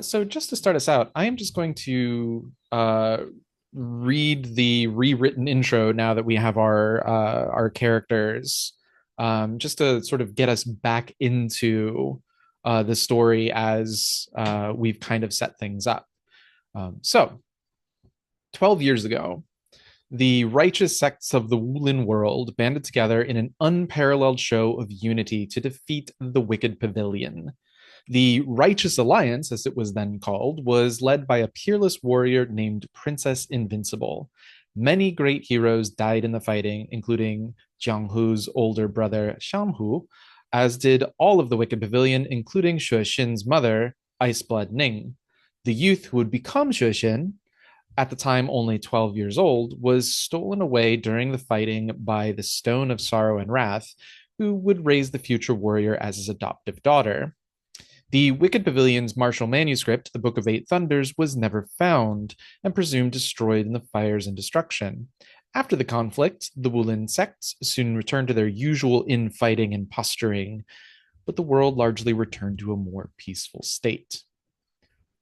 So just to start us out, I am just going to read the rewritten intro now that we have our characters, just to sort of get us back into the story as we've kind of set things up. So, 12 years ago, the righteous sects of the Wulin world banded together in an unparalleled show of unity to defeat the Wicked Pavilion. The Righteous Alliance, as it was then called, was led by a peerless warrior named Princess Invincible. Many great heroes died in the fighting, including Jiang Hu's older brother Jiang Hu, as did all of the Wicked Pavilion, including Xue Xin's mother, Iceblood Ning. The youth who would become Xue Xin, at the time only 12 years old, was stolen away during the fighting by the Stone of Sorrow and Wrath, who would raise the future warrior as his adoptive daughter. The Wicked Pavilion's martial manuscript, the Book of Eight Thunders, was never found and presumed destroyed in the fires and destruction. After the conflict, the Wulin sects soon returned to their usual infighting and posturing, but the world largely returned to a more peaceful state.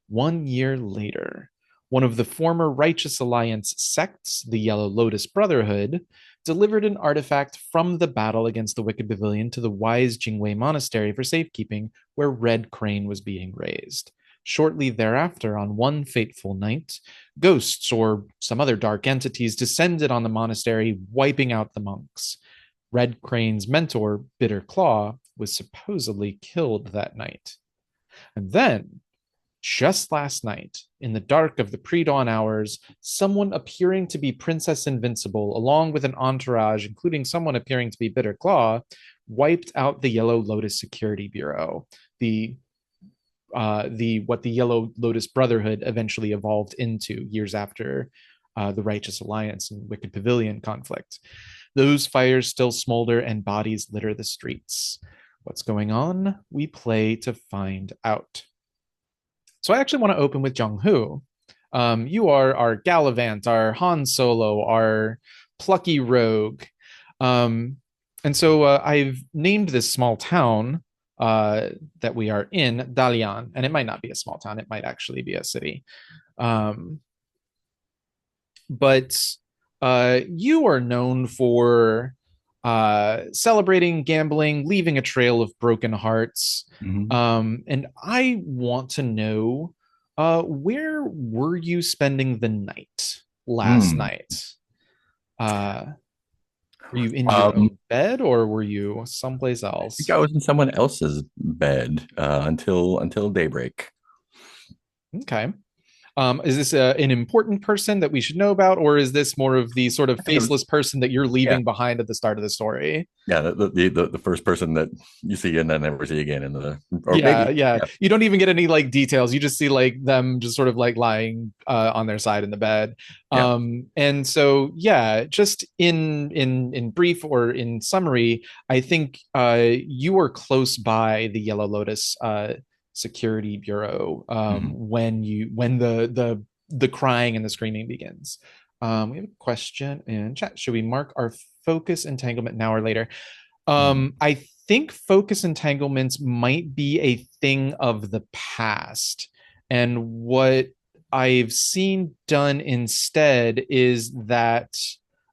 1 year later, one of the former Righteous Alliance sects, the Yellow Lotus Brotherhood, delivered an artifact from the battle against the Wicked Pavilion to the wise Jingwei Monastery for safekeeping, where Red Crane was being raised. Shortly thereafter, on one fateful night, ghosts or some other dark entities descended on the monastery, wiping out the monks. Red Crane's mentor, Bitter Claw, was supposedly killed that night. And then, just last night, in the dark of the pre-dawn hours, someone appearing to be Princess Invincible, along with an entourage, including someone appearing to be Bitter Claw, wiped out the Yellow Lotus Security Bureau, the what the Yellow Lotus Brotherhood eventually evolved into years after the Righteous Alliance and Wicked Pavilion conflict. Those fires still smolder and bodies litter the streets. What's going on? We play to find out. So I actually want to open with Jiang Hu. You are our Gallivant, our Han Solo, our plucky rogue. And so I've named this small town that we are in Dalian, and it might not be a small town. It might actually be a city. But you are known for celebrating gambling, leaving a trail of broken hearts. And I want to know, where were you spending the night last night? Were you in your own bed or were you someplace I think I else? was in someone else's bed until daybreak. Okay. Is this an important person that we should know about, or is this more of the sort of I think it was, faceless person that you're yeah, leaving behind at the start of the story? yeah, the first person that you see and then never see again in the, or Yeah, maybe, yeah. yeah, You don't even get any like details. You just see like them just sort of like lying on their side in the bed. yeah. And so yeah, just in brief or in summary, I think you were close by the Yellow Lotus Security Bureau Mhm. when the crying and the screaming begins. We have a question in chat. Should we mark our focus entanglement now or later? I think focus entanglements might be a thing of the past. And what I've seen done instead is that,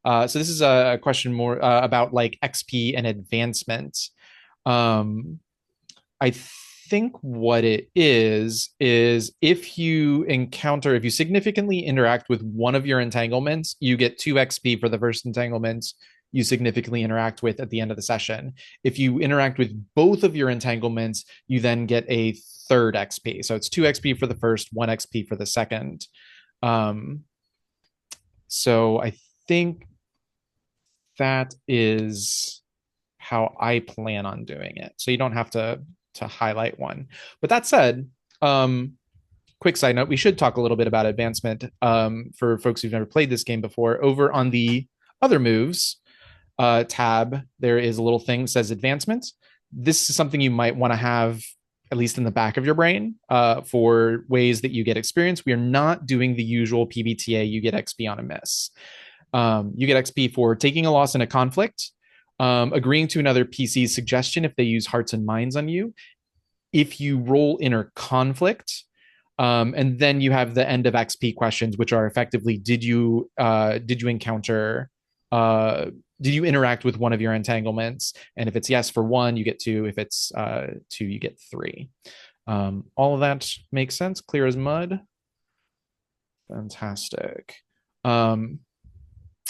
so this is a question more about like XP and advancement. Um, I think what it is if you significantly interact with one of your entanglements, you get 2 XP for the first entanglement you significantly interact with at the end of the session. If you interact with both of your entanglements, you then get a third XP. So it's 2 XP for the first, 1 XP for the second. Um, so I think that is how I plan on doing it. So you don't have to highlight one. But that said, quick side note, we should talk a little bit about advancement for folks who've never played this game before. Over on the other moves tab, there is a little thing that says advancement. This is something you might want to have at least in the back of your brain for ways that you get experience. We are not doing the usual PBTA, you get XP on a miss. You get XP for taking a loss in a conflict, agreeing to another PC's suggestion if they use hearts and minds on you. If you roll inner conflict, And then you have the end of XP questions, which are effectively did you encounter uh, did you interact with one of your entanglements? And if it's yes for one, you get two. If it's two, you get three. All of that makes sense. Clear as mud. Fantastic. Um,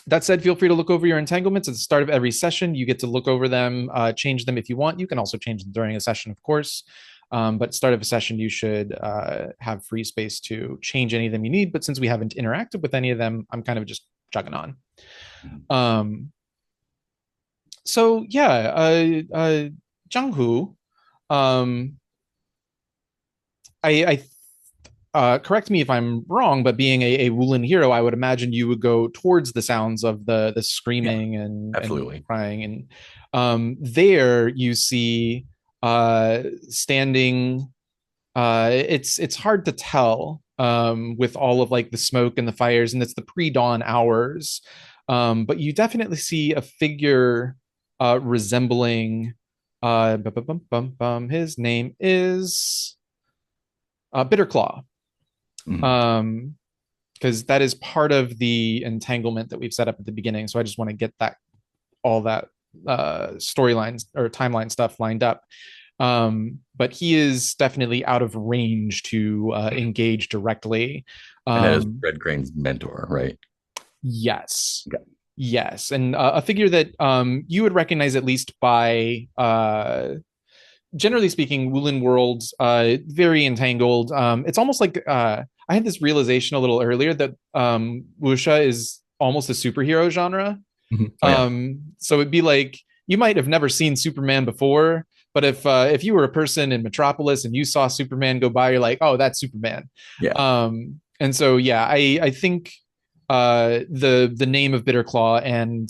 that said, feel free to look over your entanglements at the start of every session. You get to look over them, change them if you want. You can also change them during a session, of course. But start of a session, you should have free space to change any of them you need. But since we haven't interacted with any of them, I'm kind of just chugging on. Um, so yeah, Jiang Hu, um, I correct me if I'm wrong, but being a Wulin hero, I would imagine you would go towards the sounds of the Yeah, screaming and absolutely. crying, and there you see standing. It's hard to tell with all of like the smoke and the fires, and it's the pre-dawn hours. But you definitely see a figure resembling. His name is Bitterclaw, Mhm. um, because that is part of the entanglement that we've set up at the beginning. So I just want to get that all that storylines or timeline stuff lined up. But he is definitely out of range to engage directly. And that is Um, Red Crane's mentor, right? yes, Okay. yes, and a figure that you would recognize at least by generally speaking, Wulin World, very entangled. It's almost like I had this realization a little earlier that wuxia is almost a superhero genre. Mhm. Oh yeah, So it'd be like you might have never seen Superman before, but if you were a person in Metropolis and you saw Superman go by, you're like, oh, that's Superman. yeah. And so yeah, I think the name of Bitterclaw and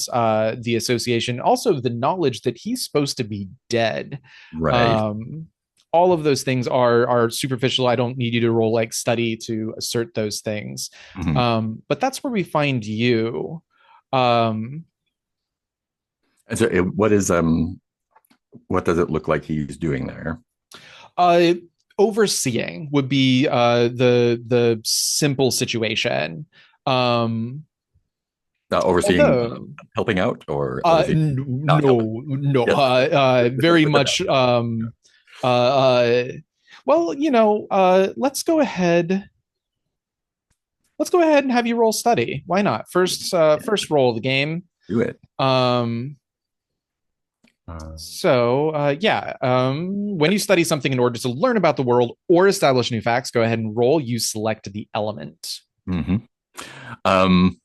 the association, also the knowledge that he's supposed to be dead. Right. Um, all of those things are superficial. I don't need you to roll like study to assert those things. Mhm. But that's where we find you. Um, And so, what does it look like he's doing there? uh, overseeing would be the simple situation. Um, Overseeing, although helping out, or overseeing not helping? no, Yes. very much. Uh, uh, well, let's go ahead. Let's go ahead and have you roll study. Why not? First roll of the game. Do it. Um, Uh, when you study something in order to learn about the world or establish new facts, go ahead and roll. You select the element. mhm. Um,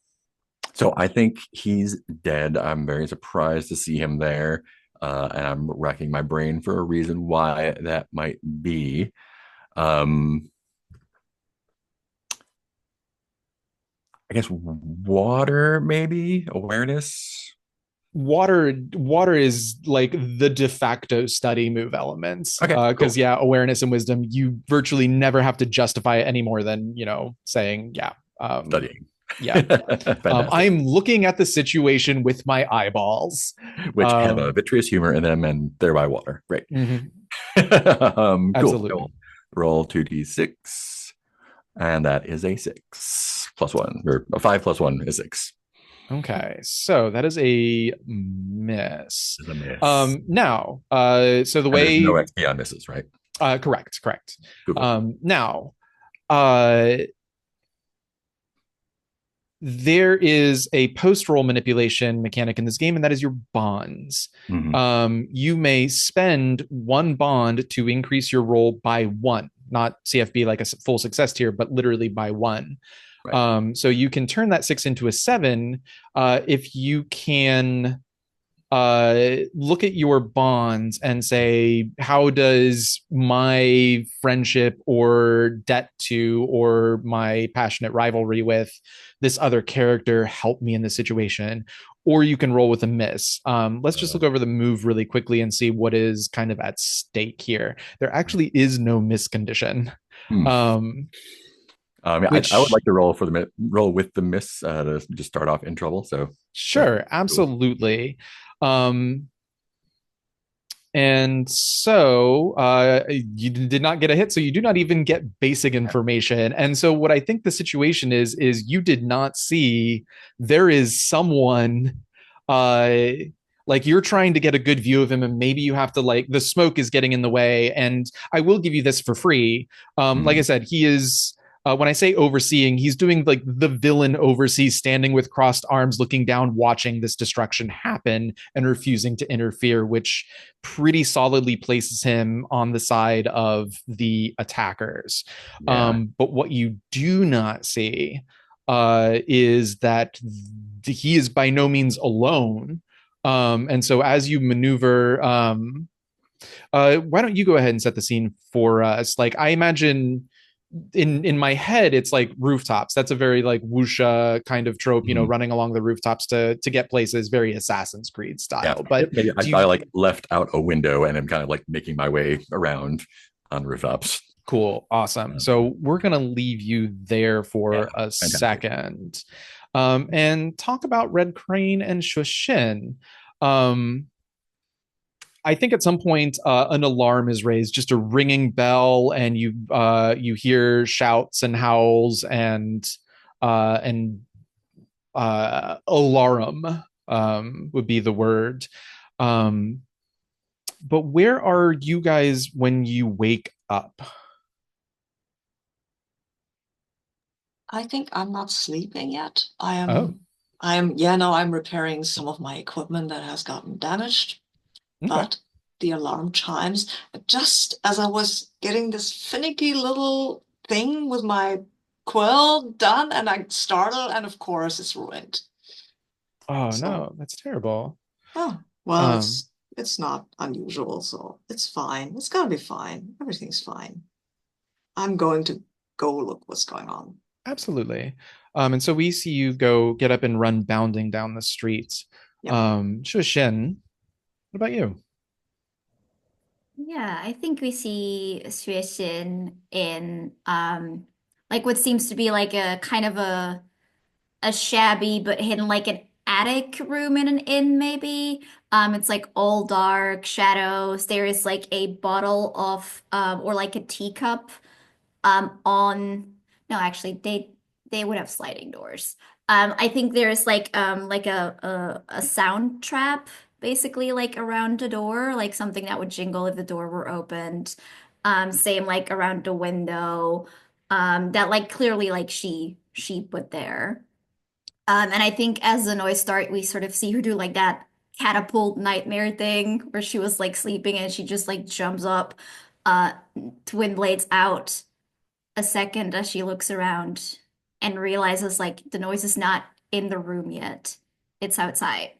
so I think he's dead. I'm very surprised to see him there. And I'm racking my brain for a reason why that might be. Um, I guess water, maybe awareness. Water is like the de facto study move elements, Okay, because cool. yeah, awareness and wisdom, you virtually never have to justify it any more than saying yeah, Studying. yeah. Fantastic. I'm looking at the situation with my eyeballs. Which have a um vitreous humor in them and thereby water. Great. mhm, Cool. absolutely. Roll 2d6. And that is a 6 plus 1, or a 5 plus 1 is 6. Okay, so that is a miss. Is a miss. Now, so the And there's no way, XP on misses, right? correct. Cool, cool. Now, uh, there is a post-roll manipulation mechanic in this game, and that is your bonds. Mhm. You may spend one bond to increase your roll by one, not CFB like a full success tier, but literally by one. Right. So you can turn that 6 into a 7 if you can look at your bonds and say, how does my friendship or debt to or my passionate rivalry with this other character help me in this situation? Or you can roll with a miss. Let's just Uh, look over the move really quickly and see what is kind of at stake here. There actually is no miss condition. hmm. Um, Yeah, I would which like to roll with the miss to just start off in trouble. So, Sure, cool. absolutely. Um, And so you did not get a hit, so you do not even get basic information. And so what I think the situation is you did not see there is someone uh like you're trying to get a good view of him, and maybe you have to like the smoke is getting in the way. And I will give you this for free. Like I Mm, said, he is when I say overseeing, he's doing like the villain oversees, standing with crossed arms, looking down, watching this destruction happen and refusing to interfere, which pretty solidly places him on the side of the attackers. yeah. But what you do not see is that he is by no means alone. And so as you maneuver, why don't you go ahead and set the scene for us? Like I imagine in my head it's like rooftops. That's a very like wuxia kind of trope, you know, Mm, running along the rooftops to get places, very Assassin's Creed yeah. style. But Maybe do I you like left out a window and I'm kind of like making my way around on rooftops. Cool, awesome. Um, So we're gonna leave you there yeah, for a fantastic. second, and talk about Red Crane and Xue Xin. Um, I think at some point an alarm is raised, just a ringing bell, and you hear shouts and howls and alarum would be the word. Um, but where are you guys when you wake up? I think I'm not sleeping yet. Oh, Yeah, no, I'm repairing some of my equipment that has gotten damaged, okay. but the alarm chimes just as I was getting this finicky little thing with my quill done, and I startle, and of course it's ruined. Oh So, no, that's terrible. oh, well, Um, it's not unusual, so it's fine. It's gonna be fine. Everything's fine. I'm going to go look what's going on. Absolutely. And so we see you go get up and run bounding down the street. Yep. Shuo, what about you? Yeah, I think we see Xue Xin in like what seems to be like a kind of a shabby but hidden like an attic room in an inn maybe. It's like all dark shadows. There is like a bottle of or like a teacup on no actually they would have sliding doors. I think there's like a sound trap basically like around the door, like something that would jingle if the door were opened. Same like around the window. That like clearly like she put there. And I think as the noise start, we sort of see her do like that catapult nightmare thing where she was like sleeping and she just like jumps up, uh, twin blades out a second as she looks around and realizes like the noise is not in the room yet. It's outside.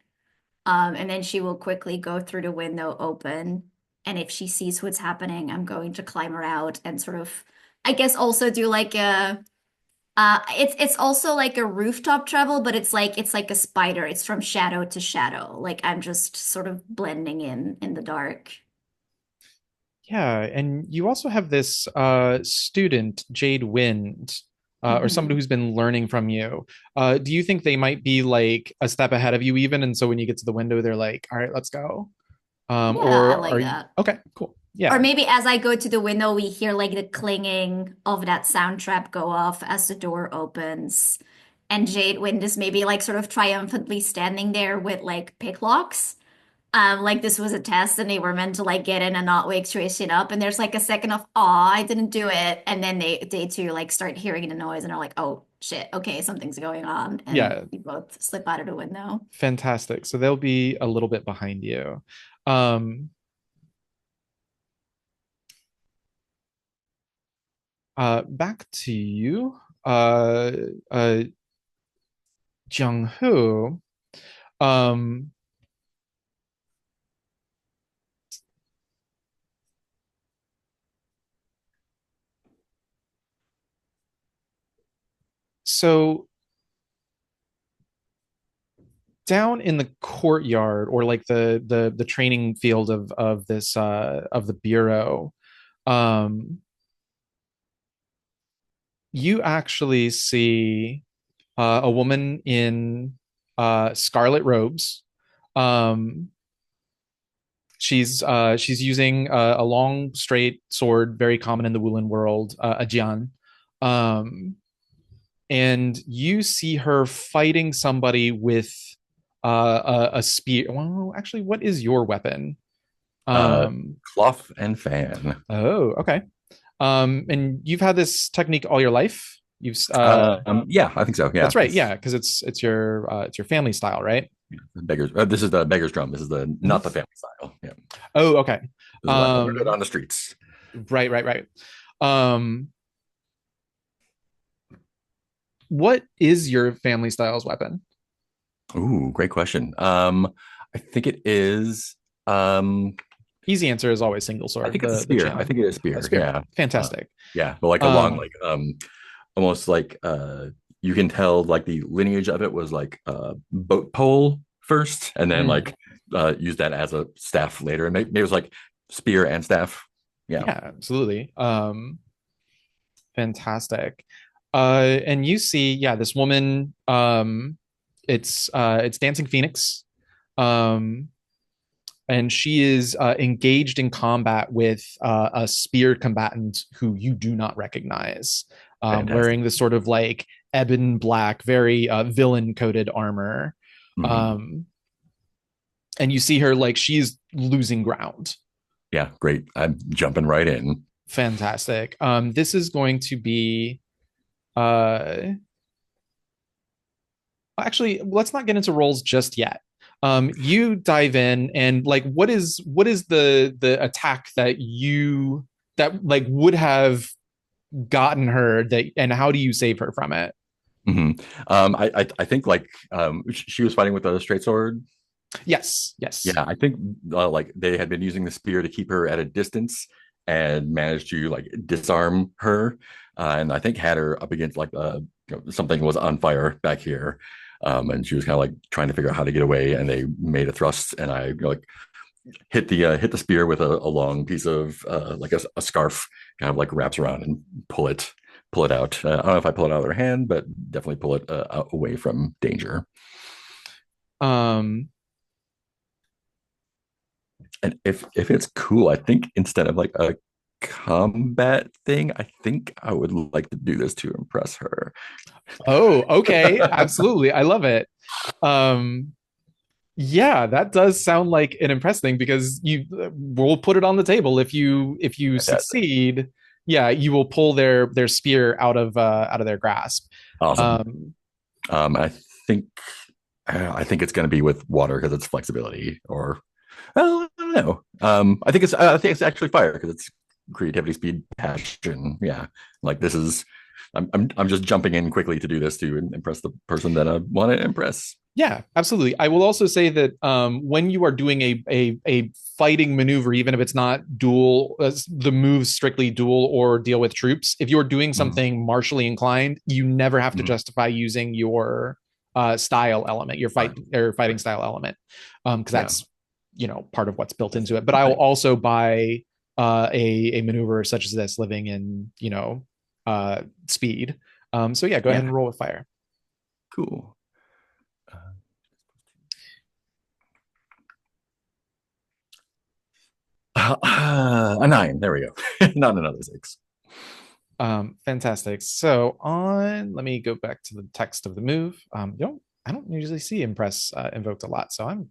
And then she will quickly go through the window open. And if she sees what's happening, I'm going to climb her out and sort of, I guess, also do like a it's also like a rooftop travel, but it's like a spider. It's from shadow to shadow. Like I'm just sort of blending in the dark. Yeah, and you also have this student, Jade Wind, or somebody Mhm. who's been learning from you. Do you think they might be like a step ahead of you even? And so when you get to the window, they're like, "All right, let's go." Yeah, I Or are like you that. okay? Cool. Or Yeah, maybe as I go to the window, we hear like the clanging of that sound trap go off as the door opens. And Jade Wind is maybe like sort of triumphantly standing there with like picklocks. Like this was a test and they were meant to like get in and not wake Tracy up. And there's like a second of, aw, I didn't do it. And then they too like start hearing the noise and are like, oh shit, okay, something's going on. And yeah, we both slip out of the window. fantastic. So they'll be a little bit behind you. Um, back to you, uh, uh, Jiang Hu. Um, so down in the courtyard or like the training field of this of the bureau, um, you actually see a woman in scarlet robes. Um, She's using a long straight sword, very common in the Wulin world, a jian. Um, and you see her fighting somebody with a spear. Well, actually, what is your weapon? Uh, Um, Cloth and fan. oh, okay. And you've had this technique all your life. You've Yeah, I think so. Yeah, That's right. Yeah, because it's your family style, right? beggars. This is the beggar's drum. This is the not the Mhm. family style. Yeah, Oh, okay. this is like I learned it on the streets. Right, right, right. Um, what is your family style's weapon? Ooh, great question. I think it is. Um, Easy answer is always single I sword. think it's a The spear. I Jiang. think it is A spear. spear. Yeah. Uh, Fantastic. yeah, but like a long, Um, like almost like you can tell like the lineage of it was like boat pole first, and then mm, like use that as a staff later, and maybe it was like spear and staff. Yeah, yeah, absolutely. Fantastic. And you see, yeah, this woman. It's Dancing Phoenix. Um, and she is engaged in combat with a spear combatant who you do not recognize, fantastic. wearing this sort of like ebon black, very villain coated armor. Mhm. Um, and you see her like she's losing ground. Yeah, great. I'm jumping right in. Fantastic. This is going to be uh, actually, let's not get into roles just yet. You dive in and like what is the attack that you that like would have gotten her that and how do you save her from it? Mhm. I think like she was fighting with a straight sword. Yes, yes. Yeah, I think like they had been using the spear to keep her at a distance and managed to like disarm her, and I think had her up against like something was on fire back here, and she was kind of like trying to figure out how to get away, and they made a thrust, and I like hit the spear with a long piece of like a scarf, kind of like wraps around and pull it out. I don't know if I pull it out of her hand, but definitely pull it away from danger. Um And if it's cool, I think instead of like a combat thing, I think I would like to do this to impress her. oh, okay. Absolutely. I love it. Um yeah, that does sound like an impressive thing because you will put it on the table if you Fantastic. succeed. Yeah, you will pull their spear out of their grasp. Awesome. Um, I think I think it's going to be with water because it's flexibility, or well, I don't know. I think it's actually fire because it's creativity, speed, passion. Yeah, like this is. I'm just jumping in quickly to do this to impress the person that I want to impress. yeah, absolutely. I will also say that when you are doing a fighting maneuver, even if it's not duel, the moves strictly duel or deal with troops, if you're doing Mhm. something martially inclined, you never have to Mhm. justify using your style element, your Right. fight or fighting Right. style element, because Yeah. that's part of what's built That's into it. But I will right. also buy a maneuver such as this, living in speed. So yeah, go ahead and Yeah. roll with fire. Cool. A nine. There we go. Not another six. Fantastic. So let me go back to the text of the move. I don't usually see impress invoked a lot, so I'm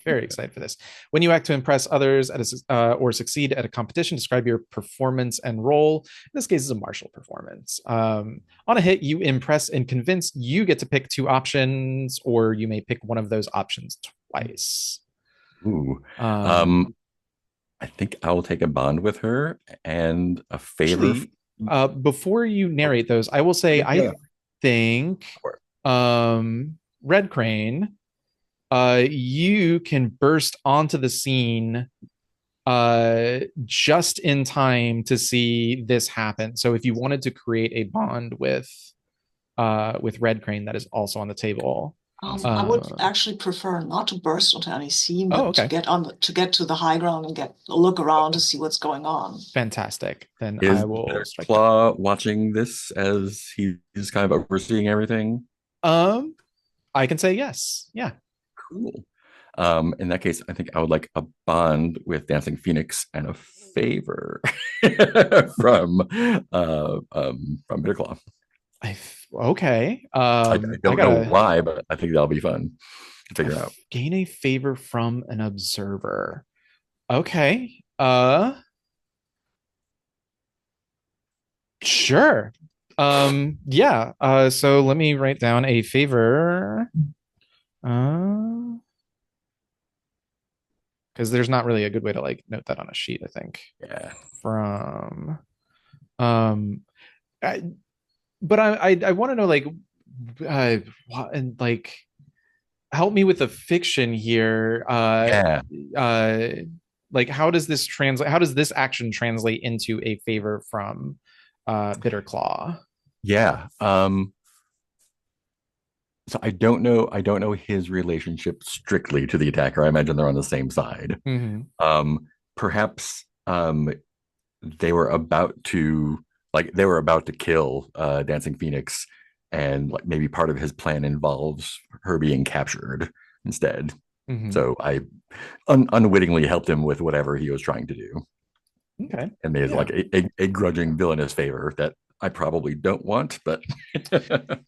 very excited for this. When you act to impress others or succeed at a competition, describe your performance and role. In this case, it's a martial performance. On a hit, you impress and convince. You get to pick two options, or you may pick one of those options twice. Ooh. Um, Um, I think I will take a bond with her and a favor. Actually, before you Oh, narrate those, I will say okay, I yeah. think Red Crane, you can burst onto the scene just in time to see this happen. So if you wanted to create a bond with Red Crane, that is also on the table. Awesome. I would Uh, actually prefer not to burst onto any scene, oh, but okay. to get to the high ground and get a look around to see what's going on. Fantastic. Then I Is will Better strike that. Claw watching this as he's kind of overseeing everything? Um, I can say yes. Yeah. Cool. In that case, I think I would like a bond with Dancing Phoenix and a favor from Bitter Claw. Okay. I I don't know gotta why, but I think that'll be fun to figure out. gain a favor from an observer. Okay. Sure. Yeah. So let me write down a favor. Because there's not really a good way to like note that on a sheet, I think. Yeah. From um I, but I want to know like and like help me with the fiction here. Yeah. Uh like how does this action translate into a favor from Bitter Claw? Yeah. So I don't know his relationship strictly to the attacker. I imagine they're on the same side. Mm-hmm. Perhaps they were about to kill Dancing Phoenix, and like maybe part of his plan involves her being captured instead. Mm-hmm. So I unwittingly helped him with whatever he was trying to do, Okay. and made Yeah. like a grudging villainous favor that I probably don't want, but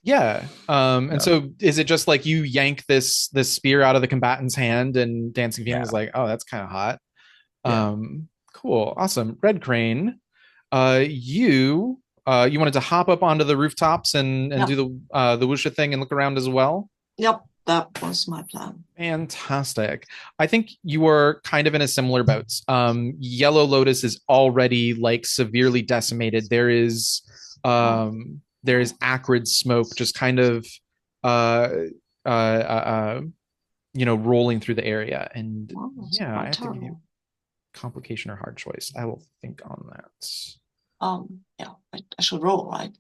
Yeah. And yeah, so is it just like you yank this spear out of the combatant's hand and Dancing Phoenix is yeah, like, oh, that's kind of hot. yeah, Cool. Awesome. Red Crane, you wanted to hop up onto the rooftops and Yep. do the Wusha thing and look around as well? Yep, that was my plan. Fantastic. I think you are kind of in a similar boat. Yellow Lotus is already like severely decimated. There is acrid smoke just kind of uh uh uh, rolling through the area. And Wow, that's yeah, I quite have to give you terrible. complication or hard choice. I will think on that. Yeah, I should roll, right?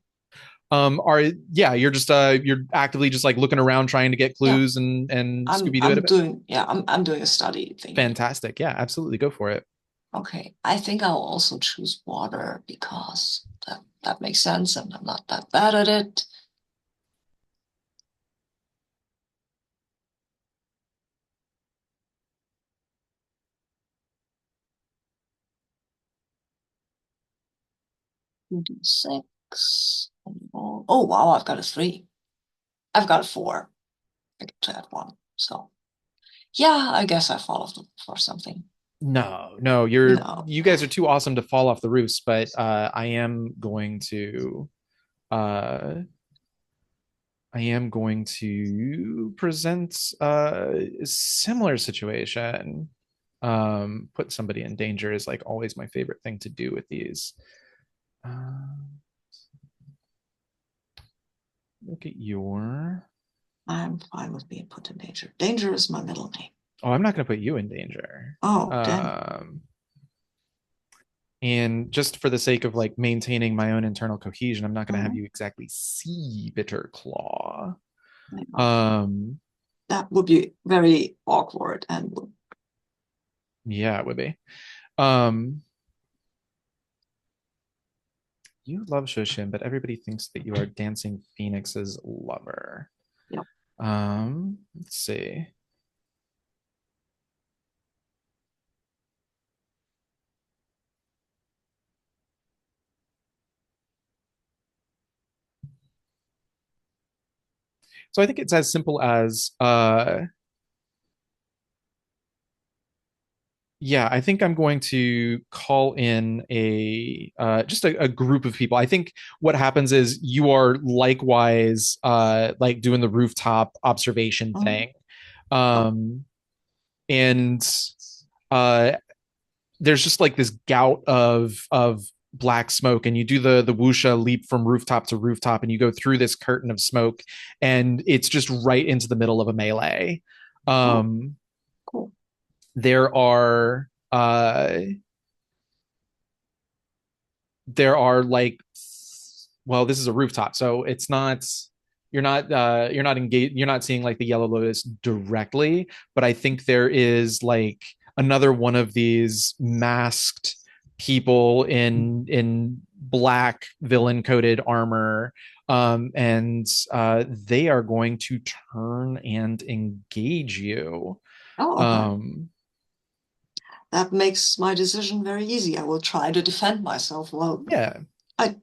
Are yeah, you're actively just like looking around trying to get Yeah, clues and Scooby Doo it a I'm bit. doing yeah, I'm doing a study thingy. Fantastic. Yeah, absolutely. Go for it. Okay, I think I'll also choose water because that makes sense, and I'm not that bad at it. D6. Oh wow, I've got a 3. I've got a 4. I get to add 1. So yeah, I guess I followed for something. No, No. you guys are too awesome to fall off the roofs, but uh I am going to present a similar situation. Put somebody in danger is like always my favorite thing to do with these. Look at your. I'm fine with being put in danger. Danger is my middle name. Oh, I'm not going to put you in danger. Oh, damn. And just for the sake of like maintaining my own internal cohesion, I'm not going to have Mhm. you exactly see Bitter Claw. Yeah. That would be very awkward and Yeah, it would be. Um, you love Xue Xin, but everybody thinks that you are Dancing Phoenix's lover. Yep. Let's see. So I think it's as simple as yeah, I think I'm going to call in a just a group of people. I think what happens is you are likewise like doing the rooftop observation Mhm. thing. Um and uh there's just like this gout of black smoke and you do the wusha leap from rooftop to rooftop and you go through this curtain of smoke and it's just right into the middle of a melee. Oh, Um cool. there are there are like well this is a rooftop so it's not you're not engaged you're not seeing like the Yellow Lotus directly but I think there is like another one of these masked people in black villain coated armor and they are going to turn and engage you. Oh, okay. Um, That makes my decision very easy. I will try to defend myself. Well, yeah. I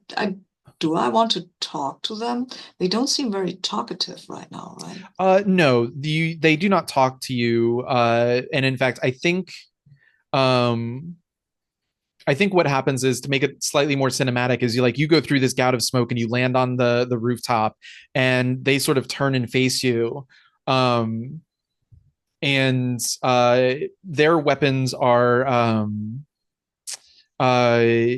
do I want to talk to them? They don't seem very talkative right now, right? No, they do not talk to you. And in fact, um, I think what happens is, to make it slightly more cinematic, is you go through this gout of smoke and you land on the rooftop, and they sort of turn and face you. Um, and their weapons are uh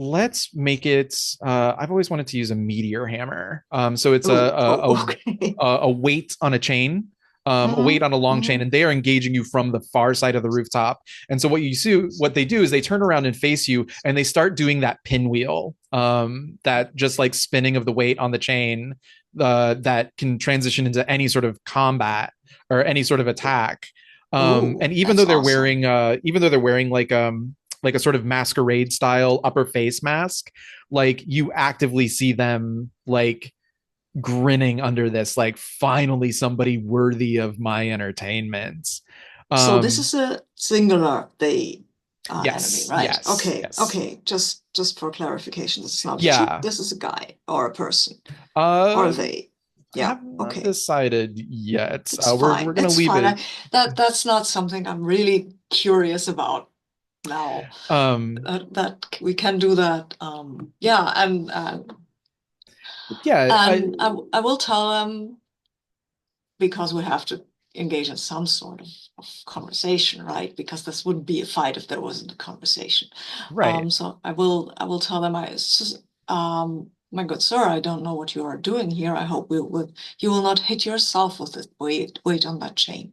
let's make it I've always wanted to use a meteor hammer. So it's Oh, oh, okay. a weight on a chain, a Mm-hmm. weight on a long chain, Mm-hmm. and they are engaging you from the far side of the rooftop. And so what they do is they turn around and face you, and they start doing that pinwheel, that just like spinning of the weight on the chain, that can transition into any sort of combat or any sort of attack. Oh, And that's awesome. even though they're wearing like a sort of masquerade style upper face mask, like you actively see them like grinning under this, like, finally somebody worthy of my entertainment. So this um is a singular they enemy, yes, right? yes, Okay, yes. okay. Just for clarification, this is not a she. Yeah. This is a guy or a person or uh they. I Yeah. have not Okay. decided yet. It's We're fine. gonna It's leave fine. it. That's not something I'm really curious about now. um That we can do that. Yeah, yeah. I will tell them because we have to engage in some sort of conversation, right? Because this wouldn't be a fight if there wasn't a conversation. Right. So I will tell them my good sir, I don't know what you are doing here. I hope you will not hit yourself with this weight on that chain.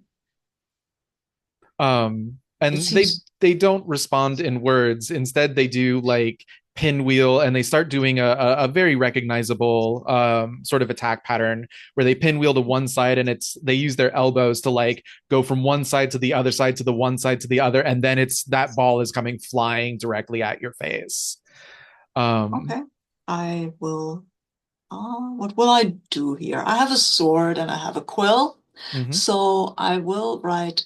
It And seems they don't respond in words. Instead, they do like pinwheel, and they start doing a very recognizable sort of attack pattern, where they pinwheel to one side, and they use their elbows to like go from one side to the other side to the one side to the other, and then it's that ball is coming flying directly at your face. um okay. I will. What will I do here? I have a sword and I have a quill, mhm. so I will write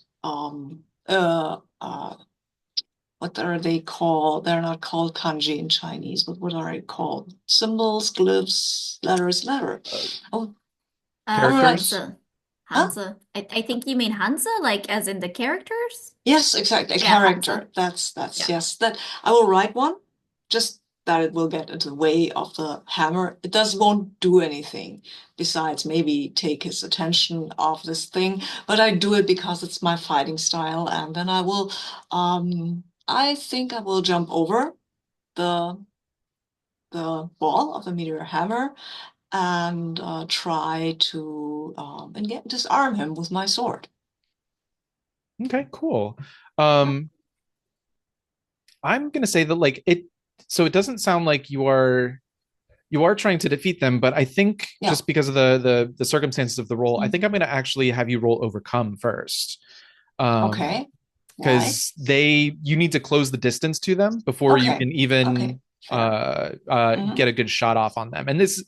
what are they called? They're not called kanji in Chinese, but what are they called? Symbols, glyphs, letter. uh, Oh, I will write. Hansa. Huh? I think you mean Hansa, like as in the characters? Yes, exactly. A Yeah, Hansa. character. That's Yeah. yes. That I will write one, just that it will get into the way of the hammer. It does won't do anything besides maybe take his attention off this thing. But I do it because it's my fighting style, and then I think I will jump over the the ball of the meteor hammer and try to disarm him with my sword. Okay, cool. um I'm gonna say that, like, so it doesn't sound like you are trying to defeat them, but I think, Yeah. just because of the circumstances of the roll, I think I'm going to actually have you roll overcome first. Okay. Why? Because you need to close the distance to them before you Okay. can Okay. even Fair. Mm-hmm. get a good shot off on them. And this,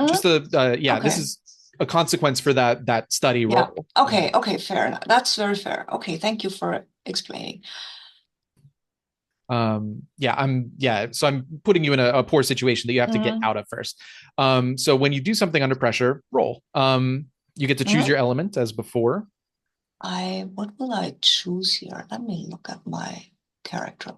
just Mm-hmm. yeah, this Okay. is a consequence for that study Yeah. roll. Okay. Okay. Fair enough. That's very fair. Okay. Thank you for explaining. Yeah, so I'm putting you in a poor situation that you have to get Mm-hmm. out of first. So when you do something under pressure, roll. You get to choose Mm-hmm. your element as before. What will I choose here? Let me look at my character.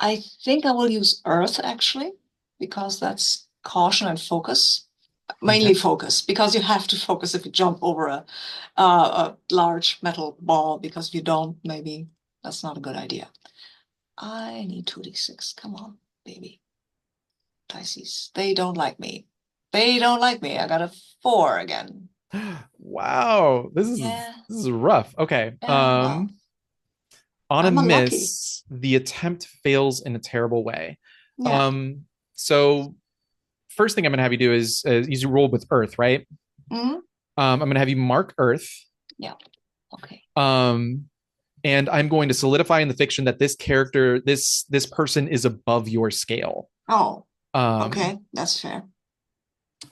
I think I will use Earth actually, because that's caution and focus. Okay. Mainly focus, because you have to focus if you jump over a large metal ball, because if you don't, maybe that's not a good idea. I need 2d6. Come on, baby. Pisces. They don't like me. They don't like me. I got a 4 again. Wow, Yeah. this is rough. Okay. Yeah, well, On a I'm unlucky. miss, the attempt fails in a terrible way. Yeah. So first thing I'm gonna have you do is you roll with Earth, right? Hmm. I'm gonna have you mark Earth. Yeah. Okay. Um, and I'm going to solidify in the fiction that this person is above your scale. Oh, Um, okay. That's fair.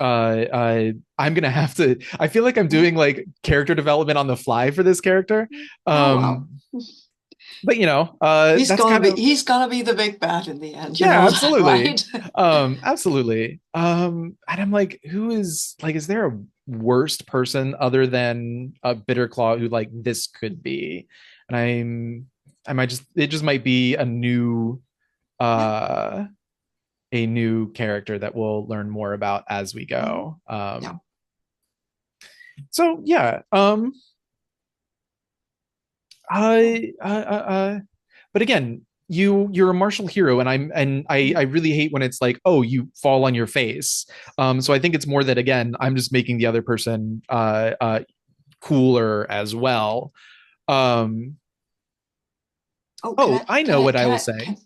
I'm gonna have to. I feel like I'm doing like character development on the fly for this character. Oh well. Um, but that's kind of He's gonna be the big bad in the end, you yeah, know that, absolutely. right? Absolutely. And I'm like, who is like, is there a worst person other than a bitter claw who like this could be? And I might just it just might be Yeah. uh a new character that we'll learn more about as we Mhm. go. Yeah. So yeah. I but again, you're a martial hero, and I really hate when it's like, oh, you fall on your face. So I think it's more that again, I'm just making the other person cooler as well. Um, Oh, oh, I know what I will say.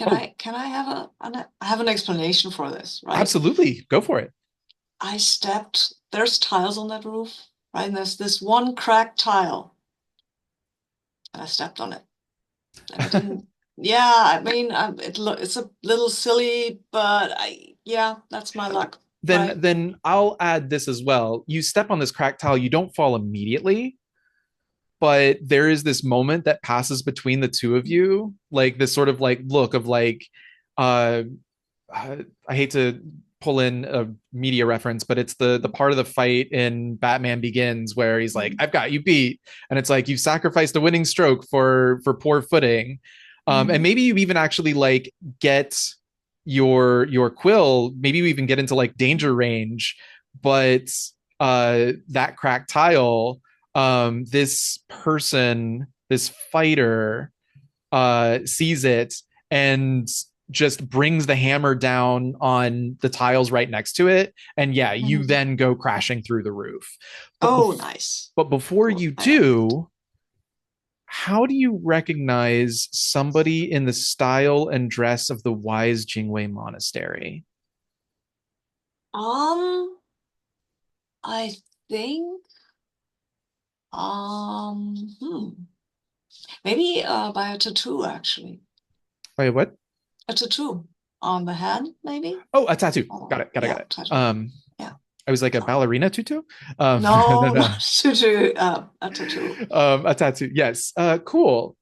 Oh, can I have I have an explanation for this, right? absolutely, go for it. There's tiles on that roof, right? And there's this one cracked tile, and I stepped on it. And it didn't, yeah, I mean, it's a little silly, but yeah, that's my luck, then right? then I'll add this as well. You step on this cracked tile, you don't fall immediately, but there is this moment that passes between the two of you, like this sort of like look of like uh I hate to pull in a media reference, but it's the part of the fight in Batman Begins where he's like, Mhm. "I've got you beat," and it's like you've sacrificed a winning stroke for poor footing, and Mhm. maybe you even actually like get your quill. Maybe you even get into like danger range, but that cracked tile, this person, this fighter, sees it and just brings the hammer down on the tiles right next to it. And yeah, you Mhm. then go crashing through the roof. But Oh, nice. but before Cool. you I like that. do, how do you recognize somebody in the style and dress of the wise Jingwei monastery? Um, I think, maybe by a tattoo, actually. Wait, what? A tattoo on the hand, maybe? Oh, a tattoo. Got Oh, it. Got it. Got yeah, it. tattoo. Yeah. I was like a So, ballerina tutu. No, no, no. not tattoo, a tattoo. A tattoo. Yes. Cool.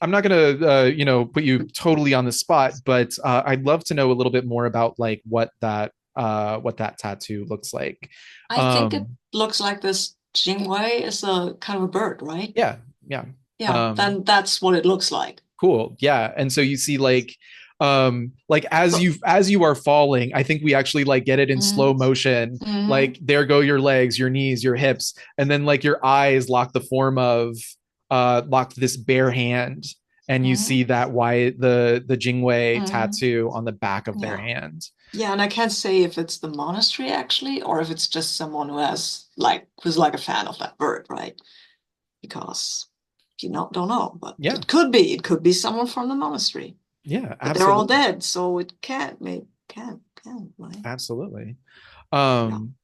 I'm not gonna, put you totally on the spot, but I'd love to know a little bit more about like what that tattoo looks like. I think it Um, looks like this Jingwei is a kind of a bird, right? yeah, yeah. Yeah, Um, then that's what it looks like. cool. Yeah. And so you see like as you are falling, I think we actually like get it in slow Mm, motion. mm, Like there go your legs, your knees, your hips, and then like your eyes lock the form of locked this bare hand, and you mm, see that why the Jingwei mm. tattoo on the back of their Yeah. hand. Yeah, and I can't say if it's the monastery actually, or if it's just someone who's like a fan of that bird, right? Because you don't know, but Yeah, it could be someone from the monastery. yeah, But they're all absolutely. dead, so it can't, right? Absolutely. Yeah. um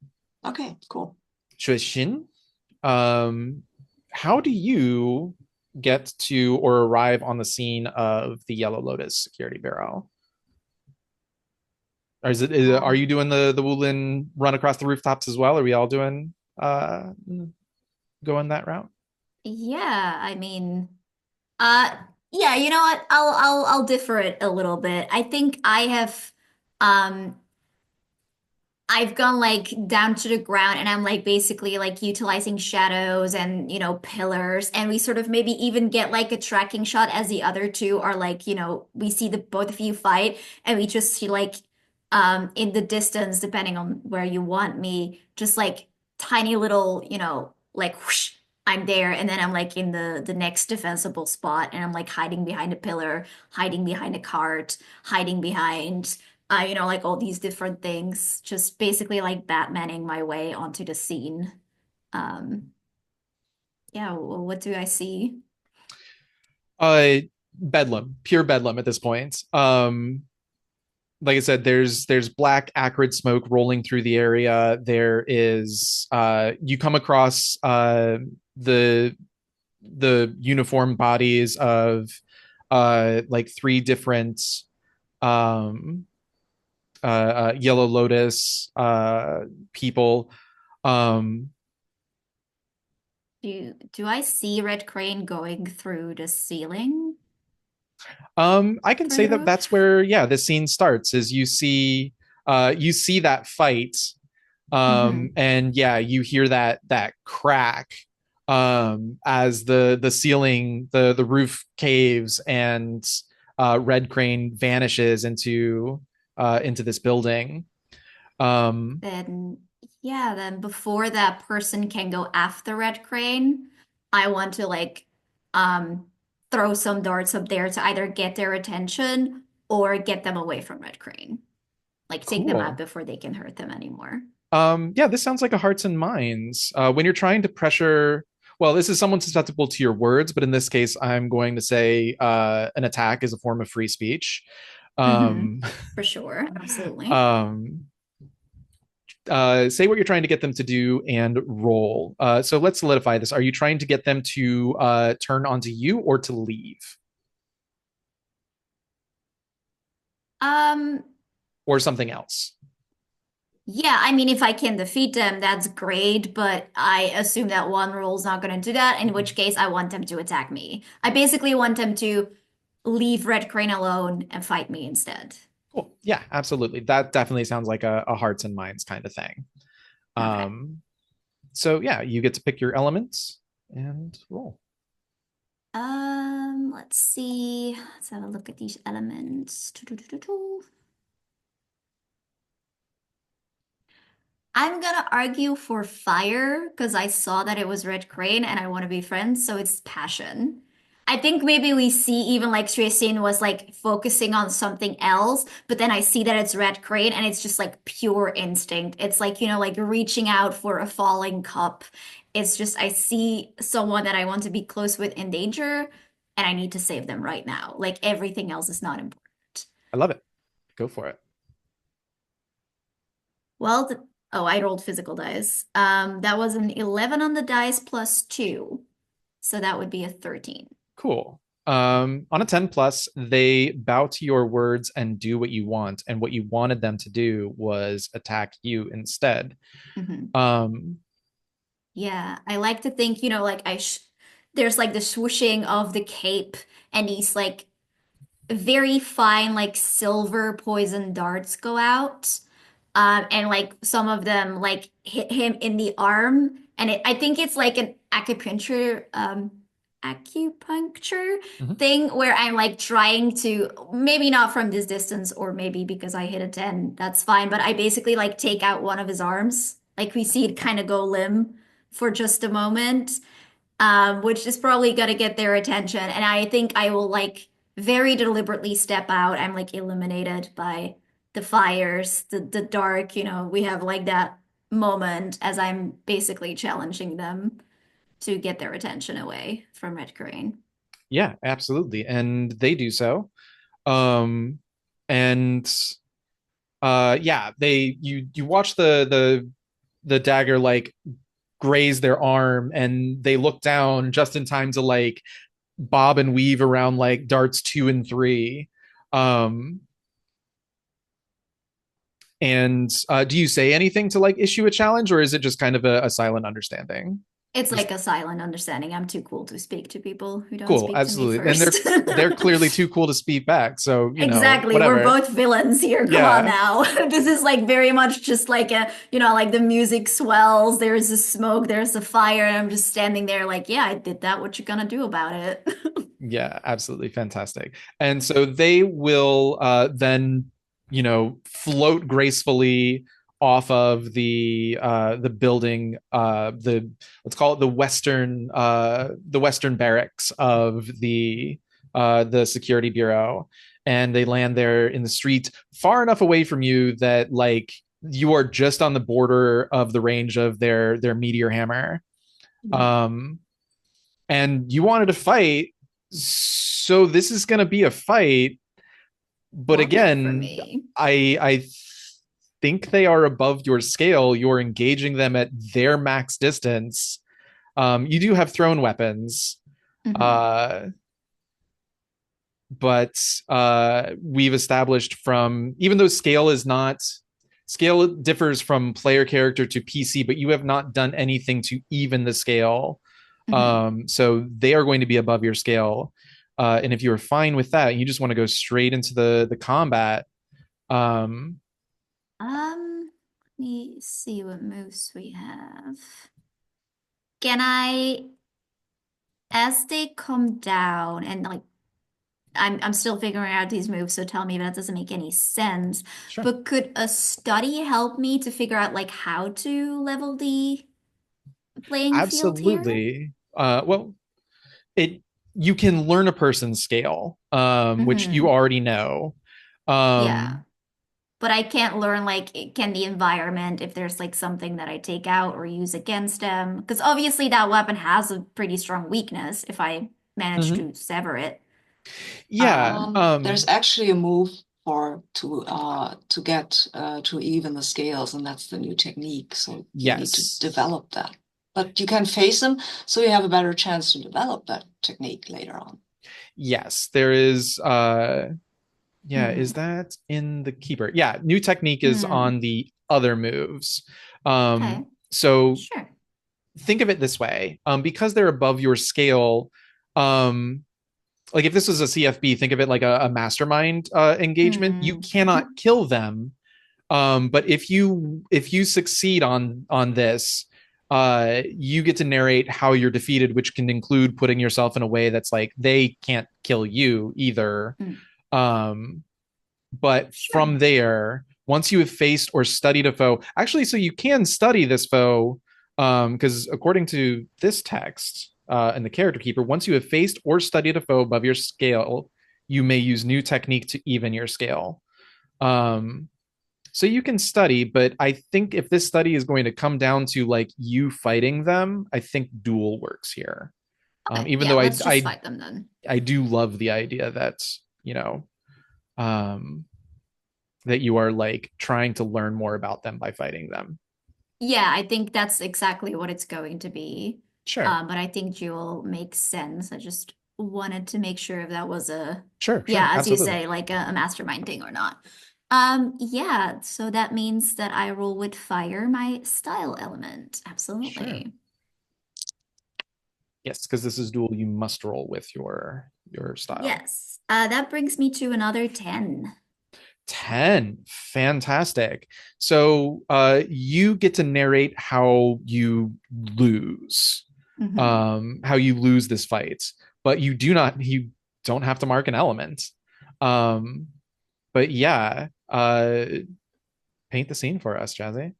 Okay, cool. Xue Xin, um, how do you get to or arrive on the scene of the Yellow Lotus Security Bureau? Or are you Um, doing the Wulin run across the rooftops as well? Are we all doing going that route? Yeah, I mean, uh, yeah, you know what? I'll differ it a little bit. I think um, I've gone like down to the ground and I'm like basically like utilizing shadows and pillars, and we sort of maybe even get like a tracking shot as the other two are like we see the both of you fight, and we just see like in the distance, depending on where you want me, just like tiny little like whoosh, I'm there, and then I'm like in the next defensible spot, and I'm like hiding behind a pillar, hiding behind a cart, hiding behind like all these different things, just basically like Batmaning my way onto the scene. Um, yeah, what do I see? Uh, Bedlam, pure bedlam at this point. Like I said, there's black acrid smoke rolling through the area. There is you come across the uniform bodies of like three different um Yellow Lotus people. Um, Do I see Red Crane going through the ceiling, I can say kind that of? that's where, yeah, the scene starts. Is you see that fight, Hmm. and yeah, you hear that crack, as the ceiling, the roof caves, and Red Crane vanishes into this building. Um, Then, yeah, then before that person can go after Red Crane, I want to like um throw some darts up there to either get their attention or get them away from Red Crane. Like take them out cool. before they can hurt them anymore. Yeah, this sounds like a hearts and minds. When you're trying to pressure, well, this is someone susceptible to your words, but in this case, I'm going to say an attack is a form of free speech. Hmm. Um, For sure, absolutely. um, say what you're trying to get them to do and roll. So let's solidify this. Are you trying to get them to turn onto you or to leave Um, or something else? yeah, I mean, if I can defeat them, that's great, but I assume that one roll's not going to do that, in which case I want them to attack me. I basically want them to leave Red Crane alone and fight me instead. Cool. Yeah, absolutely. That definitely sounds like a hearts and minds kind of thing. Okay. Um, so yeah, you get to pick your elements and roll. Let's see. Let's have a look at these elements. I'm gonna argue for fire because I saw that it was Red Crane and I want to be friends, so it's passion. I think maybe we see even like Xue Xin was like focusing on something else, but then I see that it's Red Crane and it's just like pure instinct. It's like, like reaching out for a falling cup. It's just I see someone that I want to be close with in danger and I need to save them right now. Like everything else is not important. I love it. Go for it. Well, oh, I rolled physical dice. That was an 11 on the dice plus 2. So that would be a 13. Cool. On a 10 plus, they bow to your words and do what you want. And what you wanted them to do was attack you instead. Hmm. Um, Yeah, I like to think, like there's like the swooshing of the cape and these like very fine like silver poison darts go out. And like some of them like hit him in the arm and I think it's like an acupuncture mhm. thing where I'm like trying to maybe not from this distance or maybe because I hit a 10 that's fine but I basically like take out one of his arms like we see it kind of go limb for just a moment, which is probably gonna get their attention. And I think I will like very deliberately step out. I'm like illuminated by the fires, the dark, we have like that moment as I'm basically challenging them to get their attention away from Red Crane. Yeah, absolutely. And they do so. Um, and yeah, you watch the dagger like graze their arm and they look down just in time to like bob and weave around like darts 2 and 3. Um, and do you say anything to like issue a challenge, or is it just kind of a silent understanding? It's Just like a silent understanding. I'm too cool to speak to people who don't cool, speak to me absolutely. And first. they're clearly too cool to speak back. So Exactly. We're whatever. both villains here. Come on Yeah, now. This is like very much just like like the music swells, there's the smoke, there's the fire, and I'm just standing there like, yeah, I did that. What you gonna do about it? yeah, absolutely fantastic. And so they will then, float gracefully off of the building, the let's call it the western barracks of the security bureau, and they land there in the street far enough away from you that like you are just on the border of the range of their meteor hammer. Um, and you wanted to fight, so this is going to be a fight. But Wonderful for again, me. I think they are above your scale. You're engaging them at their max distance. You do have thrown weapons. Hmm. Uh, but we've established from, even though scale differs from player character to PC, but you have not done anything to even the scale. Mhm. So they are going to be above your scale. And if you're fine with that, you just want to go straight into the combat. Um, Let me see what moves we have. Can I, as they come down and like I'm still figuring out these moves, so tell me if that doesn't make any sense. sure. But could a study help me to figure out like how to level the playing field here? Absolutely. Well, it you can learn a person's scale, which you Hmm. already know. Yeah. Um, But I can't learn like can the environment if there's like something that I take out or use against them. Because obviously that weapon has a pretty strong weakness if I manage mhm. to sever it. Yeah. There's actually a move for to get to even the scales, and that's the new technique. So you need to Yes. develop that. But you can face them, so you have a better chance to develop that technique later on. Yes. There is. Yeah. Is Hmm. that in the keeper? Yeah. New technique is Hmm. on the other moves. Um, Okay. so Sure. think of it this way. Because they're above your scale. Um, like if this was a CFB, think of it like a mastermind engagement. You Hmm. cannot kill them. But if you succeed on this, you get to narrate how you're defeated, which can include putting yourself in a way that's like they can't kill you either. Hmm. Um, but Sure. from there, once you have faced or studied a foe, actually, so you can study this foe, because according to this text and the character keeper, once you have faced or studied a foe above your scale, you may use new technique to even your scale. Um, so you can study, but I think if this study is going to come down to like you fighting them, I think duel works here. Okay. Even Yeah, though let's just fight them then. I do love the idea that you know um, that you are like trying to learn more about them by fighting them. Yeah, I think that's exactly what it's going to be. Sure, But I think Jewel makes sense. I just wanted to make sure if that was sure, yeah, as you absolutely, say, like a mastermind thing or not. Yeah, so that means that I roll with fire, my style element. sure. Absolutely. Yes, because this is duel, you must roll with your style. Yes. That brings me to another 10. 10. Fantastic. So you get to narrate Hmm. how you lose this fight, but you don't have to mark an element. Um, but yeah, paint the scene for us, Jazzy.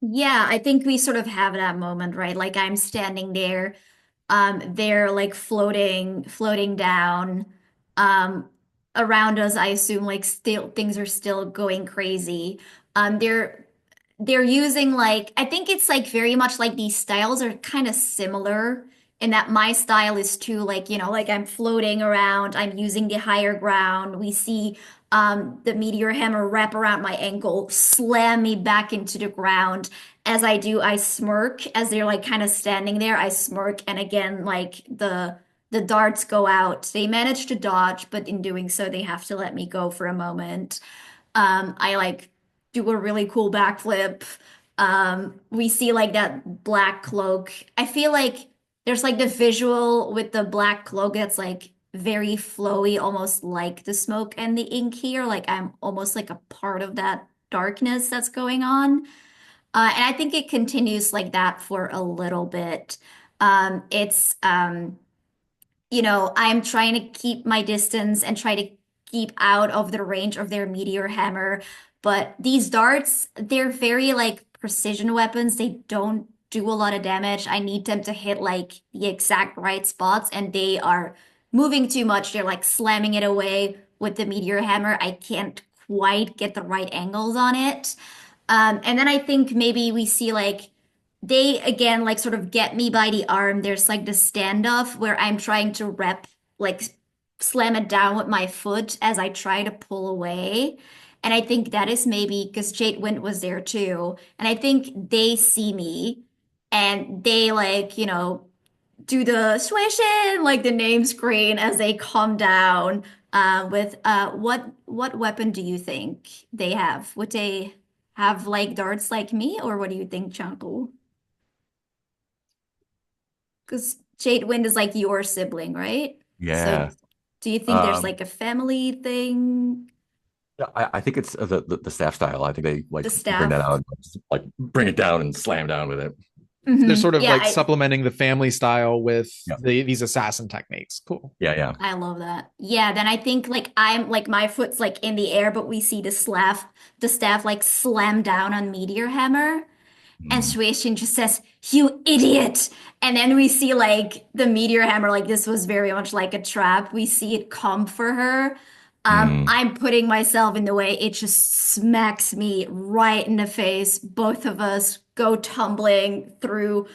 Yeah, I think we sort of have that moment, right? Like I'm standing there, they're like floating down. Um, Around us, I assume like still things are still going crazy. They're using like I think it's like very much like these styles are kind of similar in that my style is too like like I'm floating around, I'm using the higher ground. We see the meteor hammer wrap around my ankle, slam me back into the ground. As I do, I smirk as they're like kind of standing there. I smirk, and again, like the darts go out. They manage to dodge, but in doing so, they have to let me go for a moment. I like do a really cool backflip. We see like that black cloak. I feel like there's like the visual with the black cloak that's like very flowy, almost like the smoke and the ink here. Like I'm almost like a part of that darkness that's going on. And I think it continues like that for a little bit. It's I'm trying to keep my distance and try to keep out of the range of their meteor hammer. But these darts, they're very like precision weapons. They don't do a lot of damage. I need them to hit like the exact right spots, and they are moving too much. They're like slamming it away with the meteor hammer. I can't quite get the right angles on it. And then I think maybe we see like they again like sort of get me by the arm. There's like the standoff where I'm trying to rep like slam it down with my foot as I try to pull away. And I think that is maybe because Jade Wind was there too. And I think they see me and they like, do the Xue Xin, like the name screen as they come down. With what weapon do you think they have? Would they have like darts like me, or what do you think, Jiang? Because Jade Wind is like your sibling, right? So Yeah. do you think there's Um, like a family thing? I think it's the staff style. I think they like The bring that staff? out, like bring it down and slam down with it. They're sort of Yeah, like supplementing the family style with Yeah, these assassin techniques. Cool. yeah, yeah. I love that. Yeah, then I think like I'm like my foot's like in the air, but we see the staff like slam down on Meteor Hammer. And Mm, Xue Xin just says, "You idiot!" And then we see like the meteor hammer, like this was very much like a trap. We see it come for her. mm, I'm putting myself in the way. It just smacks me right in the face. Both of us go tumbling through,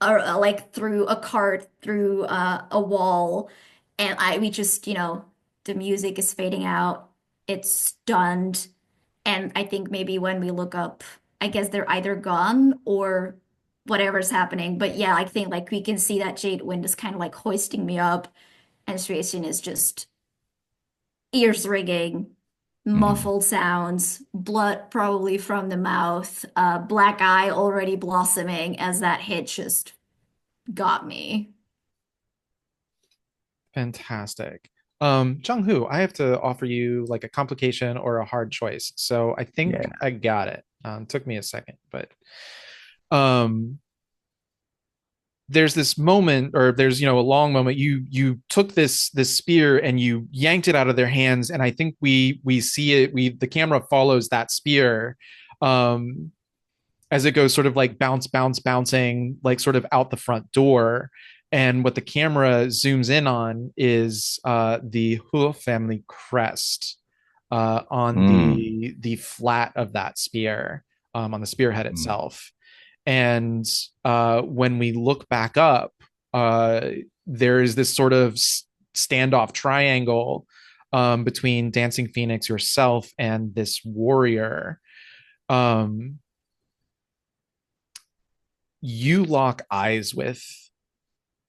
like through a cart, through a wall, and we just, the music is fading out. It's stunned. And I think maybe when we look up, I guess they're either gone or whatever's happening. But yeah, I think like we can see that Jade Wind is kind of like hoisting me up, and Xue Xin is just ears ringing, mm. muffled sounds, blood probably from the mouth, black eye already blossoming as that hit just got me. Fantastic. Jiang Hu, I have to offer you like a complication or a hard choice. So I think Yeah. I got it. Took me a second, but um there's this moment, or there's a long moment. You took this spear and you yanked it out of their hands, and I think we see it, the camera follows that spear um as it goes sort of like bouncing like sort of out the front door. And what the camera zooms in on is the Hu family crest on Mm, the flat of that spear, on the spearhead mm, itself. And when we look back up, uh, there is this sort of standoff triangle between Dancing Phoenix, yourself, and this warrior. Um, you lock eyes with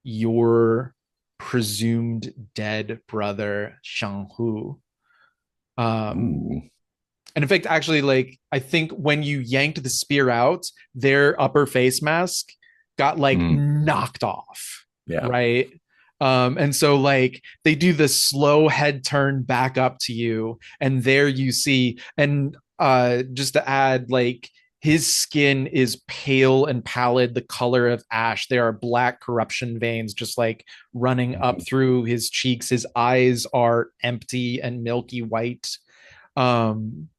your presumed dead brother, Jiang Hu. Um, ooh, and in fact, actually, like I think when you yanked the spear out, their upper face mask got like mm, knocked off, yeah. right? And so like they do this slow head turn back up to you, and there you see, and just to add, like his skin is pale and pallid, the color of ash. There are black corruption veins just like running up Mhm, through his cheeks. His eyes are empty and milky white. Um,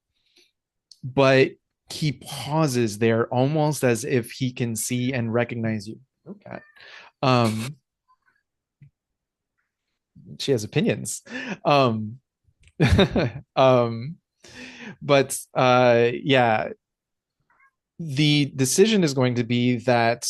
but he pauses there almost as if he can see and recognize you. Okay. Um, she has opinions. Um, um, but yeah, the decision is going to be that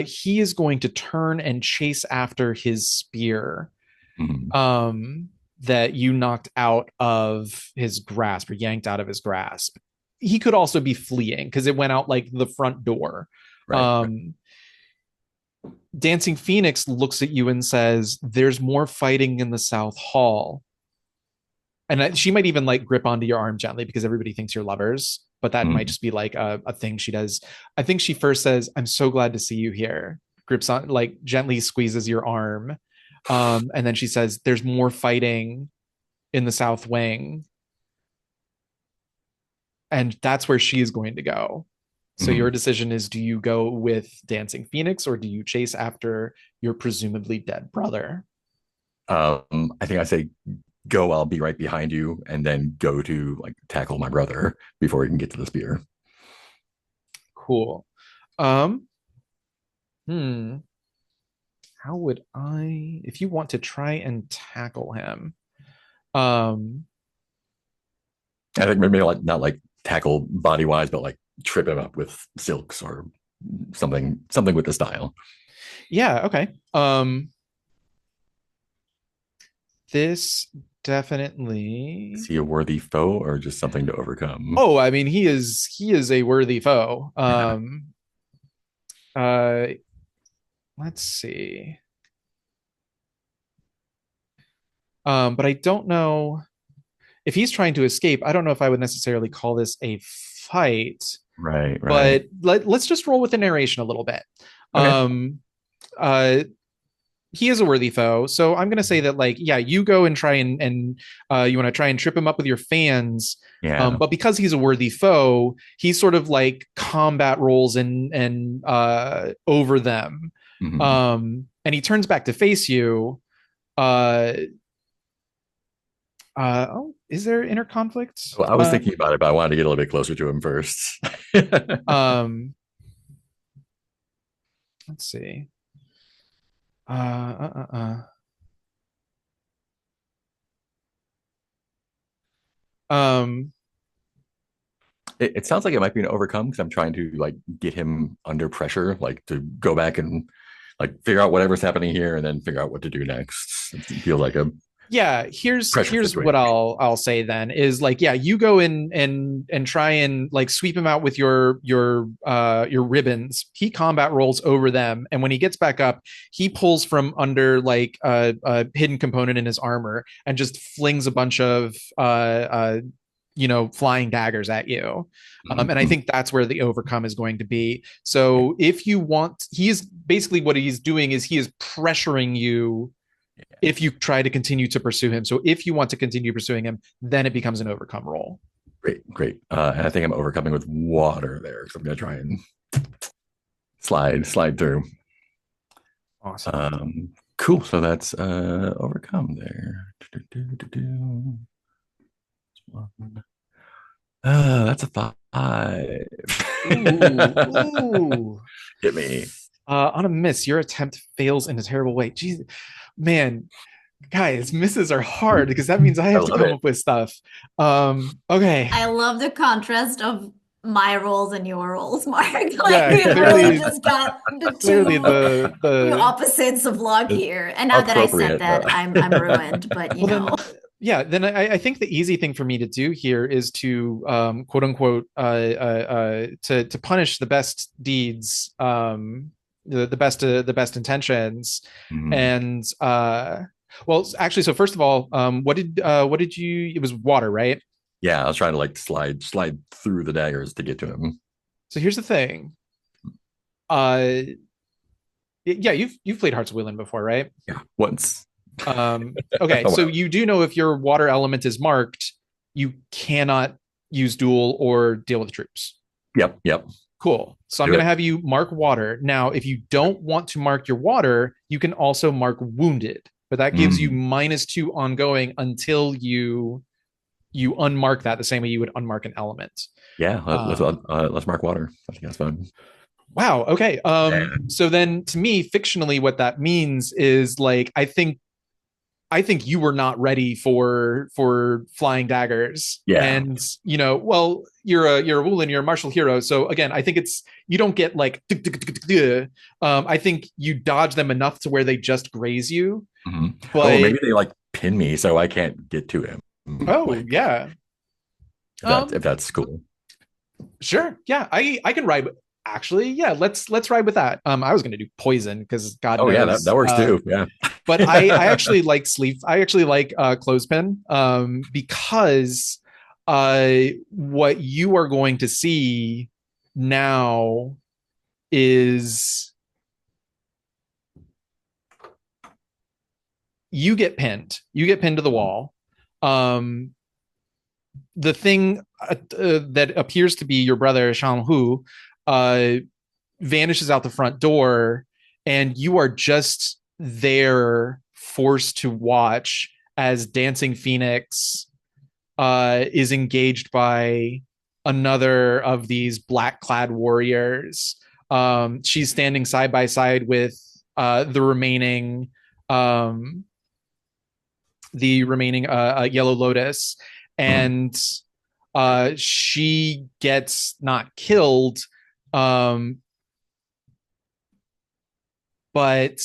he is going to turn and chase after his spear mhm, um, that you knocked out of his grasp or yanked out of his grasp. He could also be fleeing because it went out like the front door. right. Um, Dancing Phoenix looks at you and says, "There's more fighting in the South Hall." And she might even like grip onto your arm gently because everybody thinks you're lovers, but that might Mm, just be like a thing she does. I think she first says, "I'm so glad to see you here." Grips on, like gently squeezes your arm. And then she says, "There's more fighting in the South Wing." And that's where she is going to go. So your mhm. decision is, do you go with Dancing Phoenix or do you chase after your presumably dead brother? I think I say go, I'll be right behind you, and then go to like tackle my brother before he can get to the spear. Cool. Um, hmm. How would I, if you want to try and tackle him? Um, I think maybe like not like tackle body wise, but like trip him up with silks or something with the style. yeah, okay. This Is definitely. he a worthy foe or just something to overcome? Oh, I mean, he is a worthy foe. Yeah. Uh let's see. But I don't know if he's trying to escape. I don't know if I would necessarily call this a fight, Right, right. but let's just roll with the narration a little bit. Okay. Um, uh, he is a worthy foe, so I'm gonna say that, like, yeah, you go and try and you want to try and trip him up with your fans. Yeah. But because he's a worthy foe, he sort of like combat rolls and over them. Mhm. And he turns back to face you. Uh, oh, is there inner conflict? Well, I was thinking about it, but I wanted to get a little bit closer to him first. Um, let's see. Uh, uh, uh, Um, It sounds like it might be an overcome because I'm trying to like get him under pressure, like to go back and like figure out whatever's happening here and then figure out what to do next. It feels like a yeah, here's pressure what situation. I'll say then is, like, yeah, you go in and try and like sweep him out with your ribbons. He combat rolls over them, and when he gets back up, he pulls from under like a hidden component in his armor and just flings a bunch of flying daggers at you. And I Mhm. think that's where the overcome is going to be. So if you want, he is basically, what he's doing is he is pressuring you if you try to continue to pursue him. So if you want to continue pursuing him, then it becomes an overcome roll. Great, great. And I think I'm overcoming with water there because I'm going to try and slide through. Awesome. Cool. So that's overcome there. That's a 5. Ooh. Hit me. On a miss, your attempt fails in a terrible way. Jeez, man, guys, misses are hard because that means I I have to love come it. up with stuff. Okay. I love the contrast of my roles and your roles, Mark. Like Yeah, we really clearly just got the clearly two the opposites of luck It's here. And now that I said appropriate. that, I'm ruined, but you well know. then yeah, then I think the easy thing for me to do here is to quote unquote to punish the best deeds, the best intentions. Mhm. And well, actually, so first of all, what did you, it was water, right? Yeah, I was trying to like slide through the daggers to get to him. So here's the thing. Uh yeah, you've played Hearts of Wulin before, right? Yeah, once. Okay, Oh, so well. you do know if your water element is marked, you cannot use duel or deal with troops. Yep, yep. Cool. So I'm Do going to it. have you mark water. Now, if you don't want to mark your water, you can also mark wounded, but that gives you Mm. -2 ongoing until you unmark that the same way you would unmark an element. Yeah, Um, let's mark water. I think that's fun. wow. Okay. Yeah, So then, to me, fictionally, what that means is, like, I think you were not ready for flying daggers. yeah. And well, you're a Wulin, you're a martial hero. So again, I think it's, you don't get like I think you dodge them enough to where they just graze you. Mhm. Oh, But maybe they like pin me so I can't get to him. oh Like yeah. if Um that's cool. sure. Yeah, I can ride. Actually, yeah, let's ride with that. I was gonna do poison because God Oh yeah, that, knows. that works too. Yeah. But I actually like sleep. I actually like clothespin, because what you are going to see now is you get pinned. You get pinned to the wall. Um, the thing that appears to be your brother Jiang Hu uh, vanishes out the front door, and you are just there, forced to watch as Dancing Phoenix is engaged by another of these black clad warriors. She's standing side by side with the remaining um, Yellow Lotus, Mhm. and she gets not killed, um, but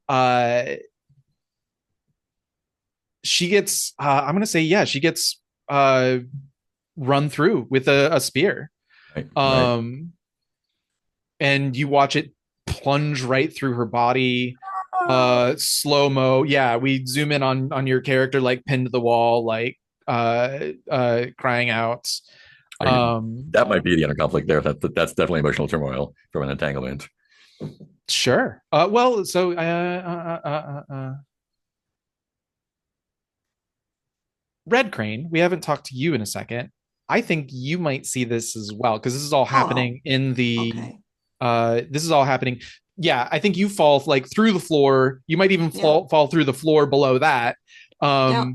uh, she gets I'm gonna say, yeah, she gets uh, run through with a spear. Right, right. Um, and you watch it plunge right through her body. Slow-mo. Yeah, we zoom in on your character like pinned to the wall, like crying out. That might be the inner conflict there. That's definitely emotional turmoil from an entanglement. Sure. Well, so Red Crane, we haven't talked to you in a second. I think you might see this as well because this is all happening in the Okay. this is all happening. Yeah, I think you fall like through the floor. You might even fall through the floor below that. Yeah.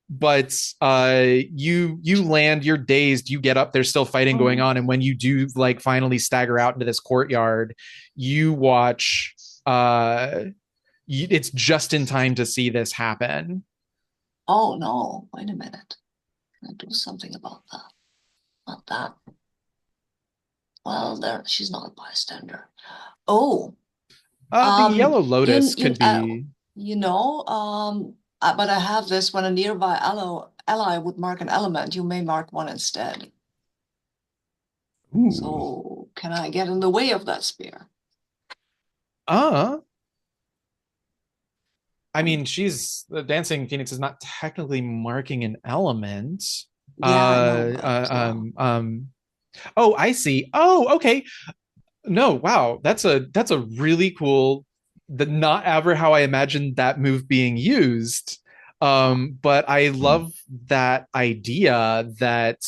But you land, you're dazed, you get up, there's still fighting going on, and when you do like finally stagger out into this courtyard, you watch it's just in time to see this happen. Oh no, wait a minute. Can I do something about that? Not that. Well, there she's not a bystander. Oh, The Yellow Lotus could be. But I have this when a nearby ally would mark an element, you may mark one instead. Ooh. So can I get in the way of that spear? I mean, she's the Dancing Phoenix is not technically marking an element. Yeah, I know, Oh, I see. Oh, okay. No, wow. That's a really cool, not ever how I imagined that move being used. But I love that idea that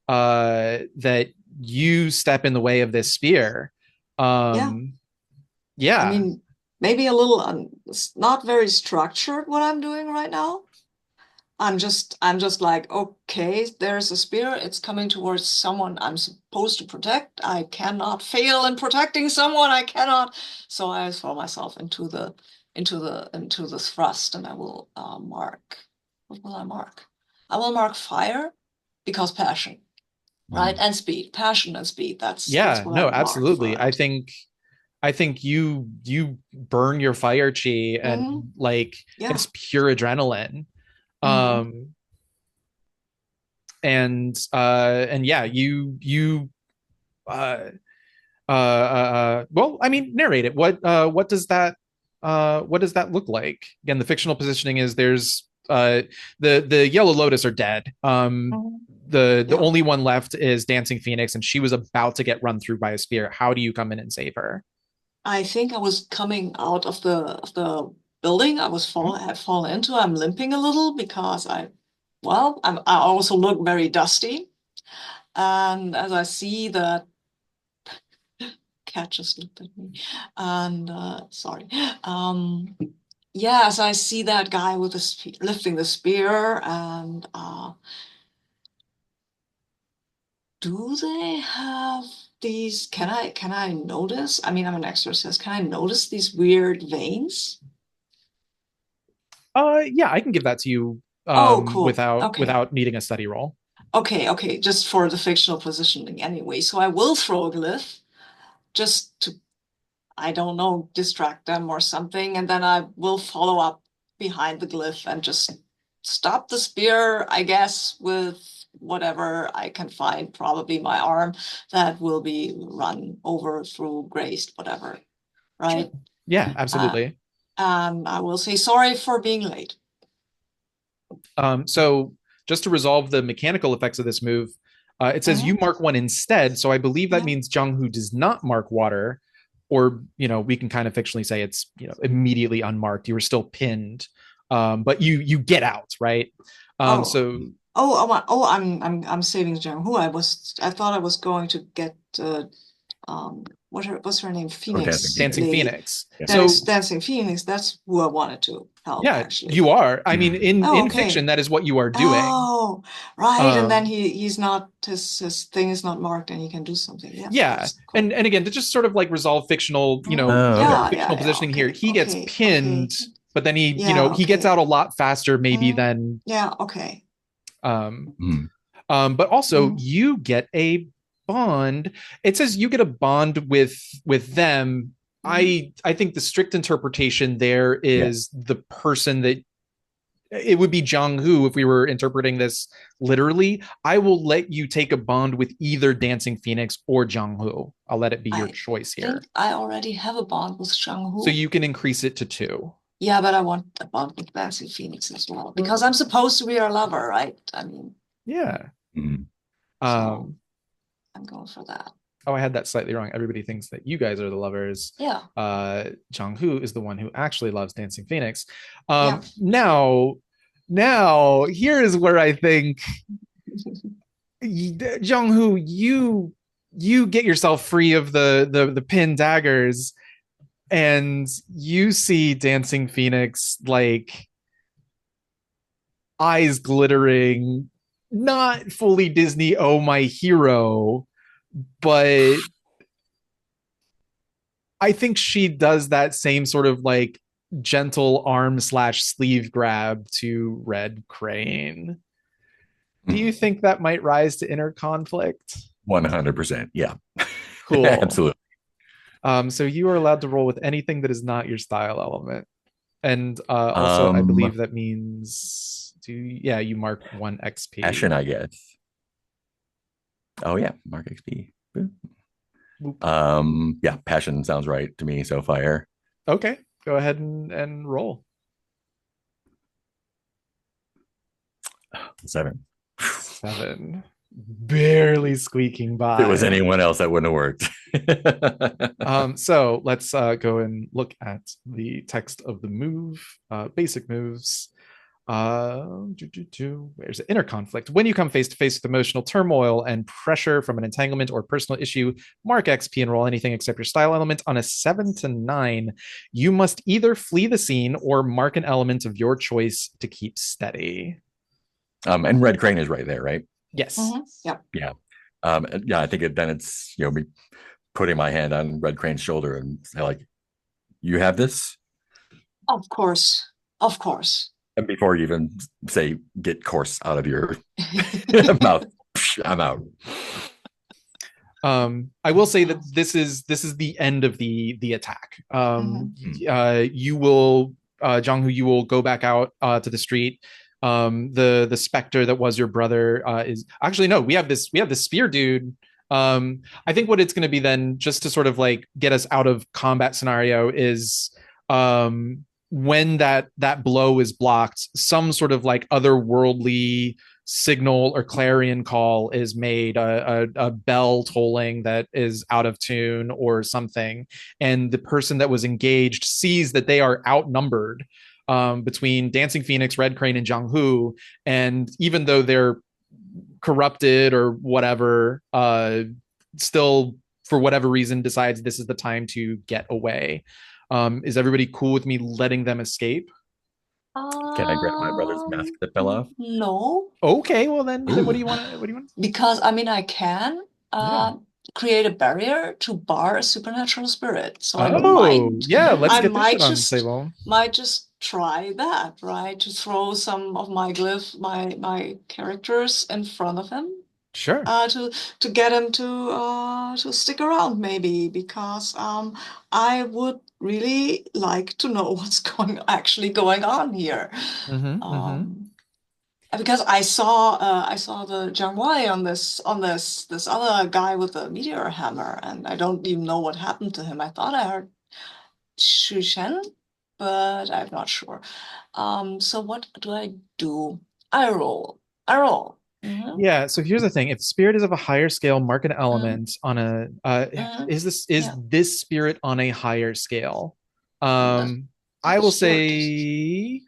that you step in the way of this spear. Yeah. I mean, maybe a little not very structured what I'm doing right now. I'm just like, okay, there's a spear. It's coming towards someone I'm supposed to protect. I cannot fail in protecting someone. I cannot. So I throw myself into the thrust, and I will mark. What will I mark? I will mark fire because passion, right? And speed, passion and speed. That's what no, I absolutely. mark I think you burn your fire chi and like it's pure adrenaline. And yeah, well, I mean, narrate it. What does that look like? Again, the fictional positioning is there's the Yellow Lotus are dead. The only one left is Dancing Phoenix, and she was about to get run through by a spear. How do you come in and save her? I think I was coming out of the building I had fallen into. I'm limping a little because I also look very dusty. And as I see that cat just looked at me, and sorry. As I see that guy with lifting the spear, and do they have these? Can I notice? I mean, I'm an exorcist. Can I notice these weird veins? Yeah, I can give that to you cool. without needing a study roll. Okay, just for the fictional positioning anyway. So I will throw a glyph just to, I don't know, distract them or something, and then I will follow up behind the glyph and just stop the spear, I guess, with whatever I can find, probably my arm that will be run over, through, grazed, whatever, right? Sure. Yeah, absolutely. And I will say sorry for being late. So just to resolve the mechanical effects of this move, it says you mark one instead. So I believe that means Jiang Hu does not mark water, or, we can kind of fictionally say it's, immediately unmarked. You were still pinned, but you get out, right? I'm saving Jiang Hu. I thought I was going to get what's her name? Phoenix. Dancing Phoenix. Yeah. Dancing Phoenix. That's who I wanted to help. Yeah, actually. You are. I mean, in fiction, that is what you are doing. Oh, right. And then he's not, his thing is not marked, and he can do something. Yeah. Cool. And again, to just sort of like resolve fictional, fictional positioning here, he gets pinned, but then he, he gets out a lot faster, maybe than. Yeah. Okay. But also you get a bond. It says you get a bond with them. I think the strict interpretation there is the person that it would be Jiang Hu if we were interpreting this literally. I will let you take a bond with either Dancing Phoenix or Jiang Hu. I'll let it be your I choice here. think I already have a bond with Jiang So Hu. you can increase it to 2. Yeah, but I want a bond with Dancing Phoenix as well because I'm supposed to be her lover, right? I mean, Yeah. Mhm. so Um, I'm going for that. oh, I had that slightly wrong. Everybody thinks that you guys are the lovers. Yeah. Jiang Hu is the one who actually loves Dancing Phoenix. Yeah. Now here is where I think Jiang Hu, you get yourself free of the pin daggers, and you see Dancing Phoenix like eyes glittering, not fully Disney, oh my hero, but I think she does that same sort of like gentle arm slash sleeve grab to Red Crane. Do you think that might rise to inner conflict? 100%. Yeah. Cool. Absolutely. So you are allowed to roll with anything that is not your style element. And also, I Um, believe that means yeah, you mark 1 XP. Passion, I guess. Oh yeah, Mark XP. Yeah, passion sounds right to me. So fire. Okay, go ahead and roll. 7. 7. Barely squeaking by. If it was anyone else, that wouldn't have worked. So let's go and look at the text of the move, basic moves. Where's the inner conflict? When you come face to face with emotional turmoil and pressure from an entanglement or personal issue, mark XP and roll anything except your style element. On a 7 to 9, you must either flee the scene or mark an element of your choice to keep steady. And Red Crane is right there, right? Yes. Yep. Yeah. Yeah, I think then it's me putting my hand on Red Crane's shoulder and say like, "You have this." Of course. Of course. And before you even say "get course" out of your mouth, I'm out. I will say that this is the end of the attack. You will Jiang Hu, you will go back out to the street. The specter that was your brother is actually no. We have this spear dude. I think what it's going to be then, just to sort of like get us out of combat scenario, is when that blow is blocked, some sort of like otherworldly signal or clarion call is made, a bell tolling that is out of tune or something, and the person that was engaged sees that they are outnumbered between Dancing Phoenix, Red Crane, and Jiang Hu, and even though they're corrupted or whatever, still for whatever reason decides this is the time to get away. Is everybody cool with me letting them escape? Can I grab my brother's mask that fell off? No. Okay, well then what do you want to Because I mean I can create a barrier to bar a supernatural spirit. So I let's get this shit on the table. Might just try that, right? To throw some of my my characters in front of him. Sure. To get him to stick around maybe, because I would really like to know what's actually going on here. Because I saw the Jiang Wei on this other guy with the meteor hammer, and I don't even know what happened to him. I thought I heard Xue Xin, but I'm not sure. So what do I do? I roll. Yeah, so here's the thing. If spirit is of a higher scale, mark an element on a is this spirit on a higher scale? I will say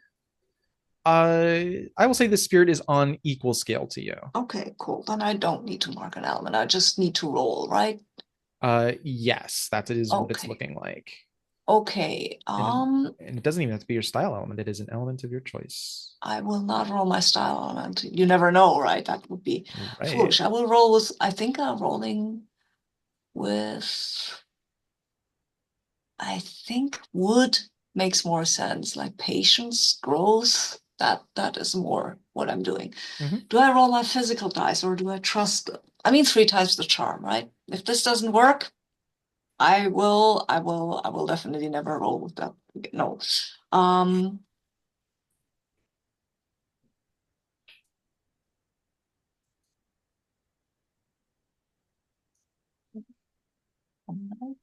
the spirit is on equal scale to you. Okay, cool. Then I don't need to mark an element. I just need to roll, right? Yes, that is what it's looking like. Okay. And it doesn't even have to be your style element. It is an element of your choice. I will not roll my style element. You never know, right? That would be foolish. I will roll with, I think I'm rolling with, I think wood makes more sense, like patience, growth. That is more what I'm doing. Do I roll my physical dice or do I trust them? I mean, 3 times the charm, right? If this doesn't work, I will definitely never roll with that. No.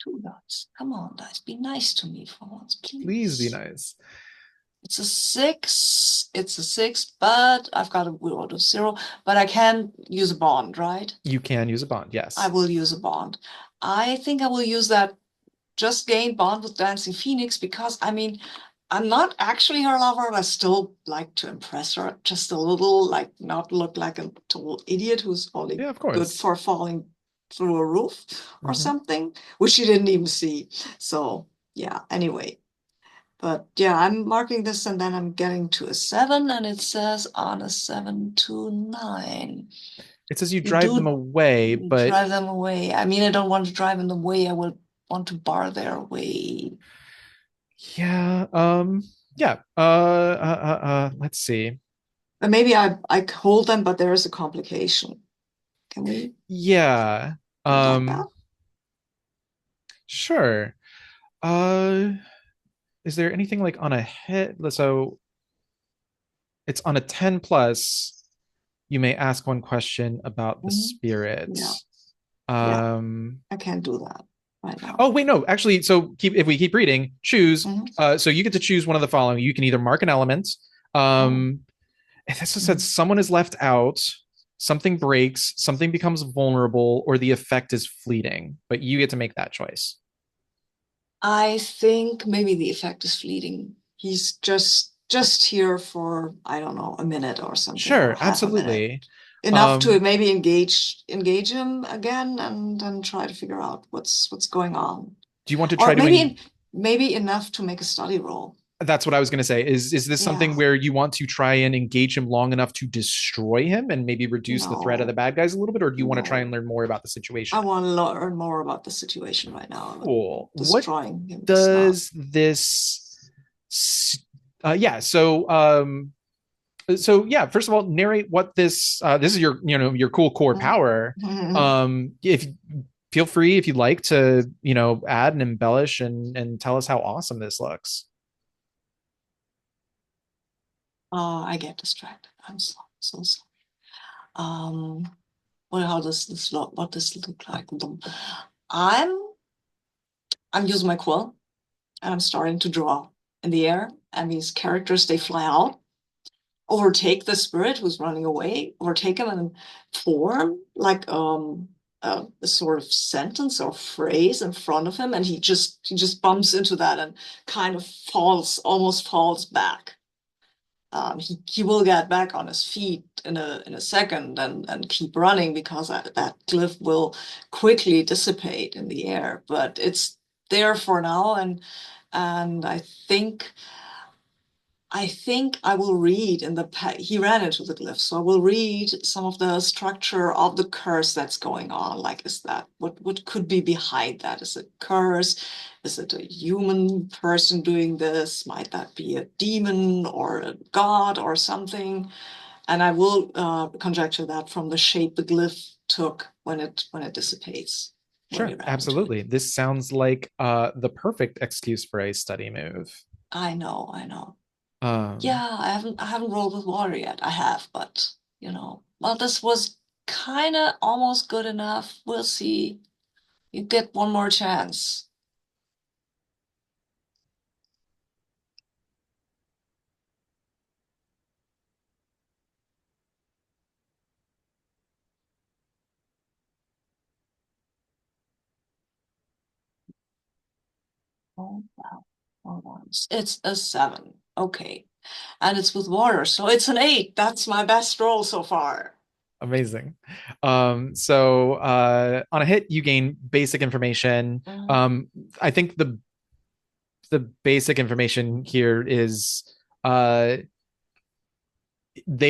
Two dots. Come on, guys, be nice to me for once, please. Please be nice. It's a 6. It's a 6, but I've got a will out of 0. But I can use a bond, right? You can use a bond, yes. I will use a bond. I think I will use that just gain bond with Dancing Phoenix because, I mean, I'm not actually her lover, but I still like to impress her just a little, like not look like a total idiot who's only Yeah, of good course. for falling through a roof or Mhm. something, which she didn't even see. So yeah, anyway. But yeah, I'm marking this and then I'm getting to a 7 and it says on a 7 to 9. It says you You drive them do away, but drive them away. I mean, I don't want to drive them away. I will want to bar their way. yeah, yeah. Let's see. But maybe I hold them, but there is a complication. Can we Yeah. do it like that? Sure. Uh, is there anything like on a hit? So it's on a 10 plus. You may ask one question about the spirit. Yeah. I can't do that right now. Oh, wait, no. Actually, so if we keep reading, choose. So you get to choose one of the following. You can either mark an element. This just said someone is left out, something breaks, something becomes vulnerable, or the effect is fleeting. But you get to make that choice. I think maybe the effect is fleeting. He's just here for, I don't know, a minute or something. Sure, or half a absolutely. minute. Enough to maybe engage him again and try to figure out what's going on. Do you want to Or try to maybe enough to make a study roll. That's what I was going to say. Is this something where you want to try and engage him long enough to destroy him and maybe reduce the threat of the bad guys a little bit, or do you want to try and learn more about the situation? I want to learn more about the situation right now. Cool. Destroying him. Does this? Yeah. So yeah. First of all, narrate what this. This is your cool core power. If feel free if you'd like to add and embellish and tell us how awesome this looks. I get distracted. I'm so sorry. Well, how does this look? What does it look like? I'm using my quill and I'm starting to draw in the air, and these characters, they fly out, overtake the spirit who's running away, overtake him and form like a sort of sentence or phrase in front of him, and he just bumps into that and kind of almost falls back. He will get back on his feet in a second and keep running because that glyph will quickly dissipate in the air. But it's there for now, and I think I will read he ran into the glyph, so I will read some of the structure of the curse that's going on. Like, is that what could be behind that? Is it curse? Is it a human person doing this? Might that be a demon or a god or something? And I will conjecture that from the shape the glyph took when it dissipates. Sure, absolutely. This sounds like the perfect excuse for a study move. I know. Yeah, I haven't rolled with water yet. I have, but well, this was kind of almost good enough. We'll see. You get one more chance. Oh, wow. Hold on. It's a 7. Okay. And it's with water, so it's an 8. That's my best roll so far. Amazing. So on a hit, you gain basic information. I think the basic information here is they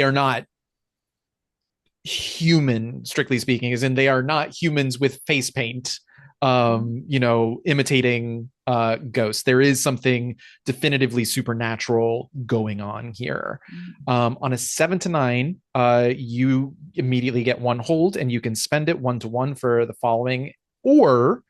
are not human, strictly speaking, as in they are not humans with face paint, imitating ghosts. There is something definitively supernatural going on here. On a 7 to 9, you immediately get one hold, and you can spend it 1-to-1 for the following, or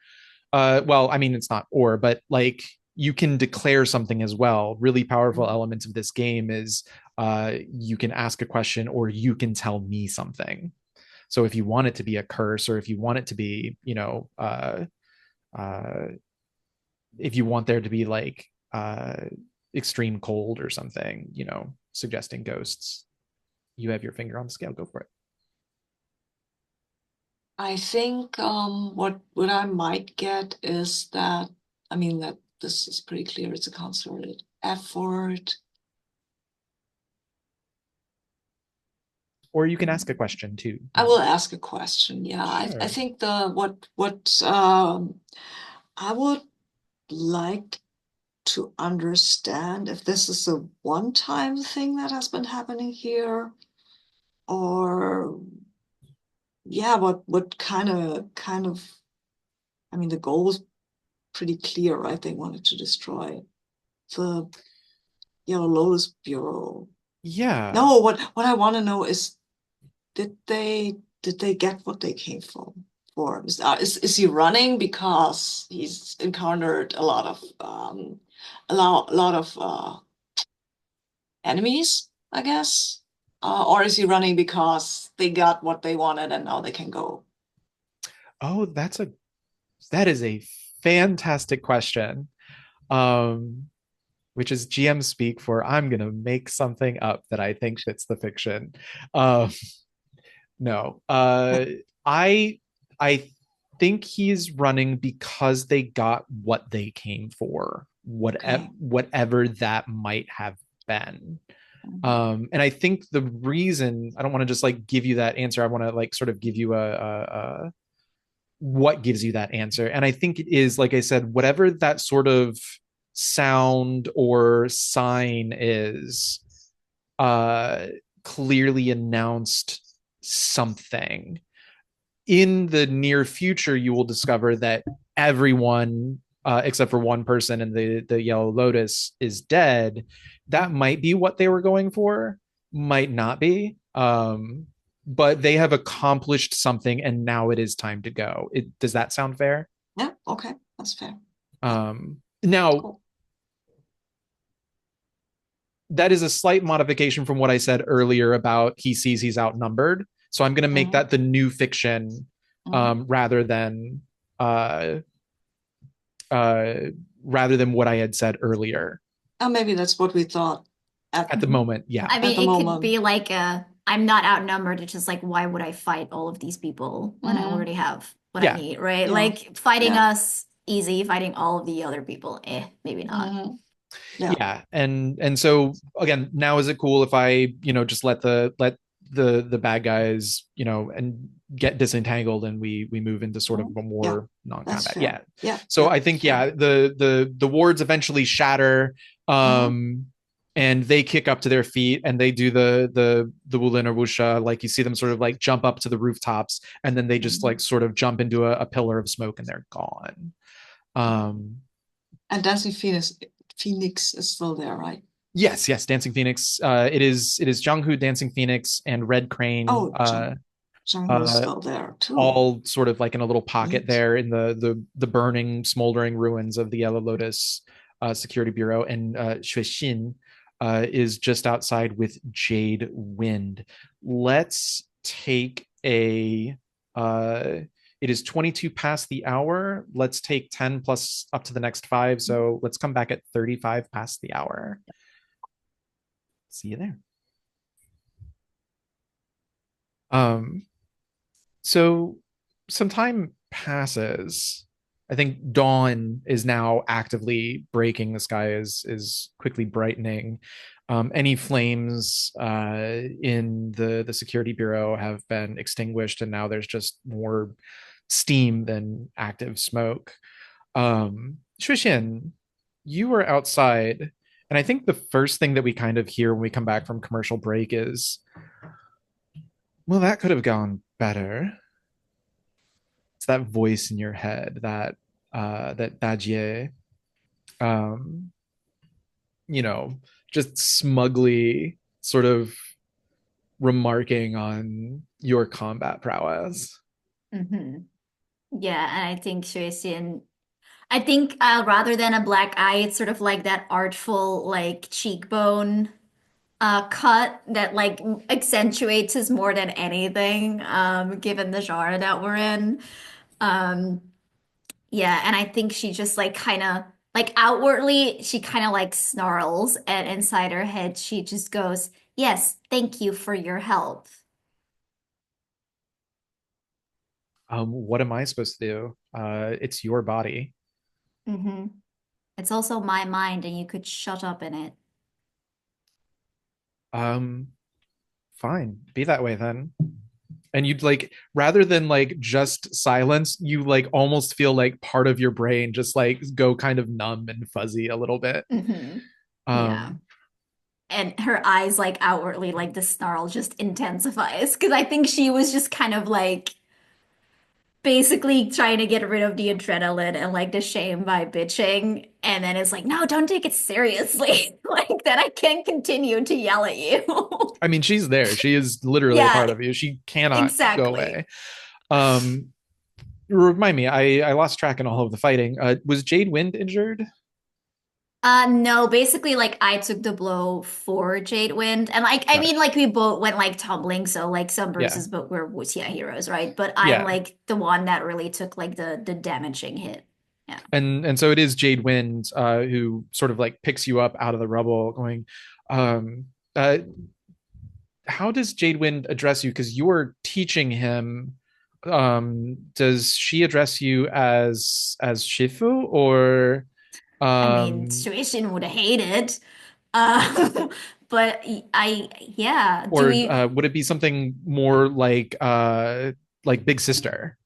well, I mean, it's not or, but like you can declare something as well. Really powerful elements of this game is you can ask a question or you can tell me something. So if you want it to be a curse, or if you want it to be, uh if you want there to be like extreme cold or something, suggesting ghosts, you have your finger on the scale. Go for it. I think what I might get is that, I mean, that this is pretty clear, it's a concerted effort. Or you can ask a question too. I will ask a question. Yeah, Sure. I think what I would like to understand if this is a one-time thing that has been happening here, or yeah, what kind of I mean, the goal was pretty clear, right? They wanted to destroy the Yellow Lotus Bureau. Yeah. No, what I want to know is, did they get what they came for? Is he running because he's encountered a lot of enemies, I guess? Or is he running because they got what they wanted and now they can go? Oh, that is a fantastic question. Um, which is GM speak for I'm gonna make something up that I think fits the fiction. Um, no, I I think he's running because they got what they came for, Okay. whatever that might have been. Mhm. And I think the reason I don't want to just like give you that answer. I want to like sort of give you a what gives you that answer. And I think it is, like I said, whatever that sort of sound or sign is, uh, clearly announced something. In the near future, you will discover that everyone, except for one person in the Yellow Lotus, is dead. That might be what they were going for, might not be. But they have accomplished something, and now it is time to go. Does that sound fair? Yeah, okay, that's fair. Now, Cool. that is a slight modification from what I said earlier about he sees he's outnumbered. So I'm going to make Mhm. that the new fiction, Mhm. rather than uh, uh, what I had said earlier. And maybe that's what we thought at At the moment, yeah. I at mean, the it could moment. be like I'm not outnumbered. It's just like, why would I fight all of these people when I Mhm. already have what I Yeah. need, right? Yeah, Like fighting yeah. us, easy. Fighting all of the other people, maybe not. Mhm. Yeah. Yeah. And so again, now is it cool if I, just let the bad guys, and get disentangled, and we move into sort of Mhm. a Yeah, more that's non-combat. fair. Yeah. Yeah, So yeah, I think, fair. yeah, the wards eventually shatter, Mhm. and they kick up to their feet, and they do the Wulin or Wusha, like you see them sort of like jump up to the rooftops, and then they just Mhm. like sort of jump into a pillar of smoke, and they're gone. um And Dancing Phoenix is still there, right? Yes, yes, Dancing Phoenix. It is Jiang Hu, Dancing Phoenix, and Red Crane, Oh, Jiang Hu is uh, still there too. all sort of like in a little pocket Neat. there in the burning, smoldering ruins of the Yellow Lotus Security Bureau, and Xue Xin is just outside with Jade Wind. Let's take a. It is 22 past the hour. Let's take 10 plus up to the next five. So let's come back at 35 past the hour. See you there. Um, so some time passes. I think dawn is now actively breaking. The sky is quickly brightening. Any flames in the security bureau have been extinguished, and now there's just more steam than active smoke. Xue, you were outside, and I think the first thing that we kind of hear when we come back from commercial break is, well, that could have gone better. It's that voice in your head, that Dajie, um, just smugly sort of remarking on your combat prowess. Hmm. Yeah, and I think Xue Xin. I think rather than a black eye, it's sort of like that artful like cheekbone cut that like accentuates his more than anything, given the genre that we're in. Um, Yeah, and I think she just like kind of like outwardly she kind of like snarls and inside her head she just goes, "Yes, thank you for your help." What am I supposed to do? It's your body. hmm It's also my mind and you could shut up in it. Um, Fine, be that way then. And you'd like, rather than like just silence, you like almost feel like part of your brain just like go kind of numb and fuzzy a little bit. hmm Yeah. Um, And her eyes like outwardly like the snarl just intensifies because I think she was just kind of like basically trying to get rid of the adrenaline and like the shame by bitching. And then it's like, no, don't take it seriously. Like that I can't continue to yell at you. I mean, she's there. She is literally a Yeah, part of you. She cannot go exactly. away. Um, Remind me, I lost track in all of the fighting. Was Jade Wind injured? No, basically like I took the blow for Jade Wind. And like I Got it. mean like we both went like tumbling, so like some Yeah, bruises but we're Wuxia heroes, right? But I'm yeah. like the one that really took like the damaging hit. Yeah. And so it is Jade Wind who sort of like picks you up out of the rubble, going, um, uh, how does Jade Wind address you? Because you're teaching him. Does she address you as Shifu or I mean, um Xue Xin would hate it. But I yeah, do or we would it be something more like Big Sister?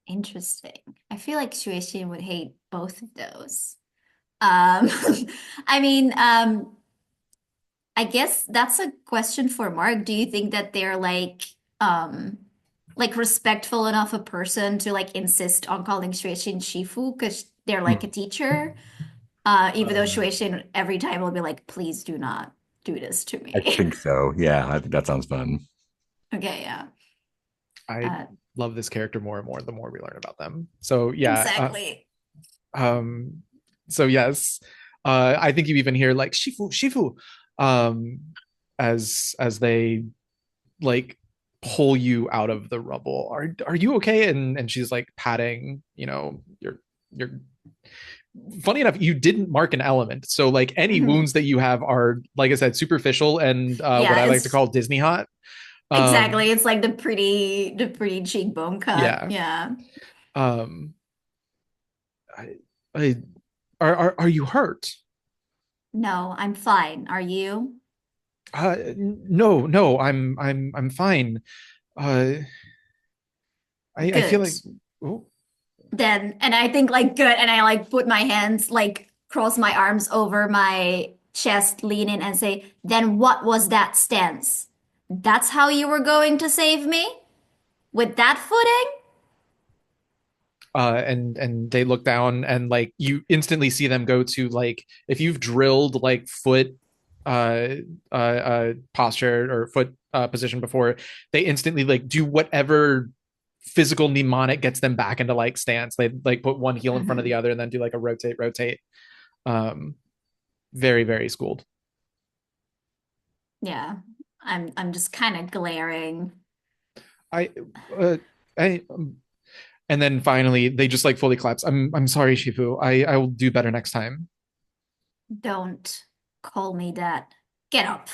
interesting. I feel like Xue Xin would hate both of those. Um I mean, I guess that's a question for Mark. Do you think that they're like respectful enough a person to like insist on calling Shueishin Shifu because they're like a Hmm. teacher? Even though Uh, Shueishin every time will be like, please do not do this to I me. think so. Yeah, I think that sounds fun. Okay, yeah. I Uh, love this character more and more the more we learn about them. So yeah, exactly. um, so yes, I think you even hear like Shifu, Shifu, um, as they like pull you out of the rubble. Are you okay? And she's like patting, your funny enough, you didn't mark an element. So like any Mhm. wounds that you have are, like I said, superficial and what Yeah, I like to it's call Disney hot. exactly. Um, It's like the pretty cheekbone cut. yeah. Yeah. Um, I, I, are you hurt? No, I'm fine. Are you? No, no, I'm fine. Uh, I feel Good. like, oh, Then, and I think like good, and I like put my hands like cross my arms over my chest, lean in and say, then what was that stance? That's how you were going to save me? With that footing? and they look down and like you instantly see them go to like if you've drilled like foot posture or foot position before, they instantly like do whatever physical mnemonic gets them back into like stance. They like put one heel in front of the Mhm. other and then do like a rotate. um Very, very schooled. Yeah. I'm just kind of glaring. I uh, I And then finally they just like fully collapse. I'm sorry, Shifu. I will do better next time. Don't call me that. Get up.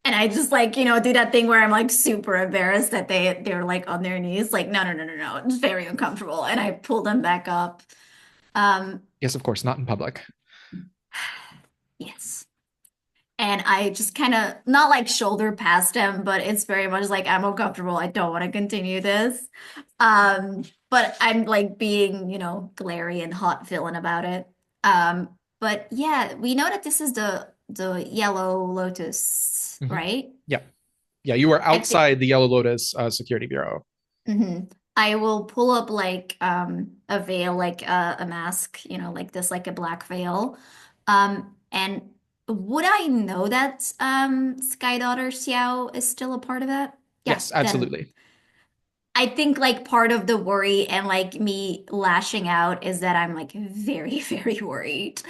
And I just like, do that thing where I'm like super embarrassed that they're like on their knees. Like, no, no, no, no, no. It's very uncomfortable. And I pull them back up. Um, Yes, of course, not in public. yes. And I just kind of not like shoulder past him, but it's very much like I'm uncomfortable. I don't want to continue this. But I'm like being, glary and hot villain about it. But yeah, we know that this is the Yellow Lotus, Mhm. right? Yeah. Yeah, you are I think outside the Yellow Lotus Security Bureau. mhm. I will pull up like a veil, like a mask, like this, like a black veil. And would I know that Sky Daughter Xiao is still a part of that? Yeah, Yes, then absolutely. I think like part of the worry and like me lashing out is that I'm like very, very worried.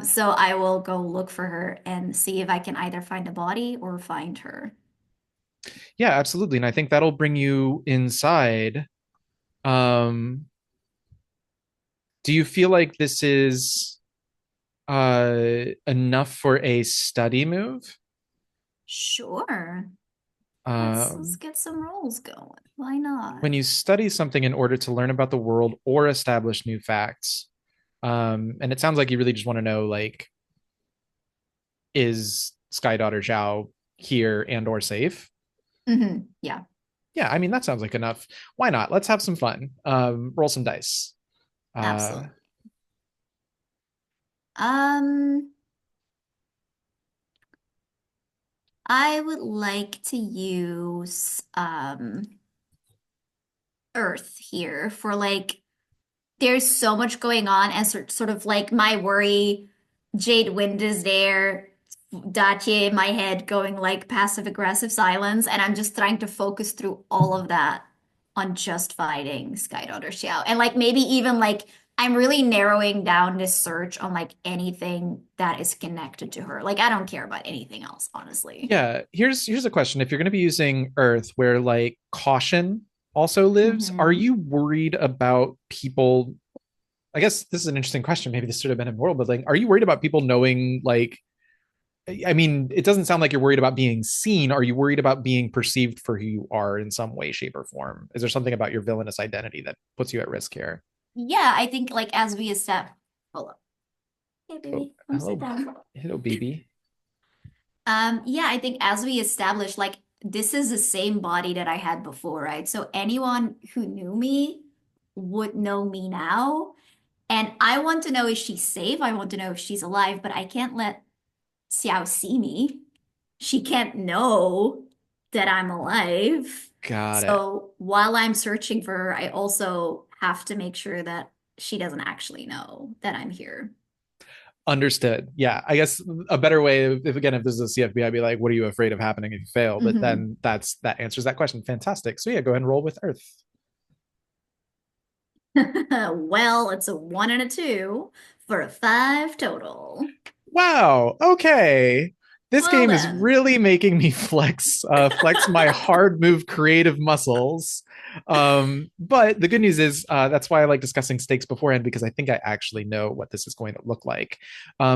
So I will go look for her and see if I can either find a body or find her. Yeah, absolutely. And I think that'll bring you inside. Um, do you feel like this is enough for a study move? Sure. Let's Um, get some rolls going. Why not? when you study something in order to learn about the world or establish new facts, and it sounds like you really just want to know, like, is Sky Daughter Zhao here and or safe? Yeah, Yeah, I mean that sounds like enough. Why not? Let's have some fun. Roll some dice. Uh, absolutely. Um, I would like to use Earth here for like there's so much going on and sort of like my worry, Jade Wind is there, Dachi in my head going like passive aggressive silence, and I'm just trying to focus through all of that on just fighting Sky Daughter Xiao. And like maybe even like I'm really narrowing down this search on like anything that is connected to her. Like I don't care about anything else, honestly. yeah, here's a question. If you're going to be using Earth, where like caution also lives, are Hmm. you worried about people? I guess this is an interesting question. Maybe this should have been in world building. Are you worried about people knowing, like, I mean, it doesn't sound like you're worried about being seen. Are you worried about being perceived for who you are in some way, shape, or form? Is there something about your villainous identity that puts you at risk here? Yeah, I think like as we establish, hold up. Hey, Oh, baby, come sit hello, down. hello, BB. Yeah, I think as we established, like this is the same body that I had before, right? So anyone who knew me would know me now. And I want to know if she's safe. I want to know if she's alive, but I can't let Xiao see me. She can't know that I'm alive. Got it. So while I'm searching for her, I also have to make sure that she doesn't actually know that I'm here. Understood. Yeah, I guess a better way, if again, if this is a CFB, I'd be like, "What are you afraid of happening if you fail?" But Mhm. then that answers that question. Fantastic. So yeah, go ahead and roll with Earth. Well, it's a one and a two for a five total. Wow. Okay. This Well game is then. really making me flex my hard move creative muscles. But the good news is that's why I like discussing stakes beforehand, because I think I actually know what this is going to look like.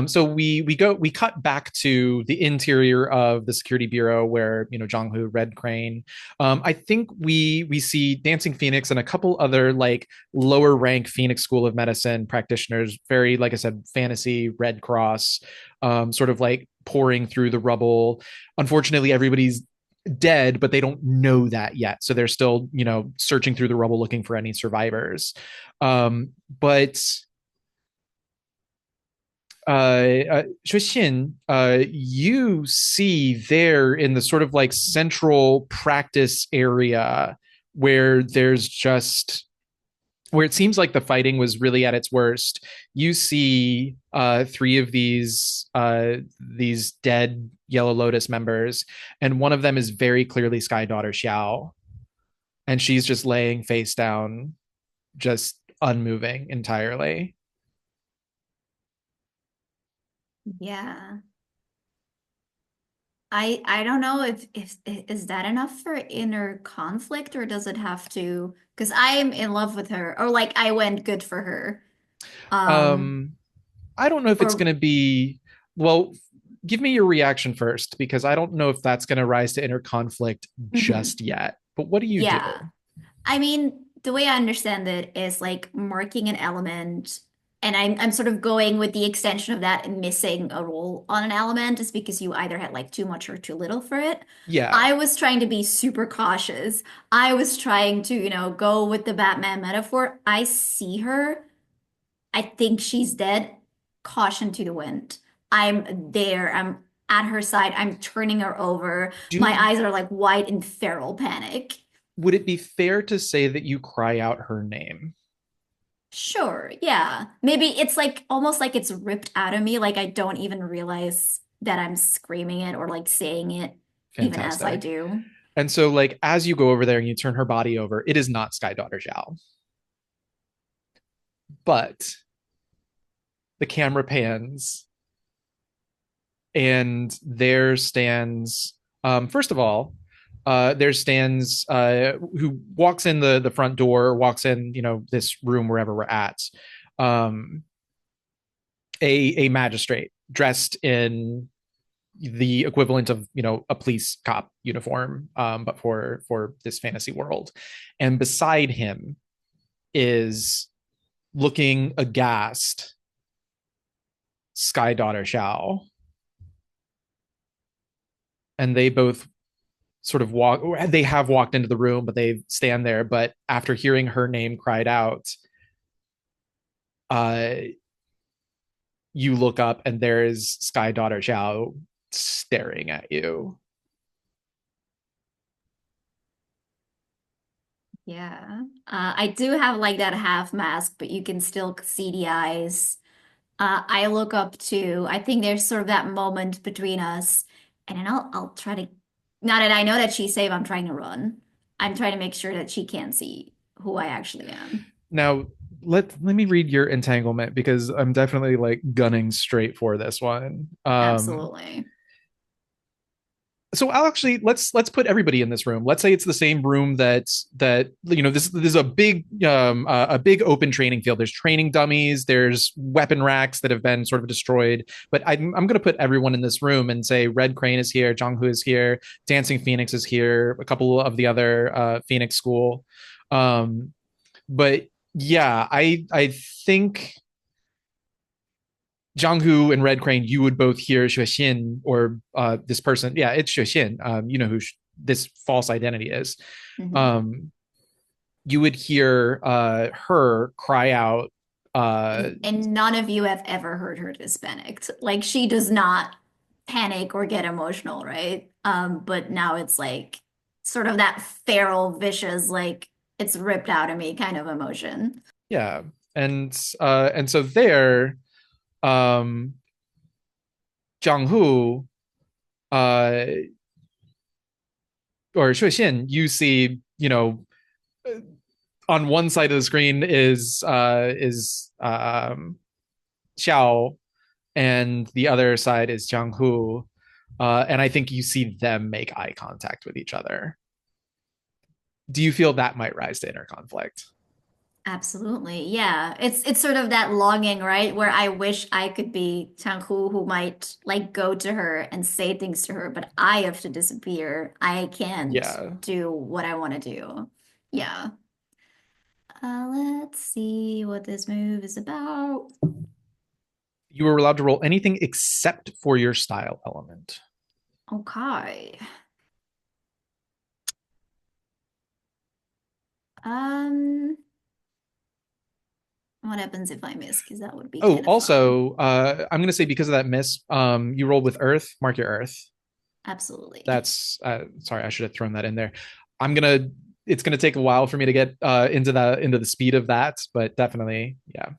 So we cut back to the interior of the security bureau where Jiang Hu, Red Crane. I think we see Dancing Phoenix and a couple other like lower rank Phoenix School of Medicine practitioners, very, like I said, fantasy Red Cross, sort of like pouring through the rubble. Unfortunately, everybody's dead, but they don't know that yet. So they're still, searching through the rubble looking for any survivors. But Xue Xin, you see there in the sort of like central practice area where there's just where it seems like the fighting was really at its worst. You see three of these dead Yellow Lotus members, and one of them is very clearly Sky Daughter Xiao, and she's just laying face down, just unmoving entirely. Yeah. I don't know if is that enough for inner conflict or does it have to because I am in love with her or like I went good for her. Um Um, I don't know if it's or going to be well. Give me your reaction first, because I don't know if that's going to rise to inner conflict mhm. just yet. But what do you do? Yeah. I mean, the way I understand it is like marking an element, and I'm sort of going with the extension of that and missing a role on an element is because you either had like too much or too little for it. Yeah. I was trying to be super cautious. I was trying to, go with the Batman metaphor. I see her. I think she's dead. Caution to the wind. I'm there. I'm at her side. I'm turning her over. My Do eyes are like wide in feral panic. Would it be fair to say that you cry out her name? Sure, yeah. Maybe it's like almost like it's ripped out of me, like I don't even realize that I'm screaming it or like saying it even as I Fantastic. do. And so, like, as you go over there and you turn her body over, it is not Sky Daughter Zhao, but the camera pans, and there stands, first of all, there stands who walks in the front door, walks in, this room wherever we're at. Um, a magistrate dressed in the equivalent of a police cop uniform, but for this fantasy world. And beside him is looking aghast Sky Daughter Shao, and they both sort of they have walked into the room, but they stand there. But after hearing her name cried out, uh you look up and there's Sky Daughter Shao staring at you. Yeah. I do have like that half mask, but you can still see the eyes. I look up too. I think there's sort of that moment between us, and then I'll try to. Now that I know that she's safe, I'm trying to run. I'm trying to make sure that she can't see who I actually am. Now let me read your entanglement, because I'm definitely like gunning straight for this one. Absolutely. So I'll actually let's put everybody in this room. Let's say it's the same room that this is a big open training field. There's training dummies, there's weapon racks that have been sort of destroyed. But I'm going to put everyone in this room and say Red Crane is here, Jiang Hu is here, Dancing Phoenix is here, a couple of the other Phoenix School. But yeah, I think Jiang Hu and Red Crane, you would both hear Xue Xin, or this person. Yeah, it's Xue Xin. You know who this false identity is. Mhm. You would hear her cry out. And none of you have ever heard her this panicked. Like she does not panic or get emotional, right? But now it's like sort of that feral, vicious, like it's ripped out of me kind of emotion. Yeah, and so there, Jiang Hu, uh, or Xue Xin, you see, on one side of the screen is Xiao, and the other side is Jiang Hu, and I think you see them make eye contact with each other. Do you feel that might rise to inner conflict? Absolutely. Yeah. It's sort of that longing, right? Where I wish I could be Jiang Hu who might like go to her and say things to her, but I have to disappear. I can't Yeah. do what I want to do. Yeah. Let's see what this move is about. You were allowed to roll anything except for your style element. Okay. Um, what happens if I miss? Because that would be Oh, kind of fun. also, I'm going to say because of that miss, you rolled with Earth. Mark your Earth. Absolutely. That's sorry, I should have thrown that in there. I'm gonna. It's gonna take a while for me to get into the speed of that, but definitely, yeah.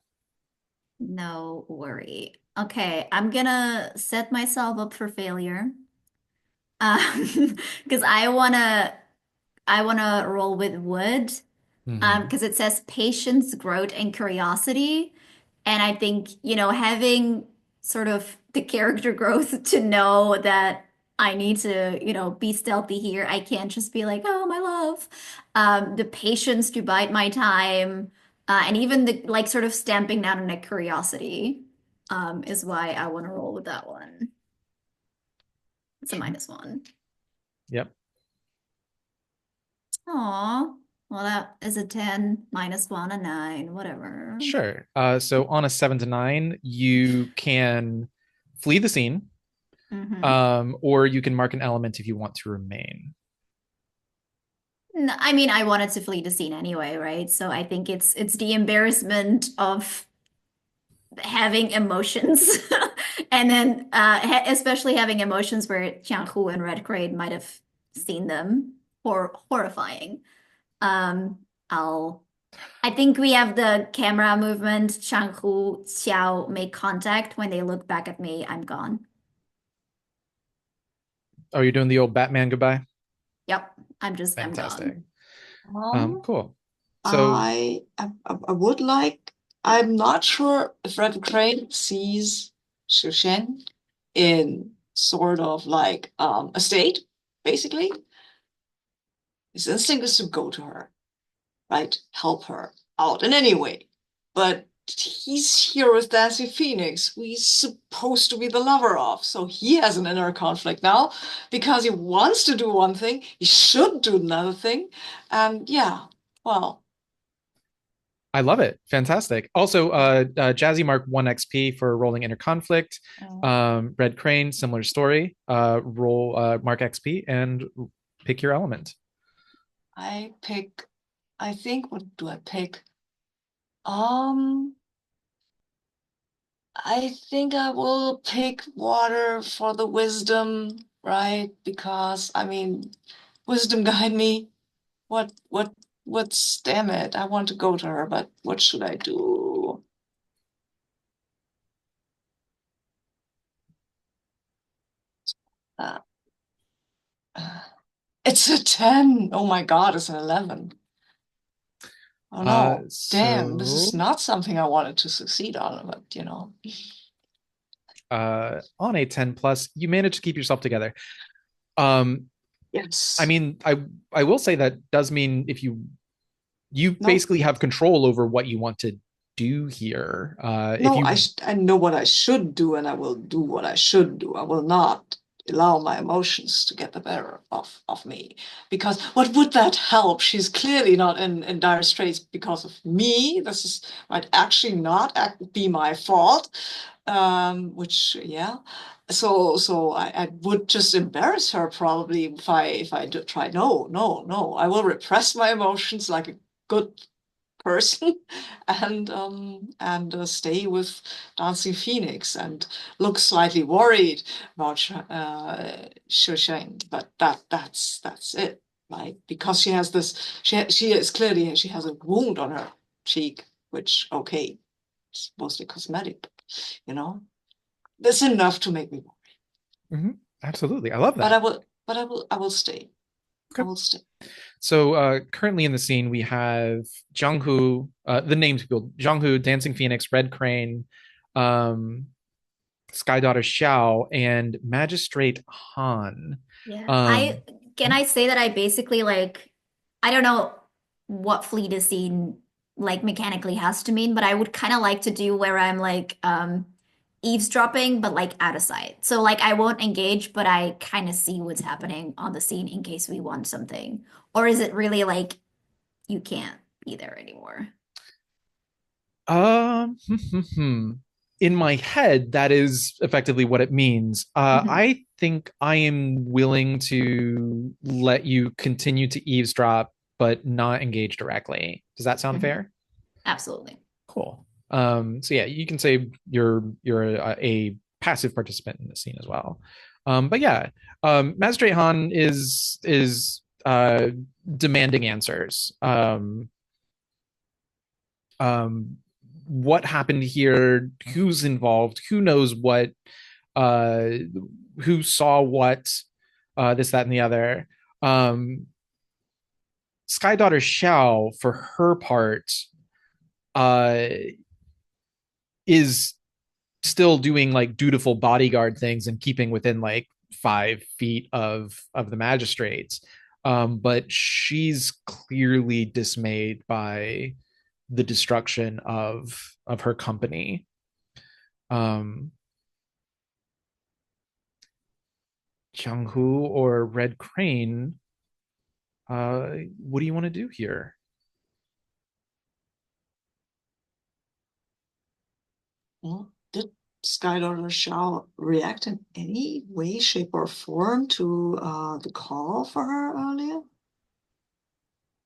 No worry. Okay, I'm gonna set myself up for failure. Because I wanna roll with wood. Mm-hmm. Because it says patience, growth, and curiosity. And I think, having sort of the character growth to know that I need to, be stealthy here. I can't just be like, oh, my love. The patience to bide my time, and even the like sort of stamping down on a curiosity, is why I want to roll with that one. It's a -1. Yep. Aw. Well, that is a 10, -1, a 9, whatever. Sure. So on a 7 to 9, you can flee the scene, Hmm. or you can mark an element if you want to remain. I mean, I wanted to flee the scene anyway, right? So I think it's the embarrassment of having emotions, and then especially having emotions where Jiang Hu and Red Crane might have seen them, or horrifying. Um, I'll. I think we have the camera movement. Jiang Hu, Xiao make contact. When they look back at me, I'm gone. Oh, you're doing the old Batman goodbye? Yep, I'm Fantastic. gone. Um, Cool. So I would like. I'm not sure if Red Crane sees Xu Shen in sort of like a state, basically. His instinct is to go to her, right? Help her out in any way. But he's here with Dancing Phoenix, who he's supposed to be the lover of. So he has an inner conflict now because he wants to do one thing, he should do another thing. And yeah, well. I love it. Fantastic. Also, Jazzy Mark 1 XP for rolling inner conflict. Red Crane, similar story. Roll Mark XP and pick your element. I think, what do I pick? I think I will pick water for the wisdom, right? Because I mean, wisdom guide me. What's damn it? I want to go to her, but what should I do? Uh, it's a 10. Oh my God, it's an 11. Oh no, damn, this is not something I wanted to succeed on, but you know. On a 10 plus, you manage to keep yourself together. Yes. I mean, I will say that does mean if you basically have control over what you want to do here. No, I know what I should do, and I will do what I should do. I will not allow my emotions to get the better of me. Because what would that help? She's clearly not in dire straits because of me. This might actually not be my fault. Which, yeah. So I would just embarrass her probably if I try. No, no, no. I will repress my emotions like a good person and stay with Dancing Phoenix and look slightly worried about Xue Xin, but that's it, right? Because she has this, she has a wound on her cheek, which okay, it's mostly cosmetic, you know. That's enough to make me worry. Absolutely, I love that. I will stay. Okay. I will stay. So currently in the scene, we have Jiang Hu, the named people, Jiang Hu, Dancing Phoenix, Red Crane, Sky Daughter Xiao, and Magistrate Han. Yeah. Can I say that I basically like, I don't know what flee the scene like mechanically has to mean, but I would kind of like to do where I'm like eavesdropping, but like out of sight. So like I won't engage, but I kind of see what's happening on the scene in case we want something. Or is it really like you can't be there anymore? In my head, that is effectively what it means. I think I am willing to let you continue to eavesdrop, but not engage directly. Does that sound fair? Absolutely. Cool. So yeah, you can say you're a passive participant in the scene as well. But yeah, Magistrate Han is demanding answers. What happened here? Who's involved? Who knows what? Who saw what? This, that, and the other. Sky Daughter Xiao, for her part, is still doing like dutiful bodyguard things and keeping within like 5 feet of the magistrates. But she's clearly dismayed by the destruction of her company. Jiang Hu or Red Crane, what do you want to do here? Well, did Sky Daughter Xiao react in any way, shape, or form to the call for her earlier?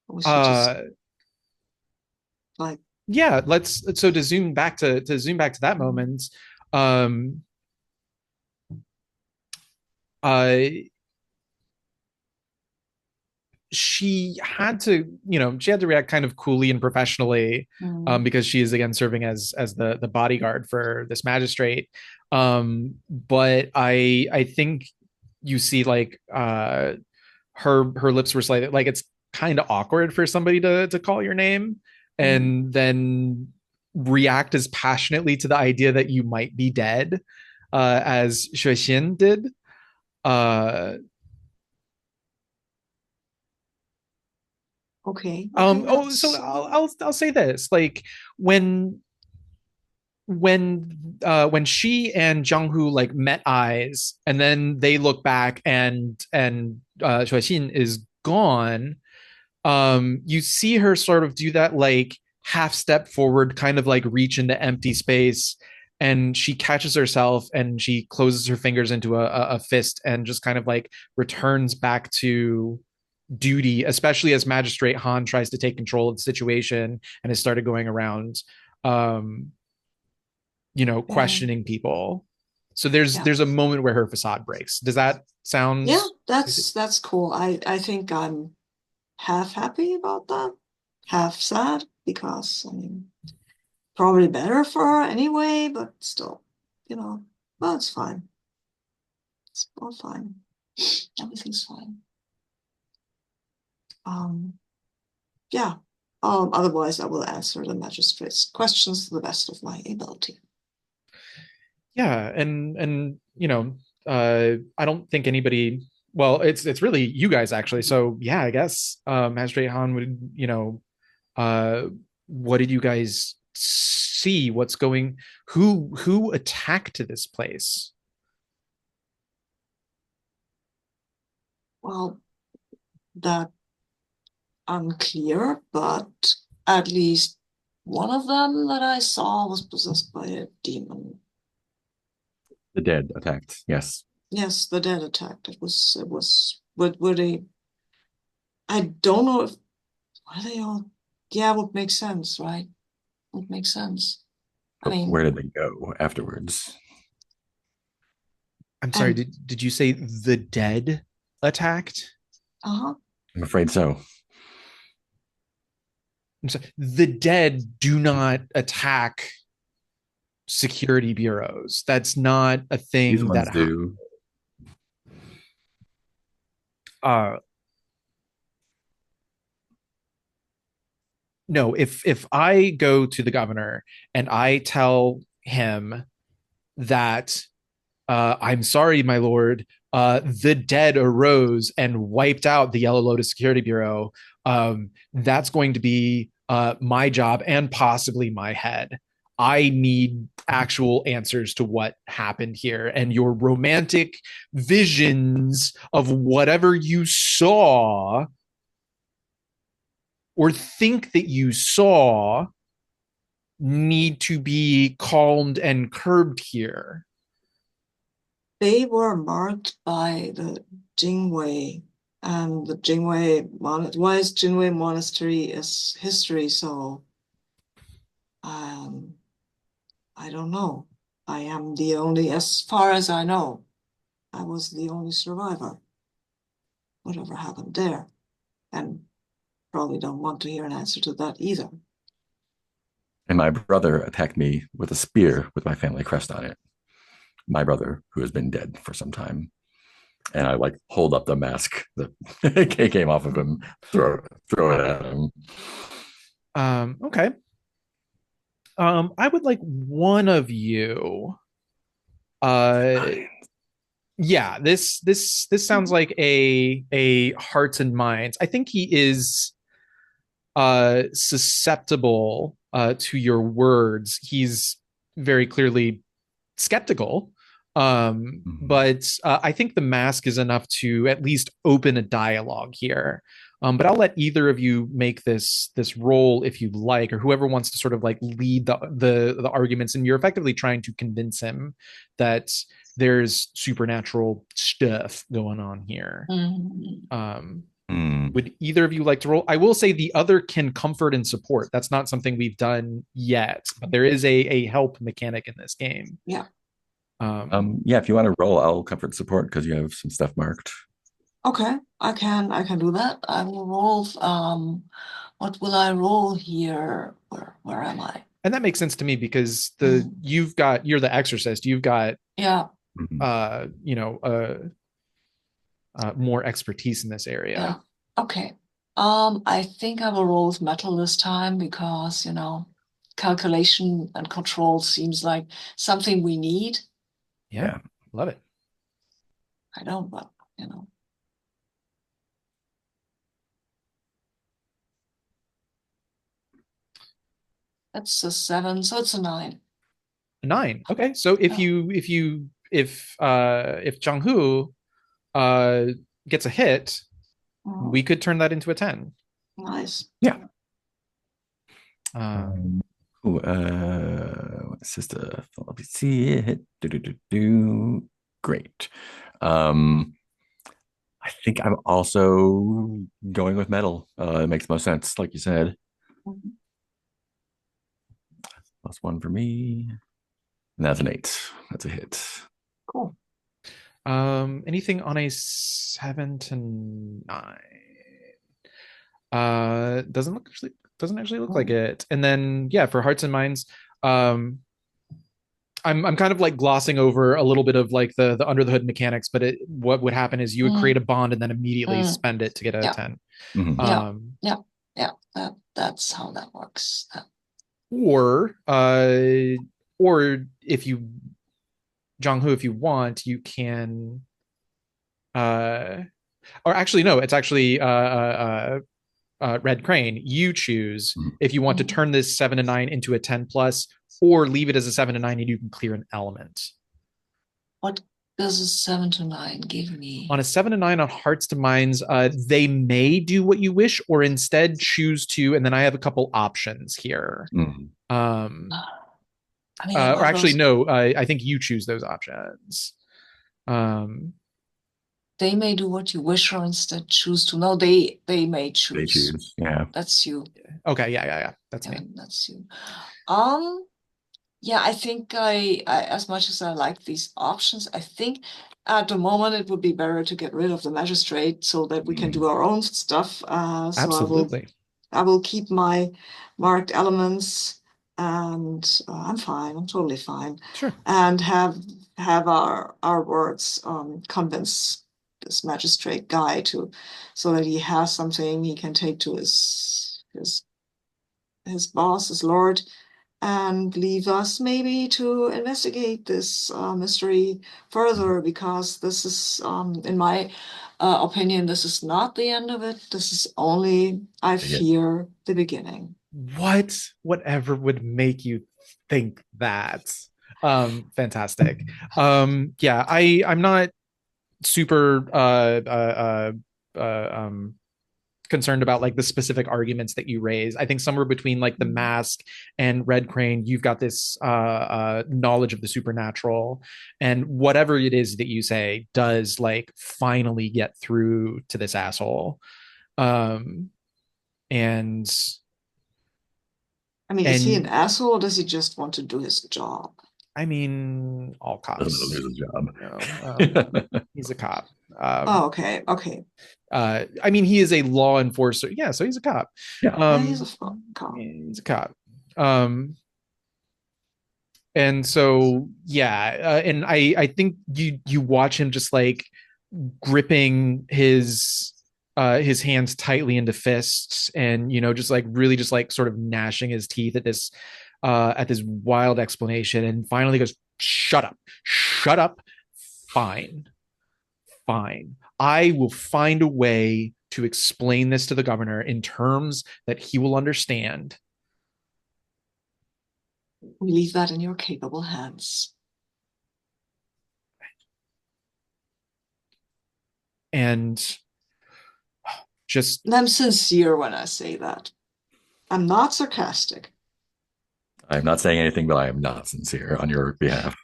Or was she just like, yeah, to zoom back to that moment. She had to react kind of coolly and professionally, because she is again serving as the bodyguard for this magistrate. But I think you see like her lips were slightly like, it's kind of awkward for somebody to call your name and then react as passionately to the idea that you might be dead as Xue Xin did. Okay. Okay, So that's I'll say this, like when she and Jiang Hu like met eyes, and then they look back and Xue Xin is gone. You see her sort of do that like half step forward, kind of like reach into empty space, and she catches herself and she closes her fingers into a fist and just kind of like returns back to duty, especially as Magistrate Han tries to take control of the situation and has started going around, um, okay. questioning people. So there's Yeah. there's a moment where her facade breaks. Does that sound? Yeah, that's cool. I think I'm half happy about that, half sad because I mean probably better for her anyway, but still, well, it's fine. It's all fine. Everything's fine. Um, yeah. Otherwise I will answer the magistrate's questions to the best of my ability. Yeah, and I don't think anybody. Well, it's really you guys actually. So yeah, I guess Magistrate Han would, uh, what did you guys see? What's going? Who attacked this place? Well, that unclear, but at least one of them that I saw was possessed by a demon. The dead attacked. Yes. Yes, the dead attacked. Were they, I don't know if, were they all, yeah, would make sense, right? Would make sense. I But mean, where did they go afterwards? I'm sorry. and, Did you say the dead attacked? uh-huh. I'm afraid so. I'm sorry, the dead do not attack security bureaus. That's not a These thing ones that do. uh no, if I go to the governor and I tell him that I'm sorry, my lord, the dead arose and wiped out the Yellow Lotus Security Bureau, that's going to be my job and possibly my head. I need actual answers to what happened here, and your romantic visions of whatever you saw or think that you saw need to be calmed and curbed here. They were marked by the Jingwei, and the Jingwei why is Jingwei Monastery is history, so um I don't know. I am the only, as far as I know, I was the only survivor. Whatever happened there? And probably don't want to hear an answer to that either. And my brother attacked me with a spear with my family crest on it. My brother, who has been dead for some time. And I like hold up the mask that came off of him, throw it at him. Okay. I would like one of you. Uh, yeah, this sounds like a hearts and minds. I think he is susceptible to your words. He's very clearly skeptical. Mhm. But I think the mask is enough to at least open a dialogue here. But I'll let either of you make this role if you'd like, or whoever wants to sort of like lead the arguments, and you're effectively trying to convince him that there's supernatural stuff going on here. Mhm. Would either of you like to roll? I will say the other can comfort and support. That's not something we've done yet, but there is a help mechanic in this game. Yeah. Yeah, if you want to roll, I'll comfort support because you have some stuff marked. Okay, I can do that. I will roll. What will I roll here? Where am I? And that makes sense to me because Mm, you're the exorcist. You've got yeah, Mhm. uh you know uh more expertise in this yeah. area. Okay. I think I will roll with metal this time because, calculation and control seems like something we need. Yeah, Yeah. love it. I don't, but. That's a 7, so it's a 9. A 9. Okay. So Yeah. if Jiang Hu gets a hit, we could turn that into a 10. Nice. Yeah. Um, Sister, let me see it. Great. I think I'm also going with metal. It makes most sense, like you said. +1 for me. And that's an 8. That's a hit. Cool. Anything on a 7 to 9? Doesn't actually look like it. And then yeah, for hearts and minds, um, I'm kind of like glossing over a little bit of like the under the hood mechanics, but what would happen is you would create a bond and then immediately spend it to get a Yeah. 10. Yeah. Yeah. That's how that works. Or if you Jiang Hu, if you want, you can or actually no, it's actually Red Crane. You choose if you want to turn this 7 to 9 into a 10 plus, or leave it as a 7 to 9 and you can clear an element. What does a 7 to 9 give me? On a 7 to 9 on Hearts to Minds, they may do what you wish, or instead choose to, and then I have a couple options here. I mean, or actually, no, I think you choose those options. They may do what you wish, or instead choose to. No, they may choose. They choose. Yeah. That's you. Okay, yeah. That's me. That's you. Yeah, I think I as much as I like these options, I think at the moment it would be better to get rid of the magistrate so that we can do our own stuff. So Absolutely. I will keep my marked elements, and I'm fine. I'm totally fine. Sure. And have our words convince this magistrate guy so that he has something he can take to his boss, his lord, and leave us maybe to investigate this mystery further, because this is, in my opinion, this is not the end of it. This is only, I fear, the beginning. Whatever would make you think that? Fantastic. Yeah, I'm not super concerned about like the specific arguments that you raise. I think somewhere between like the mask and Red Crane, you've got this knowledge of the supernatural, and whatever it is that you say does like finally get through to this asshole. And I mean, is he an asshole, or does he just want to do his job? I mean, all cops lose his job. He's a cop. Okay. I mean, he is a law enforcer. Yeah, so he's a cop. Yeah, he's a cop. He's a cop. And so yeah, and I think you watch him just like gripping his hands tightly into fists, and just like really just like sort of gnashing his teeth at this wild explanation, and finally goes, shut up, fine, I will find a way to explain this to the governor in terms that he will understand. We leave that in your capable hands. And I'm sincere when I say that. I'm not sarcastic. I'm not saying anything, but I am not sincere on your behalf.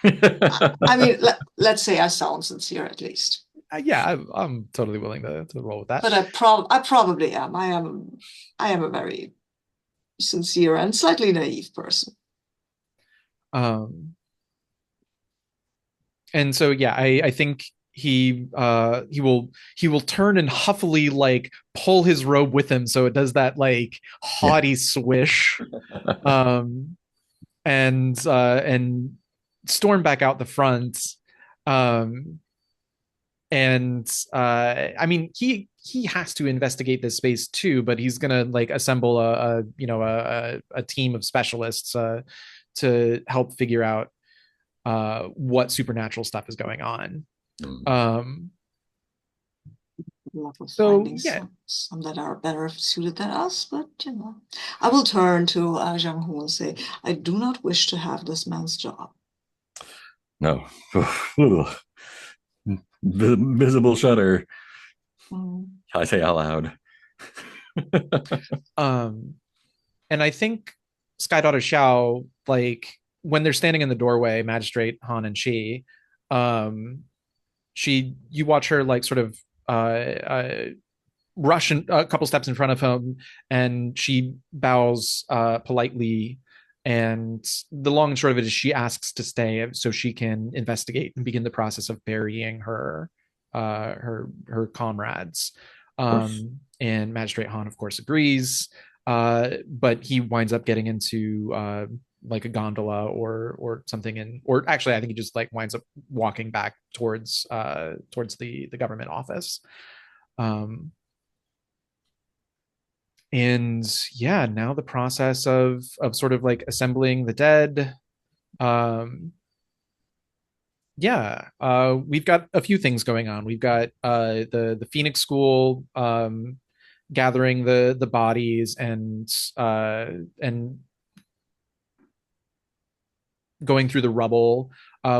I mean, let's say I sound sincere at least. Yeah, I'm totally willing to roll with that. But I probably am. I am a very sincere and slightly naive person. And so yeah, I think he will turn and huffily like pull his robe with him, so it does that like haughty swish, and storm back out the front. And I mean, he has to investigate this space too, but he's gonna like assemble a team of specialists to help figure out what supernatural stuff is going on. luck with So finding yeah, some that are better suited than us, but I will turn to Jiang Hu and say, I do not wish to have this man's job. No. Visible shudder. I say out loud. And I think Sky Daughter Xiao, like when they're standing in the doorway, Magistrate Han and you watch her like sort of rush a couple steps in front of him, and she bows politely. And the long and short of it is, she asks to stay so she can investigate and begin the process of burying her comrades. And Magistrate Han, of course, agrees. But he winds up getting into like a gondola or something, or actually, I think he just like winds up walking back towards the government office. And yeah, now the process of sort of like assembling the dead. We've got a few things going on. We've got the Phoenix School gathering the bodies and going through the rubble.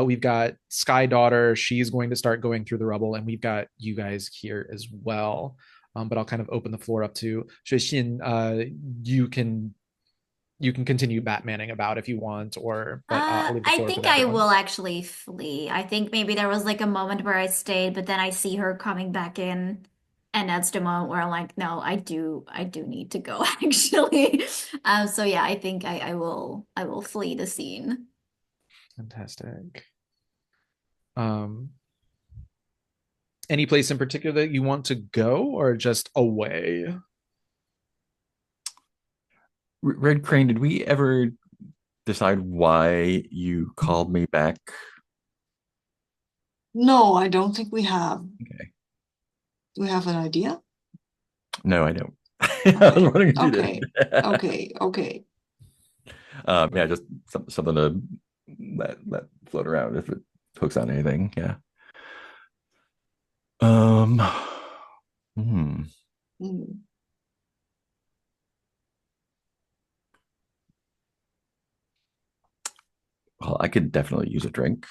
We've got Sky Daughter. She's going to start going through the rubble, and we've got you guys here as well. But I'll kind of open the floor up to Xue Xin. You can continue Batmaning about if you want, but I'll leave the I floor think to I everyone. will actually flee. I think maybe there was like a moment where I stayed, but then I see her coming back in, and that's the moment where I'm like, no, I do need to go actually. So yeah, I think I will flee the scene. Fantastic. Any place in particular that you want to go, or just away? Red Crane, did we ever decide why you called me back? No, I don't think we have. Okay. Do we have an idea? No, I don't. Okay. I was wondering if you Okay. did. Okay. Yeah, just something to let float around if it hooks on anything. Yeah. Um. Hmm. Mm. Well, I could definitely use a drink.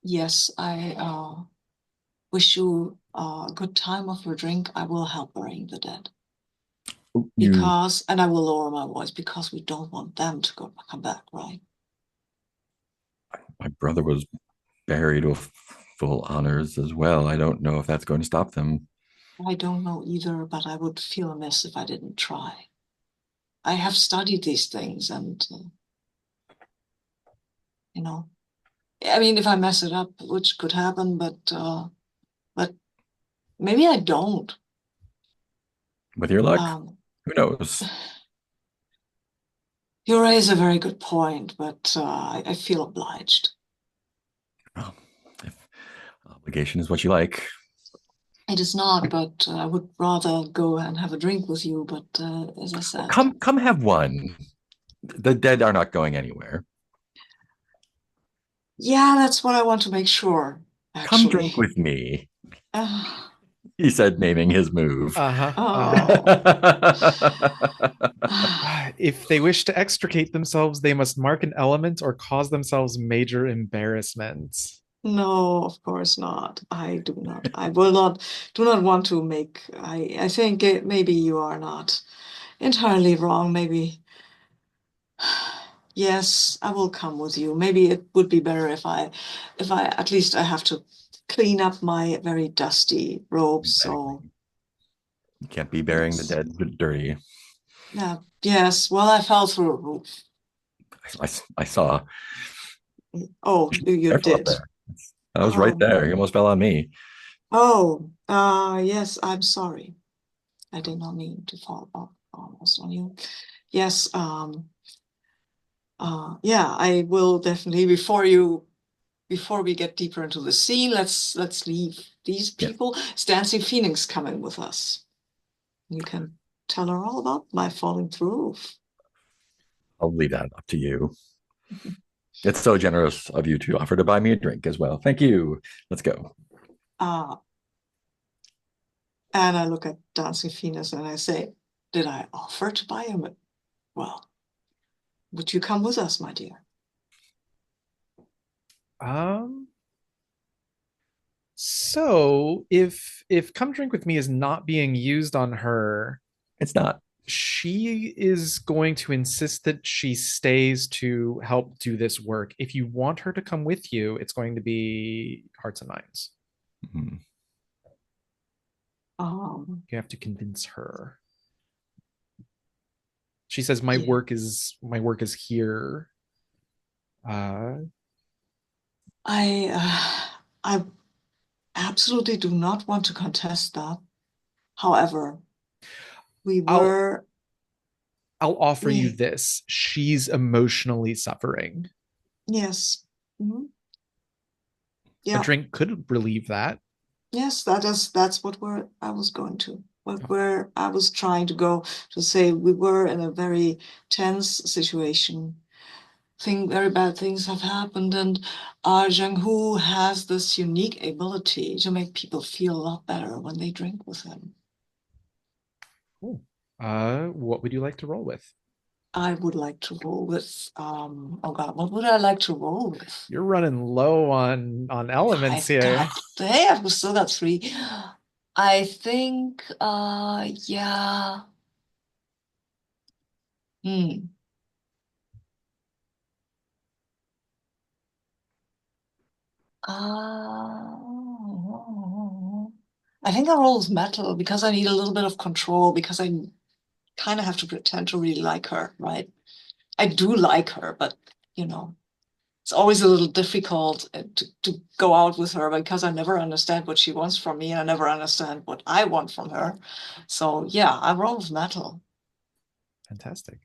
Yes, I wish you a good time of your drink. I will help burying the dead. You, And I will lower my voice because we don't want them to come back, right? my brother was buried with full honors as well. I don't know if that's going to stop them. I don't know either, but I would feel amiss if I didn't try. I have studied these things, and I mean, if I mess it up, which could happen, but maybe I don't. With your luck, who knows? You raise a very good point, but I feel obliged. Well, if obligation is what you like. It is not, but I would rather go and have a drink with you. But as I said, Come have one. The dead are not going anywhere. yeah, that's what I want to make sure, Come actually. drink with me, he said, naming his move. If they wish to extricate themselves, they must mark an element or cause themselves major embarrassment. No, of course not. I do not. I will not. Do not want to make. I think maybe you are not entirely wrong. Maybe. Yes, I will come with you. Maybe it would be better if I at least I have to clean up my very dusty robes. So you can't be burying the dead dirty. Yes. Well, I fell through a roof. I saw. Oh, you did. I was right there. He almost fell on me. Oh, yes, I'm sorry. I did not mean to fall almost on you. Yes, yeah, I will definitely before we get deeper into the scene, let's leave these people. It's Dancing Phoenix coming with us. You can tell her all about my falling through roof. I'll leave that up to you. It's so generous of you to offer to buy me a drink as well. Thank you. Let's go. And I look at Dancing Phoenix and I say, did I offer to buy him? Well, would you come with us, my dear? Um, so if come drink with me is not being used on her, It's not. she is going to insist that she stays to help do this work. If you want her to come with you, it's going to be hearts and minds. Mhm. Um, You have to convince her. She says, yeah. my work is here." Uh, I absolutely do not want to contest that. However, we I'll were, I'll offer you we, this. She's emotionally suffering. yes. Mhm. A Yeah. drink could relieve that. Yes, that's what I was going to. Where I was trying to go to say we were in a very tense situation. Very bad things have happened, and Jiang Hu has this unique ability to make people feel a lot better when they drink with him. Cool. What would you like to roll with? I would like to roll with oh God, what would I like to roll with? You're running low on elements here. Hey, I've still got three. I think yeah. Hmm. I think I roll with metal because I need a little bit of control because I kind of have to pretend to really like her, right? I do like her, but you know, it's always a little difficult to go out with her because I never understand what she wants from me and I never understand what I want from her. So yeah, I roll with metal. Fantastic.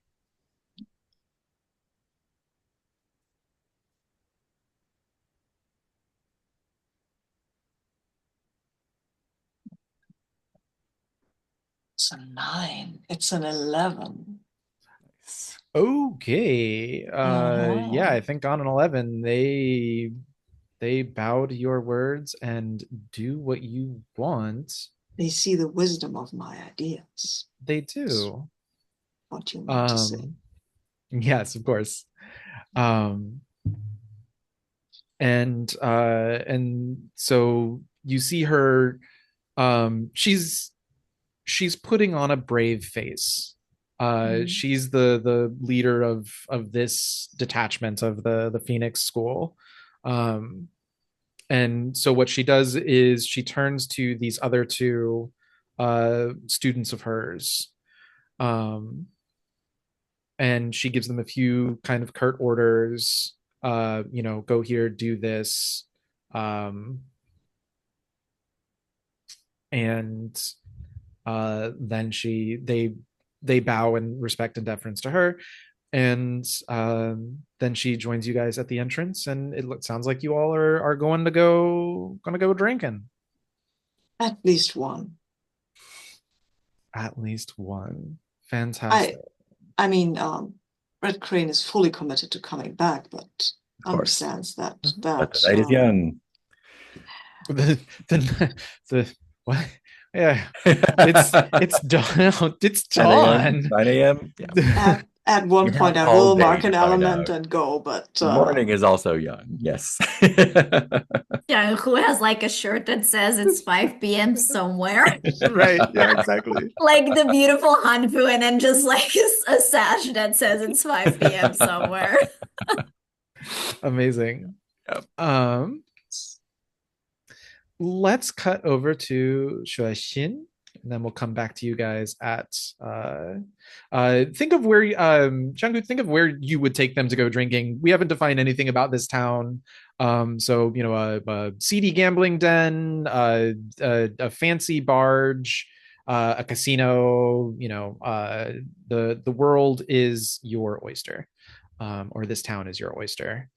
It's a 9. It's an 11. Okay. Yeah, Uh-huh. I think on an 11, they bow to your words and do what you want. They see the wisdom of my ideas. They That's do. what you meant to say. Um, yes, of course. Um, and so you see her, she's putting on a brave face. Mhm. She's the leader of this detachment of the Phoenix School. Um, and so what she does is she turns to these other two students of hers, um, and she gives them a few kind of curt orders. Go here, do this, um, and then they bow in respect and deference to her, and then she joins you guys at the entrance, and it sounds like you all are gonna go drinking. At least one. At least one. I Fantastic. I mean, Red Crane is fully committed to coming back, but Of course. understands that Mhm. But the night is young. the the what? Yeah, it's dawn. It's 10 a.m., dawn. 9 a.m. Yeah. at You one have point I all will day mark to an find element out. and go, but Morning is also young. Yes. Yeah, who has like a shirt that says it's 5 p.m. somewhere? Right. Yeah, exactly. Like the beautiful Hanfu, and then just like a sash that says it's 5 p.m. somewhere. Amazing. Yep. Let's cut over to Xue Xin, and then we'll come back to you guys at think of where Jiang, think of where you would take them to go drinking. We haven't defined anything about this town. So a seedy gambling den, a fancy barge, a casino, the world is your oyster. Or this town is your oyster.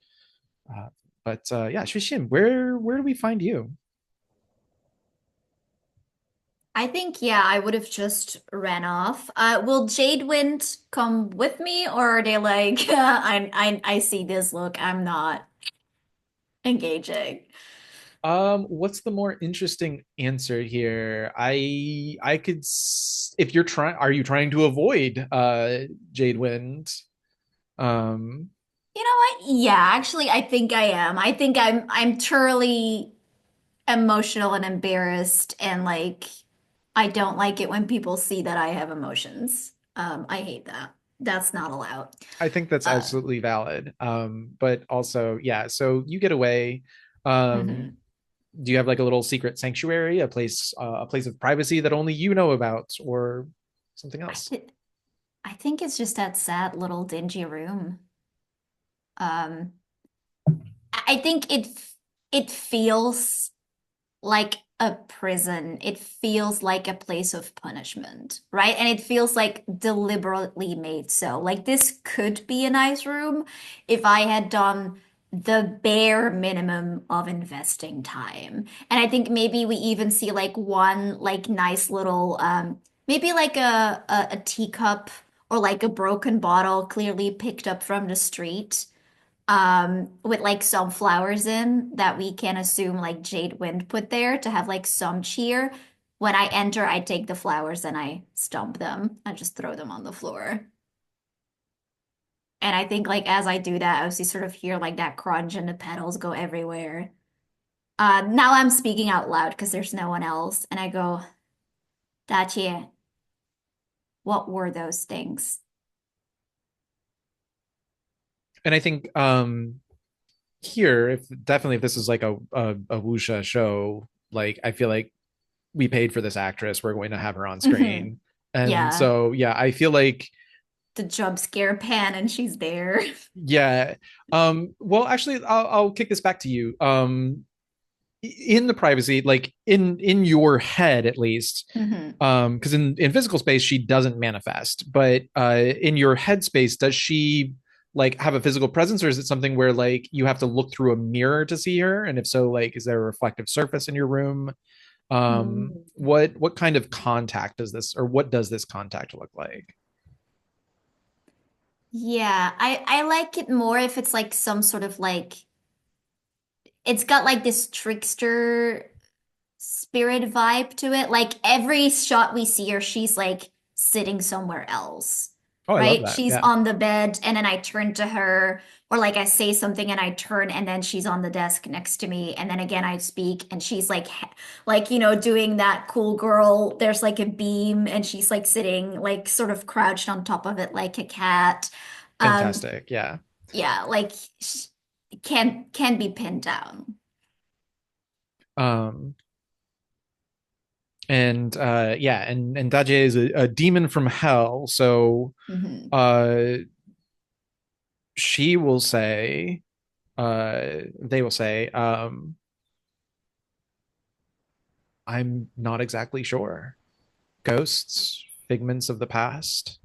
But yeah, Xue Xin, where do we find you? I think, yeah, I would have just ran off. Will Jadewind come with me, or are they like, I see this look, I'm not engaging? What's the more interesting answer here? I could if you're trying, are you trying to avoid Jade Wind? Um, You know what? Yeah, actually, I think I am. I think I'm truly emotional and embarrassed, and like I don't like it when people see that I have emotions. I hate that. That's not allowed. I think that's Uh, absolutely valid. But also, yeah, so you get away. Um, mhm. do you have like a little secret sanctuary, a place of privacy that only you know about, or something I else? th I think it's just that sad little dingy room. Um, I think it feels like a prison. It feels like a place of punishment, right? And it feels like deliberately made so. Like this could be a nice room if I had done the bare minimum of investing time. And I think maybe we even see like one like nice little maybe like a teacup or like a broken bottle clearly picked up from the street with like some flowers in that we can assume like Jade Wind put there to have like some cheer. When I enter, I take the flowers and I stomp them. I just throw them on the floor. And I think like as I do that, I also sort of hear like that crunch and the petals go everywhere. Now I'm speaking out loud because there's no one else, and I go, Dachi, what were those things? And I think here, if definitely if this is like a wuxia show, like I feel like we paid for this actress, we're going to have her on Hmm. screen. And Yeah, so yeah, I feel like the jump scare pan and she's there. yeah. Well actually I'll kick this back to you. In the privacy, like in your head at least, Hmm. because in physical space she doesn't manifest, but in your headspace does she like have a physical presence, or is it something where like you have to look through a mirror to see her, and if so, like is there a reflective surface in your room? What kind of contact does this, or what does this contact look like? Yeah, I like it more if it's like some sort of like it's got like this trickster spirit vibe to it. Like every shot we see her, she's like sitting somewhere else, Oh, I love right? that. She's Yeah. on the bed and then I turn to her, or like I say something and I turn and then she's on the desk next to me, and then again I speak and she's like like doing that cool girl. There's like a beam and she's like sitting like sort of crouched on top of it like a cat. Um, Fantastic. Yeah. yeah, like can be pinned down. um and yeah, and Daje is a demon from hell, so Hmm. uh she will say, they will say, I'm not exactly sure. Ghosts, figments of the past,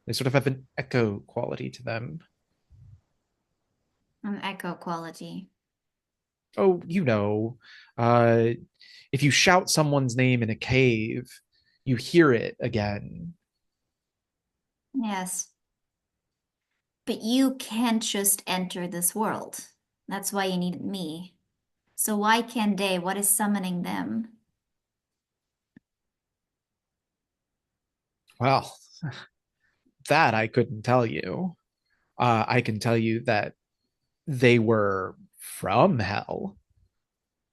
they sort of have an echo quality to them. An echo quality. Oh, uh if you shout someone's name in a cave, you hear it again. Yes. But you can't just enter this world. That's why you needed me. So why can't they? What is summoning them? Well, that I couldn't tell you. I can tell you that they were from hell,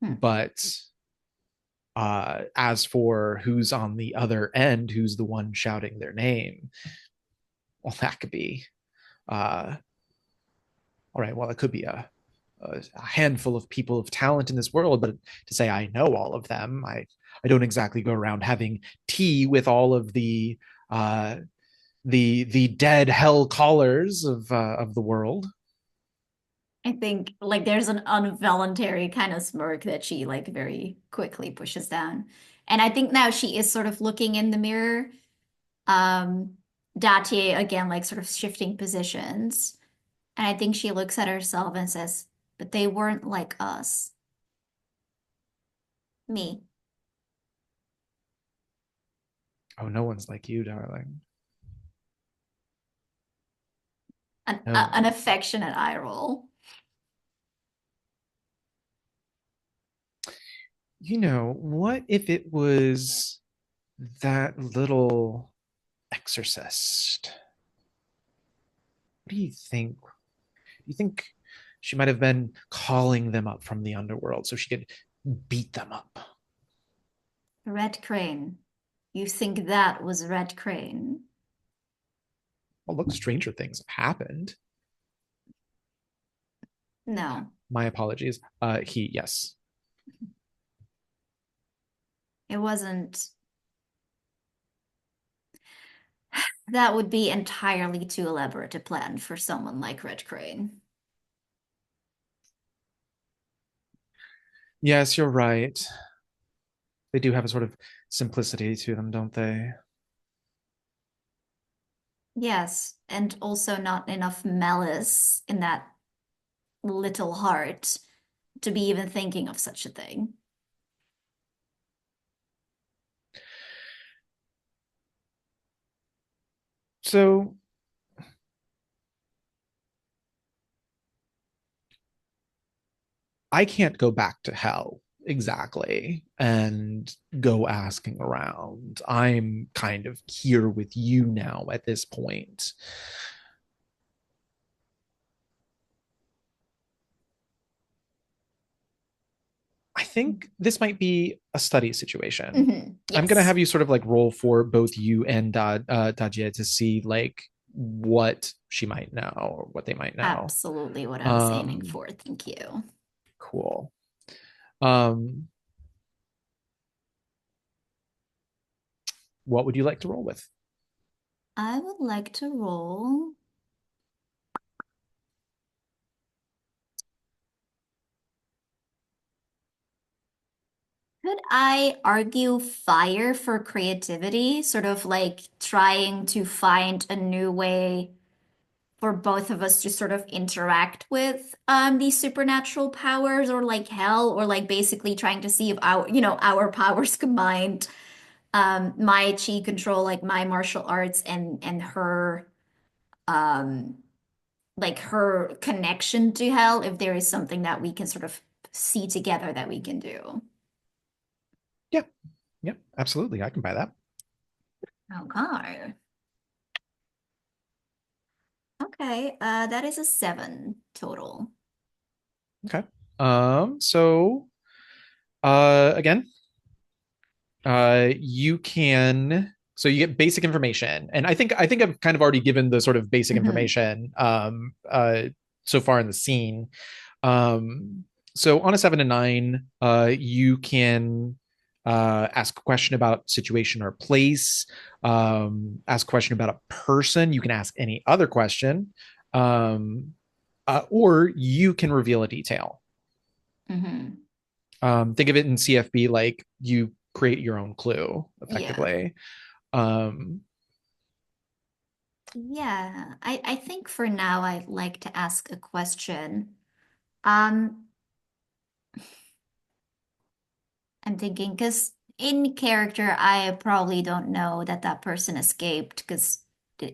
Hmm. but as for who's on the other end, who's the one shouting their name, well, that could be, uh, all right, well, it could be a handful of people of talent in this world, but to say I know all of them, I don't exactly go around having tea with all of uh, the dead hell callers of the world. I think like there's an involuntary kind of smirk that she like very quickly pushes down. And I think now she is sort of looking in the mirror. Um, Dati again, like sort of shifting positions. And I think she looks at herself and says, but they weren't like us. Me. Oh, no one's like you, darling. An No. affectionate eye roll. What if it was that little exorcist? What do you think? Do you think she might have been calling them up from the underworld so she could beat them up? Red Crane. You think that was Red Crane? Well, look, stranger things have happened. No, My apologies. Yes. it wasn't. That would be entirely too elaborate a plan for someone like Red Crane. Yes, you're right. They do have a sort of simplicity to them, don't they? Yes, and also not enough malice in that little heart to be even thinking of such a thing. So I can't go back to hell exactly and go asking around. I'm kind of here with you now at this point. I think this might be a study situation. I'm gonna Yes, have you sort of like roll for both you and Dajie to see like what she might know or what they might know. absolutely what I was aiming Um, for. Thank you. cool. Um, what would you like to roll with? I would like to roll. Could I argue fire for creativity? Sort of like trying to find a new way for both of us to sort of interact with these supernatural powers or like hell or like basically trying to see if our powers combined, my chi control, like my martial arts and her um like her connection to hell, if there is something that we can sort of see together that we can do. Yeah, yeah, absolutely. I can buy that. Okay. Okay, that is a 7 total. Okay. So again, you can so you get basic information. And I think I've kind of already given the sort of basic Hmm. information so far in the scene. So on a 7 to 9, you can ask a question about situation or place, ask a question about a person. You can ask any other question, um, or you can reveal a detail. Hmm. Think of it in CFB like you create your own clue Yeah. effectively. Um, Yeah, I think for now I'd like to ask a question. Um, I'm thinking because in character, I probably don't know that that person escaped because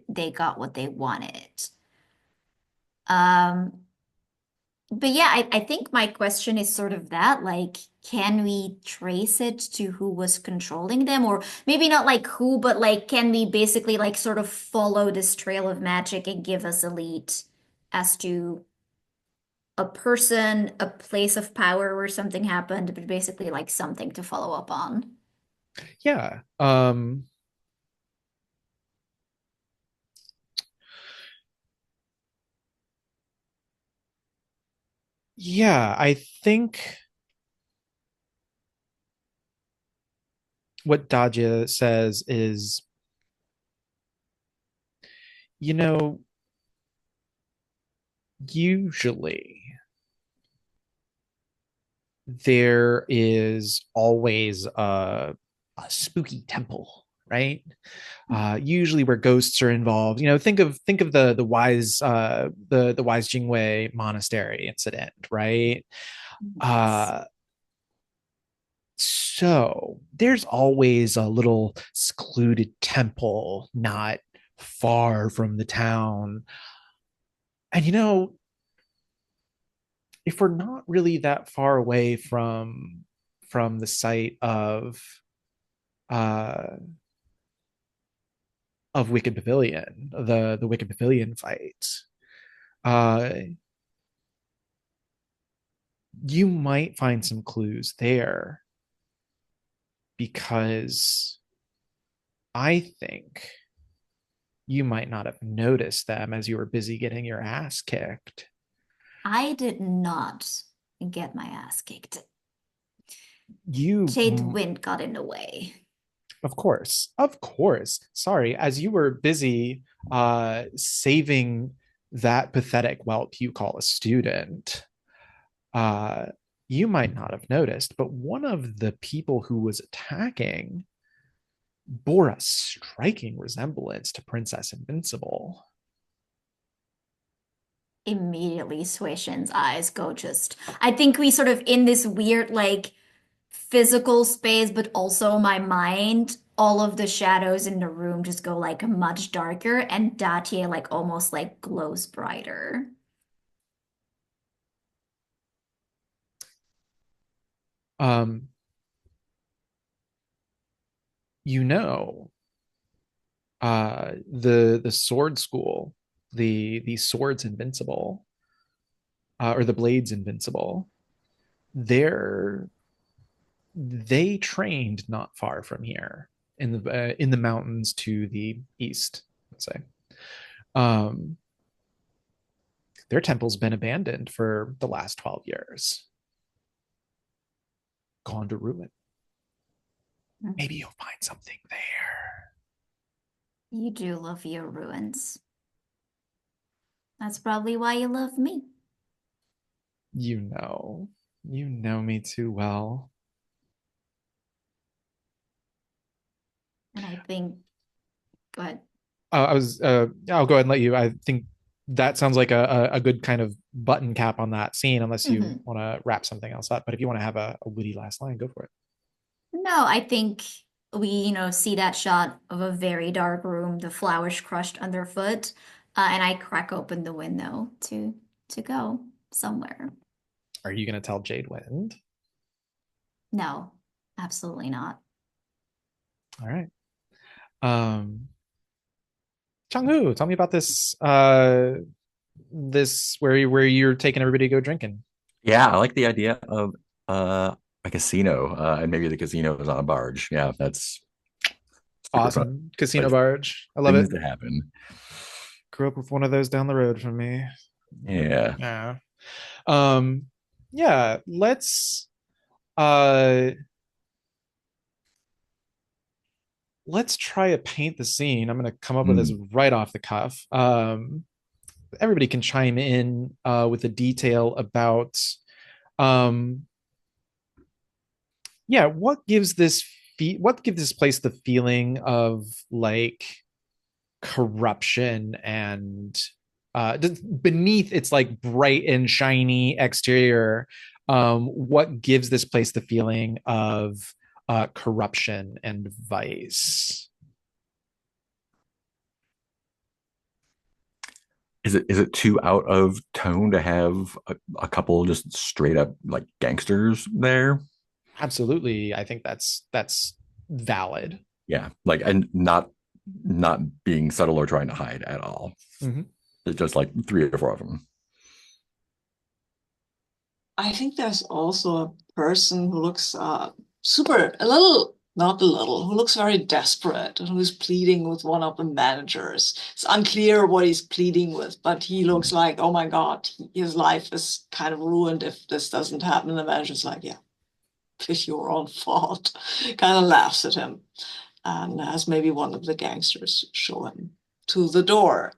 they got what they wanted. Um, but yeah, I think my question is sort of that, like, can we trace it to who was controlling them? Or maybe not like who, but like, can we basically like sort of follow this trail of magic and give us a lead as to a person, a place of power where something happened, but basically like something to follow up on. yeah. Yeah, I think what Daja says is, you know, usually there is always a spooky temple, right? Usually where ghosts are involved. Think of the wise the wise Jingwei monastery incident, right? Yes. Uh, so there's always a little secluded temple not far from the town. And if we're not really that far away from from the site uh of Wicked Pavilion, the Wicked Pavilion fight. Uh you might find some clues there because I think you might not have noticed them as you were busy getting your ass kicked. I did not get my ass kicked. You, Jade Wind got in the way. of course. Sorry, as you were busy saving that pathetic whelp you call a student, uh, you might not have noticed, but one of the people who was attacking bore a striking resemblance to Princess Invincible. Immediately Xue Xin's eyes go just, I think we sort of in this weird like physical space, but also my mind, all of the shadows in the room just go like much darker and Datie like almost like glows brighter. Um, you know, the sword school, the swords invincible, or the blades invincible, they're they trained not far from here in the mountains to the east, let's say. Um, their temple's been abandoned for the last 12 years, gone to ruin. Maybe you'll find something there. You do love your ruins. That's probably why you love me. You know me too well. And I think, go ahead. I'll go ahead and let you. I think that sounds like a good kind of button cap on that scene, unless you want to wrap something else up. But if you want to have a witty last line, go for it. No, I think we, see that shot of a very dark room, the flowers crushed underfoot, and I crack open the window to go somewhere. Are you going to tell Jade Wind? No, absolutely not. All right. Jiang Hu, tell me about this. This where you're taking everybody to go drinking. Yeah, I like the idea of a casino, and maybe the casino is on a barge. Yeah, that's super fun. Awesome casino Like barge. I love things it. that happen. Grew up with one of those down the road from me. Yeah. Yeah. Um. Yeah. Uh. Let's try to paint the scene. I'm going to come up with this right off the cuff. Everybody can chime in with a detail about yeah, what gives this place the feeling of like corruption and beneath its like bright and shiny exterior, what gives this place the feeling of corruption and vice? Is it too out of tone to have a couple just straight up like gangsters there? Absolutely, I think that's valid. Yeah, like and not being subtle or trying to hide at all. Mm-hmm. It's just like three or four of them. I think there's also a person who looks super, a little, not a little, who looks very desperate and who's pleading with one of the managers. It's unclear what he's pleading with, but he looks like, oh my God, his life is kind of ruined if this doesn't happen. And the manager's like, yeah, it's your own fault. Kind of laughs at him and has maybe one of the gangsters show him to the door.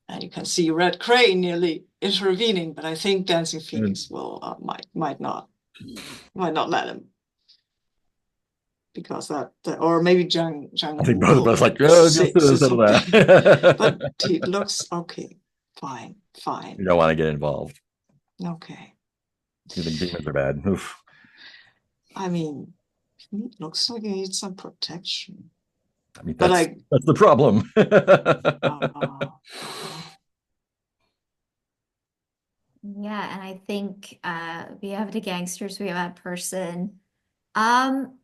And you can see Red Crane nearly intervening, but I think Dancing Phoenix will might not let him because that or maybe Jiang I think both of will us like, say just settle something. that. But he looks okay. Fine. You don't want to get involved. Okay. You think demons are bad? Oof. I mean, he looks like he needs some protection. I mean, But that's the problem. Yeah, and I think we have the gangsters, we have that person. Um,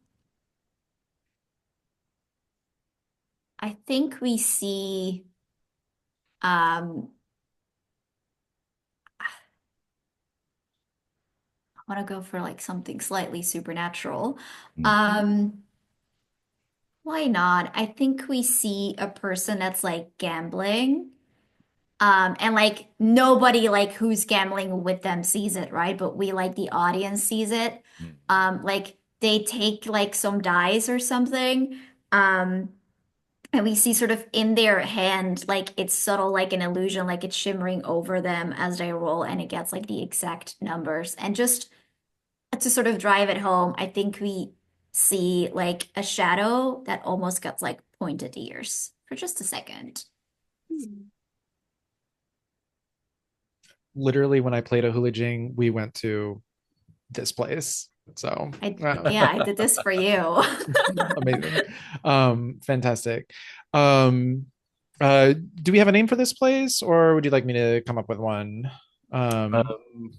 I think we see um I want to go for like something slightly supernatural. Mm. Um, why not? I think we see a person that's like gambling. And like nobody like who's gambling with them sees it, right? But we like the audience sees it. Mm. Like they take like some dice or something. Um, and we see sort of in their hand, like it's subtle, like an illusion, like it's shimmering over them as they roll, and it gets like the exact numbers. And just to sort of drive it home, I think we see like a shadow that almost gets like pointed ears for just a second. Literally, when I played a Hula Jing, we went to this place. So Yeah, I did this for you. amazing. Fantastic. Um, do we have a name for this place, or would you like me to come up with one? Um, Um,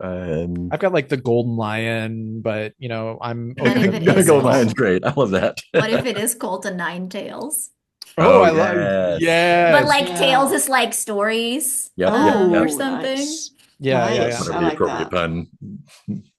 um, I've got like the Golden Lion, but I'm What open if to it is Gold various. Lion's called, great. I love that. what if it is called the Nine Tails? Oh, Oh I love yes. But yes. like Tales Yeah. is like stories, Yep, yep, or yep. Oh, something. nice. Yeah, yeah, yeah. Nice. Whatever I the like appropriate that. pun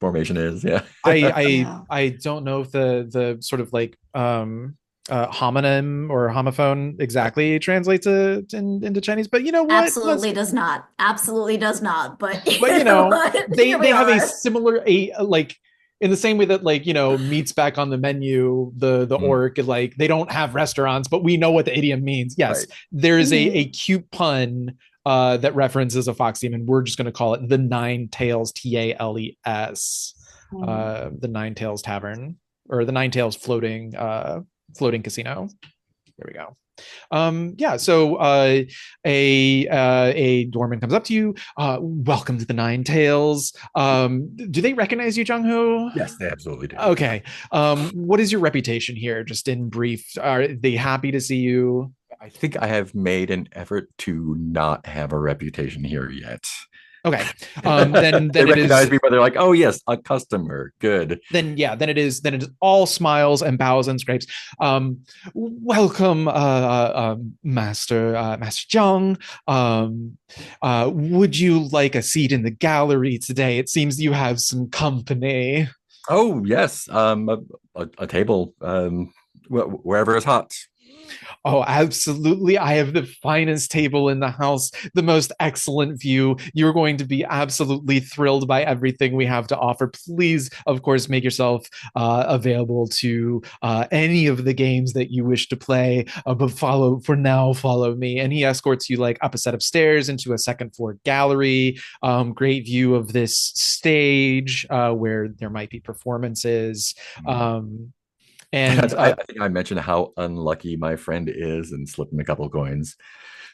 formation is. Yeah. I I Yeah. I don't know if the sort of like homonym or homophone exactly translates into Chinese, but you know what? Let's Absolutely does not. Absolutely does not. But but you know what? they Here we they have a are. similar a like in the same way that like meats back on the menu, the Mm, orc, like they don't have restaurants, but we know what the idiom means. Yes, right. there's a Mhm. cute pun that references a fox demon. We're just going to call it the Nine Tails, Tales, Mm. the Nine Tails Tavern, or the Nine Tails floating casino. There we go. Yeah, so a doorman comes up to you. Welcome to the Nine Tails. Do they recognize you, Jiang Hu? Yes, they absolutely do. Okay. What is your reputation here? Just in brief, are they happy to see you? I think I have made an effort to not have a reputation here yet. Okay. They Then it recognize is me, but they're like, "Oh yes, a customer. Good." then it is all smiles and bows and scrapes. Welcome, Master Zhang. Would you like a seat in the gallery today? It seems you have some company. Oh yes, a table, wherever is hot. Oh, absolutely. I have the finest table in the house, the most excellent view. You're going to be absolutely thrilled by everything we have to offer. Please, of course, make yourself available to any of the games that you wish to play. But follow me. And he escorts you like up a set of stairs into a second floor gallery. Great view of this stage where there might be performances. Um, and I think I mentioned how unlucky my friend is and slipped him a couple of coins.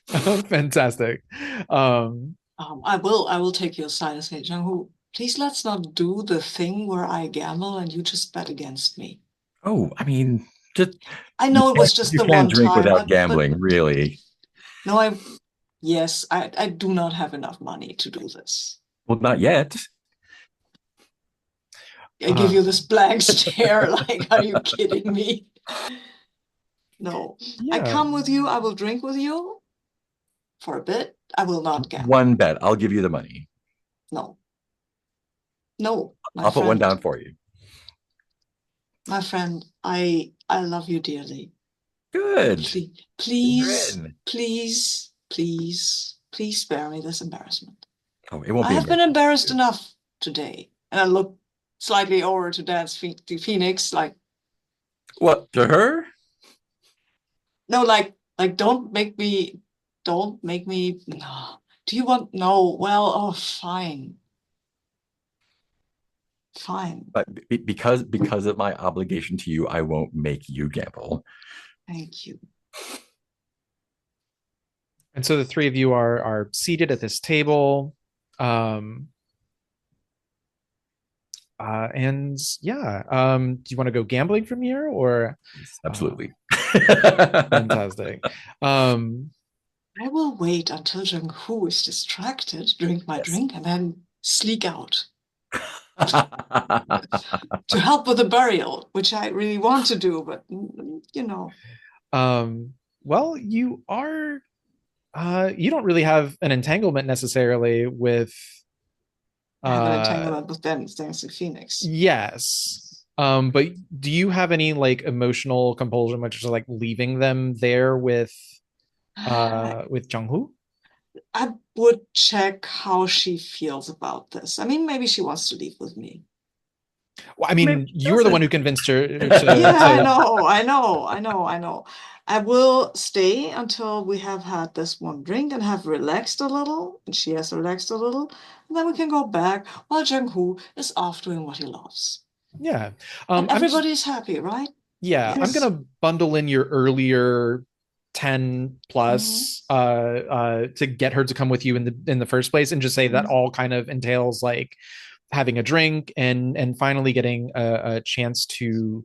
fantastic. Um, I will take your side and say, Jiang Hu, please let's not do the thing where I gamble and you just bet against me. Oh, I mean, just I know it was just you the can't one drink time, without but gambling, really. no, yes, I do not have enough money to do this. Well, not yet. I give you this blank stare, like, are you kidding me? No, I yeah. come with you, I will drink with you for a bit. I will not gamble. One bet. I'll give you the money. No, no, I'll put one down for you. my friend, I love you dearly. Good. Please, You're in. please, please, please spare me this embarrassment. Oh, it won't I be have been embarrassing. embarrassed enough today. And I look slightly over to Phoenix, like, What, to her? no, like, don't make me, no. Do you want, no, well, oh, fine, fine, But because of my obligation to you, I won't make you gamble. thank you. And so the three of you are seated at this table. Um, and yeah, do you want to go gambling from here or Absolutely. fantastic? I will wait until Jiang Hu is distracted, drink my Yes. drink, and then sneak out. to help with the burial, which I really want to do, but you know, Well, you don't really have an entanglement necessarily with I have an uh entanglement with Dancing Phoenix. yes. But do you have any like emotional compulsion, which is like leaving them there with Jiang Hu? I would check how she feels about this. I mean, maybe she wants to leave with me. Well, I Maybe mean, she you were the one doesn't. who convinced her Yeah, I to know, I know, I know, I know. I will stay until we have had this one drink and have relaxed a little, and she has relaxed a little, and then we can go back while Jiang Hu is off doing what he loves. yeah. And I'm just everybody's happy, right? yeah, I'm Yes. gonna bundle in your earlier 10 Hmm. plus to get her to come with you in the first place and just say that all kind of entails like having a drink and finally getting a chance to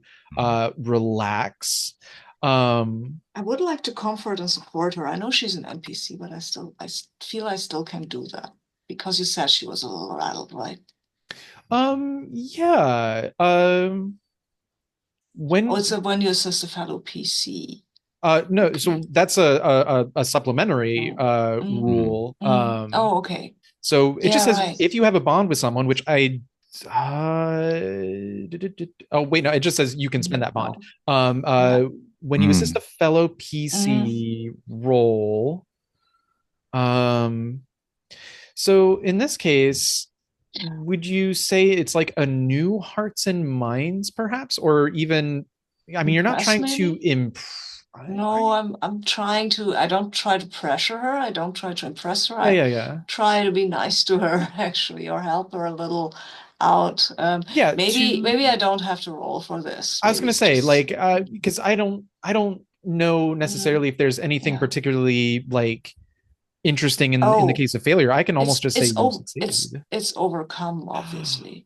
relax. I would like to comfort and support her. I know she's an NPC, but I feel I still can do that because you said she was a little rattled, right? Yeah. Oh, When it's a when you assist a fellow PC. no, so Okay. that's a supplementary Mm. Mm. rule. Mm. Oh, okay. So it just Yeah, says right. if you have a bond with someone, which oh wait, no, it just says you can spend that bond. No. Um, Yeah. uh, when you assist Hmm. a fellow Mm. PC role, um, so in this case, would you say it's like a new hearts and minds, perhaps, or even? I mean, you're not Impress, trying to maybe? improve. No, I'm trying to. I don't try to pressure her. I don't try to impress her. Yeah, I yeah, yeah. try to be nice to her, actually, or help her a little out. Yeah, Maybe I don't have to roll for this. I was Maybe gonna it's say just. like because I don't know Mm, necessarily if there's anything yeah. particularly like interesting in the Oh, case of failure. I can almost it's just say it's you oh succeed. it's overcome, obviously.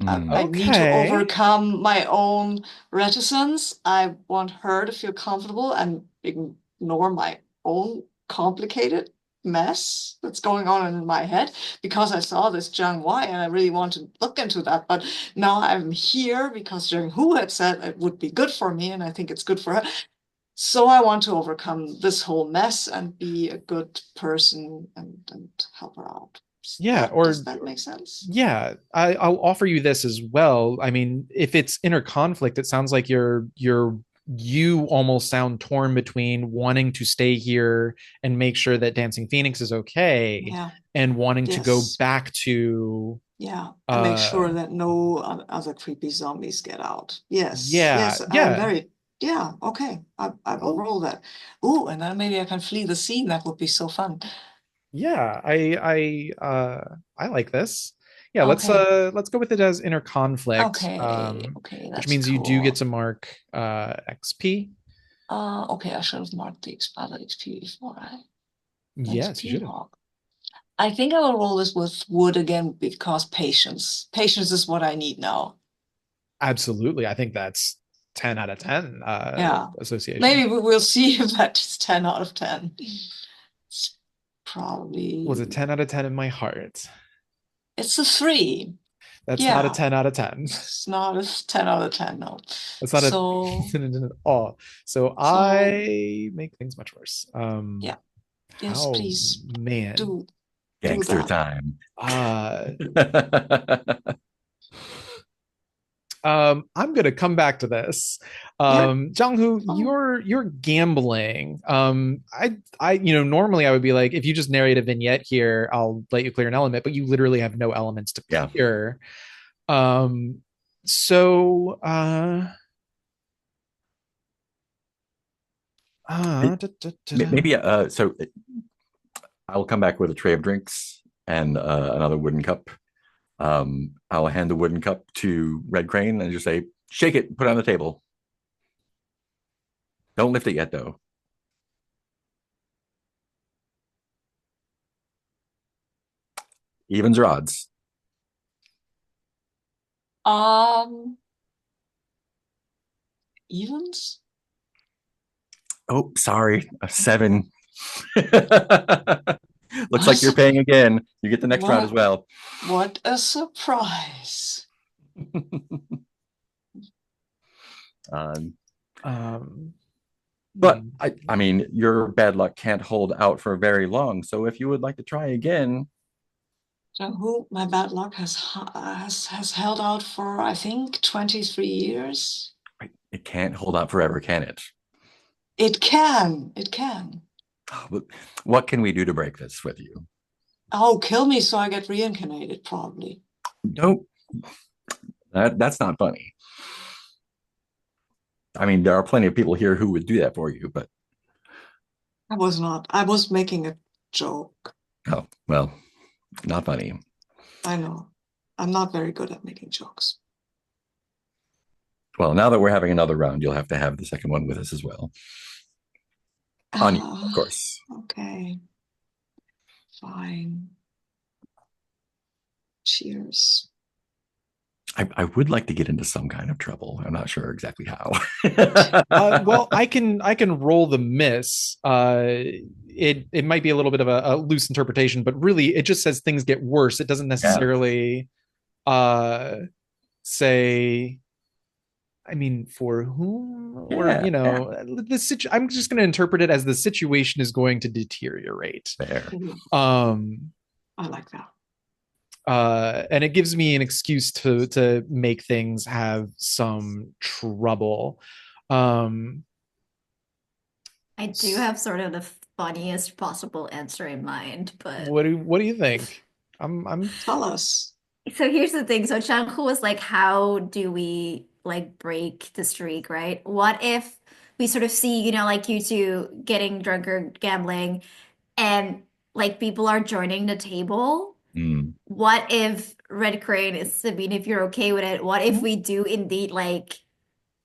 I Hmm. need to Okay. overcome my own reticence. I want her to feel comfortable and ignore my own complicated mess that's going on in my head because I saw this Jiang Wei and I really want to look into that. But now I'm here because Jiang Hu had said it would be good for me and I think it's good for her. So I want to overcome this whole mess and be a good person and help her out. Yeah, Does or that make sense? yeah, I'll offer you this as well. I mean, if it's inner conflict, it sounds like you almost sound torn between wanting to stay here and make sure that Dancing Phoenix is okay Yeah. and wanting to go Yes. back to Yeah. And make uh sure that no other creepy zombies get out. Yes. yeah, Yes. I'm yeah. very, yeah. Okay. I will Well, roll that. Ooh, and then maybe I can flee the scene. That would be so fun. yeah, I like this. Yeah, Okay. let's go with it as inner conflict, Okay. Okay. which That's means you do get cool. to mark XP. Okay. I should have marked the other XP before I Yes, you XP should have. log. I think I will roll this with wood again because patience. Patience is what I need now. Absolutely. I think that's 10 out of 10 Yeah. association. Maybe we'll see if that's 10 out of 10. It's Was a probably 10 out of 10 in my heart. it's a 3. That's not a Yeah. 10 out of 10. It's not a 10 out of 10, no. That's not a So oh. So so I make things much worse. yeah. Yes, How please man. do do Gangster that. time. Uh I'm gonna come back to this. Yeah. Jiang Oh. you're gambling. Normally I would be like, if you just narrate a vignette here, I'll let you clear an element, but you literally have no elements to Yeah. clear. Um, so da, da, da, da. Maybe so I'll come back with a tray of drinks and another wooden cup. I'll hand the wooden cup to Red Crane and just say, shake it, put it on the table. Don't lift it yet, though. Evens or odds? Um, Evens? Oh, sorry, a 7. Looks like you're paying again. You get the next round as well. What a surprise. But I mean, your bad luck can't hold out for very long. So if you would like to try again, Jiang Hu, my bad luck has held out for, I think, 23 years. it can't hold out forever, can it? It can. It can. What can we do to break this with you? Oh, kill me so I get reincarnated, probably. Nope. That's not funny. I mean, there are plenty of people here who would do that for you, but I was not. I was making a joke. oh, well, not funny. I know. I'm not very good at making jokes. Well, now that we're having another round, you'll have to have the second one with us as well. On you, of course. Okay. Fine. Cheers. I would like to get into some kind of trouble. I'm not sure exactly how. Well, I can roll the miss. It might be a little bit of a loose interpretation, but really it just says things get worse. It doesn't necessarily say, I mean, for whom, or I'm just going to interpret it as the situation is going to deteriorate. Fair. I like that. And it gives me an excuse to make things have some trouble. I do have sort of the funniest possible answer in mind, but what do you think? I'm Tell us. So here's the thing. So Jiang Hu was like, how do we like break the streak, right? What if we sort of see, like you two getting drunk or gambling and like people are joining the table? What if Red Crane is, I mean, if you're okay with it, what if we do indeed like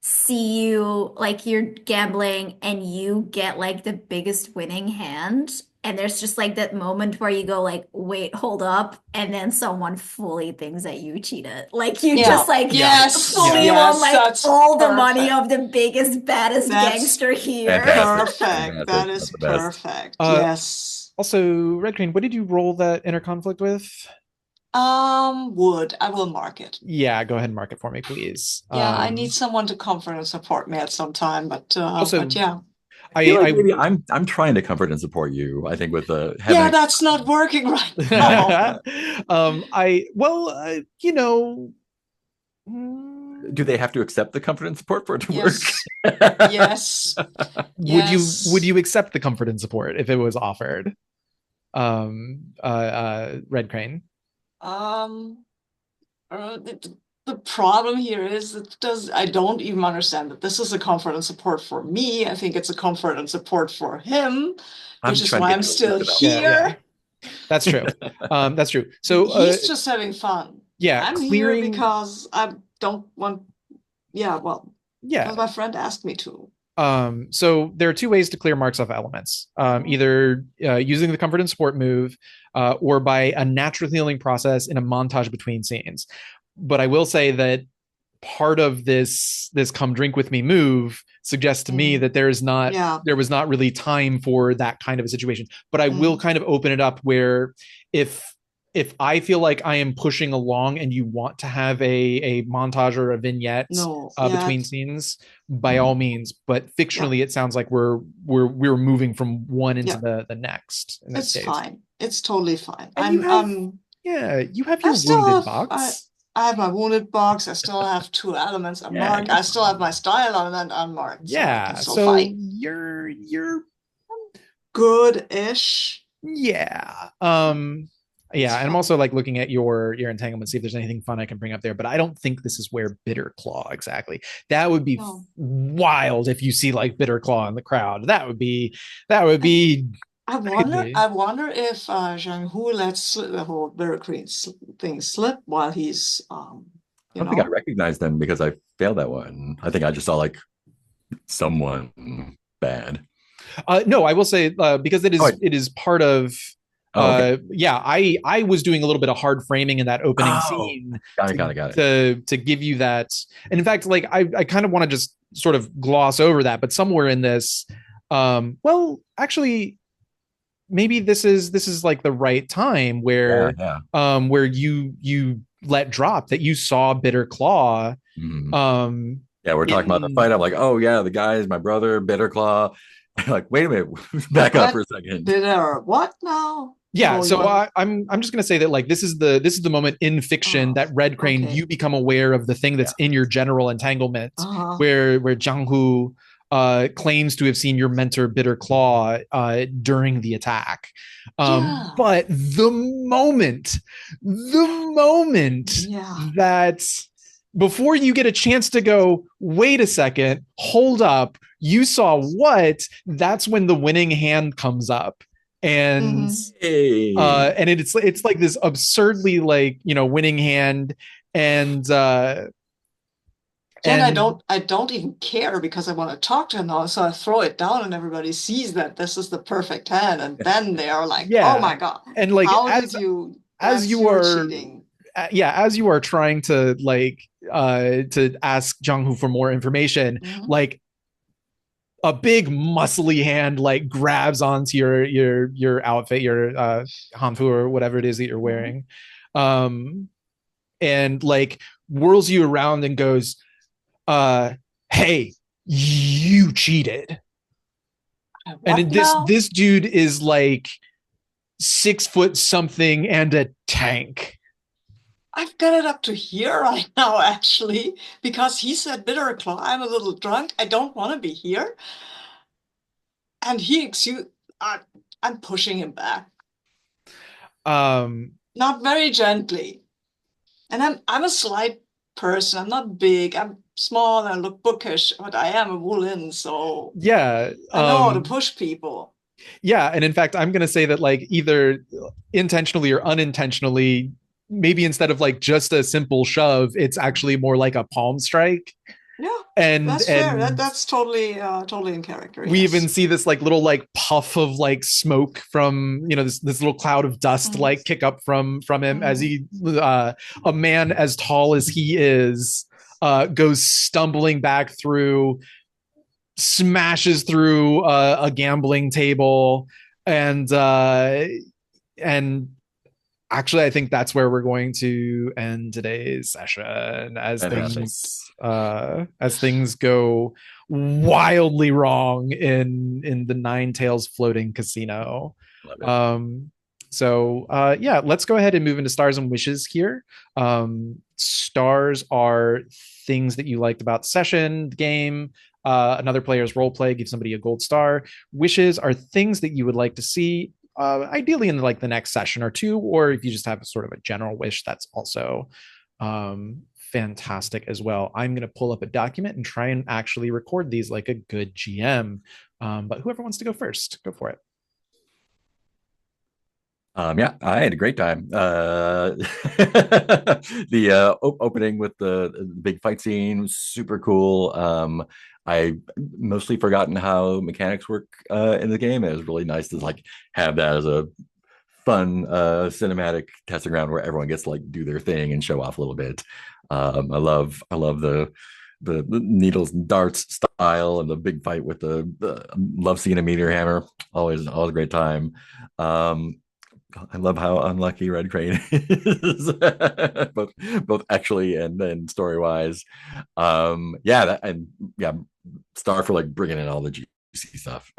see you like you're gambling and you get like the biggest winning hand? And there's just like that moment where you go like, wait, hold up. And then someone fully thinks that you cheated. Like you just like fully won like all the money of the biggest, baddest gangster here. Perfect. That is perfect. Yes. Also, Red Crane, what did you roll that inner conflict with? Wood. I will mark it. Yeah, go ahead and mark it for me, please. Yeah, I need someone to comfort and support me at some time, but yeah. I'm trying to comfort and support you. I think with the that's not working right now. Do they have to accept the comfort and support for it to work? Yes. Would you accept the comfort and support if it was offered? Red Crane. The problem here is I don't even understand that this is a comfort and support for me. I think it's a comfort and support for him, which is why I'm still here. That's true. That's true. So he's just having fun. Yeah, I'm here because I don't want. Because my friend asked me to. So there are two ways to clear marks off elements. Either using the comfort and support move, or by a natural healing process in a montage between scenes. But I will say that part of this come drink with me move suggests to me that there was not really time for that kind of a situation. But I will kind of open it up where if I feel like I am pushing along and you want to have a montage or a vignette between scenes, by all means. But fictionally, it sounds like we're moving from one into the next. In this case. Fine. It's totally fine. You have your wounded box. I have my wounded box. I still have 2 elements unmarked. I still have my style element unmarked. So you're good-ish. Yeah. And I'm also like looking at your entanglement, see if there's anything fun I can bring up there. But I don't think this is where Bitter Claw exactly. That would be wild if you see like Bitter Claw in the crowd. That would be. I wonder if Jiang Hu lets the whole Bitter Crane thing slip while he's I don't think I recognized them because I failed that one. I think I just saw like someone bad. No, I will say because it is part of. I was doing a little bit of hard framing in that opening scene. Got it. To give you that, and in fact, like I kind of want to just sort of gloss over that, but somewhere in this, actually, maybe this is like the right time Yeah, yeah. where you let drop that you saw Bitter Claw Mhm. um Yeah, we're talking about the in fight. I'm like, oh yeah, the guy is my brother, Bitter Claw. Like, wait a minute, back up for What a second. did I what now? yeah, So you so want I'm just gonna say that like this is the moment in fiction oh that Red Crane okay. you become aware of the thing Yeah. that's in your general entanglement, Uh-huh. where Jiang Hu claims to have seen your mentor Bitter Claw during the attack. Yeah. But the moment Yeah. that before you get a chance to go, wait a second, hold up, you saw what? That's when the winning hand comes up. And Mm-hmm. and it's like this absurdly like winning hand and Then and I don't even care because I want to talk to him now. So I throw it down and everybody sees that this is the perfect hand. And then they are like, oh yeah my God, and like how did you as that's you your are cheating. yeah as you are trying to like to ask Junghu for more information, Mm-hmm. like a big muscly hand like grabs onto your outfit, your hanfu or whatever it is that you're Mm-hmm. wearing, um and like whirls you around and goes, uh hey, you cheated. What And this now? this dude is like 6 foot something and a tank. I've got it up to here right now, actually, because he said bitter claw. I'm a little drunk. I don't want to be here. And I, I'm pushing him back, um not very gently. And I'm a slight person. I'm not big. I'm small and I look bookish, but I am a Wulin, so yeah I know how to push people. yeah, and in fact I'm gonna say that like either intentionally or unintentionally, maybe instead of like just a simple shove, it's actually more like a palm strike. Yeah, and that's fair. and That's totally in character. we even Yes. see this like little like puff of like smoke from this little cloud of dust Mm-hmm. like kick up from him as Mm-hmm. he a man as tall as he is goes stumbling back through, smashes through a gambling table, and actually I think that's where we're going to end today's session Fantastic. as things go wildly wrong in the Nine Tails floating casino. Love it. Yeah, let's go ahead and move into stars and wishes here. Stars are things that you liked about the session, the game. Another player's role play, give somebody a gold star. Wishes are things that you would like to see, ideally in like the next session or two, or if you just have a sort of a general wish, that's also fantastic as well. I'm going to pull up a document and try and actually record these like a good GM. But whoever wants to go first, go for it. Yeah, I had a great time. The opening with the big fight scene was super cool. I mostly forgotten how mechanics work in the game. It was really nice to like have that as a fun cinematic testing ground where everyone gets to like do their thing and show off a little bit. I love the needles and darts style and the big fight with the love seeing a meteor hammer. Always a great time. Um, I love how unlucky Red Crane is, both actually and then story wise. Yeah, and yeah, Star for like bringing in all the juicy stuff.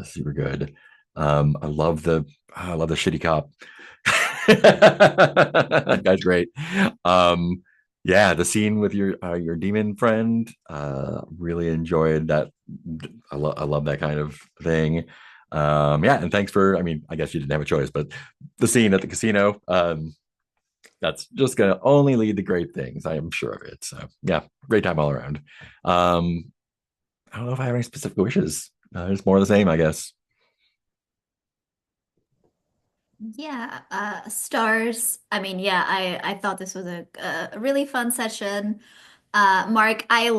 Super good. I love the shitty cop. That guy's great. Yeah, the scene with your demon friend. Really enjoyed that. I love that kind of thing. Yeah, and thanks for, I mean, I guess you didn't have a choice, but the scene at the casino, that's just gonna only lead to great things. I am sure of it. So yeah, great time all around. I don't know if I have any specific wishes. It's more of the same, I guess. Yeah, stars. I mean, yeah, I thought this was a really fun session. Mark, I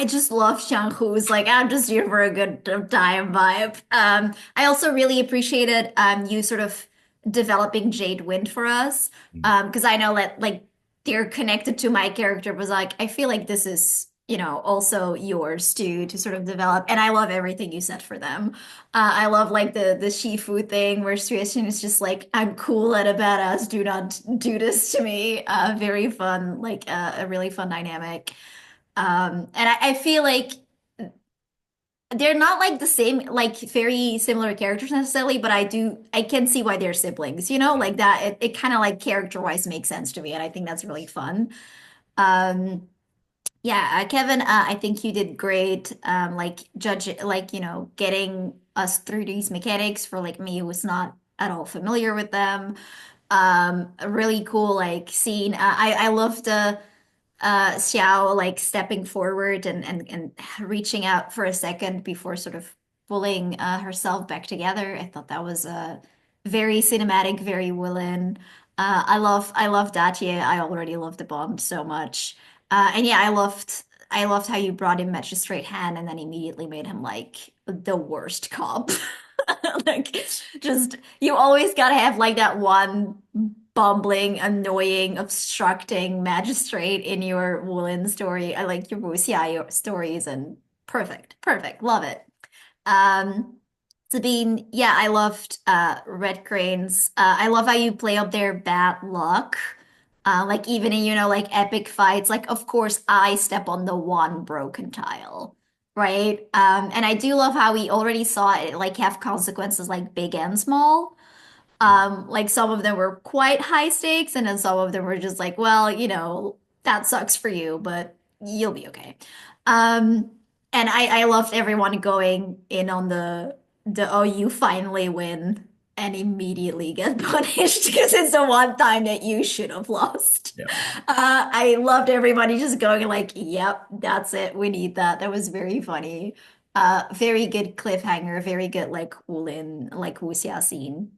just love Jiang Hu's like I'm just here for a good time vibe. I also really appreciated you sort of developing Jade Wind for us. Because I know that like they're connected to my character, was like I feel like this is also yours too to sort of develop. And I love everything you said for them. I love like the Shifu thing where Xue Xin is just like, I'm cool and a badass. Do not do this to me. Very fun, like a really fun dynamic. And I feel like they're not like the same, like very similar characters necessarily, but I can see why they're siblings, like that. It kind of like character-wise makes sense to me, and I think that's really fun. Um, yeah, Kevin, I think you did great. Like like getting us through these mechanics for like me who was not at all familiar with them. A really cool like scene. I love the Xiao like stepping forward and reaching out for a second before sort of pulling herself back together. I thought that was very cinematic, very Wulin. I love Datia. I already love the Bond so much. And yeah, I loved how you brought in Magistrate Han and then immediately made him like the worst cop. Like just you always gotta have like that one bumbling, annoying, obstructing magistrate in your Woolen story. I like your Wuxia stories and perfect, perfect, love it. Um, Sabine, yeah, I loved Red Cranes. I love how you play up their bad luck. Like even in, like epic fights, like of course I step on the one broken tile, right? And I do love how we already saw it like have consequences like big and small. Like some of them were quite high stakes, and then some of them were just like, well, that sucks for you, but you'll be okay. Um, and I loved everyone going in on the oh, you finally win and immediately get punished because it's the one time that you should have lost. Yeah. I loved everybody just going like, yep, that's it. We need that. That was very funny. Very good cliffhanger, very good like Wulin, like wuxia scene.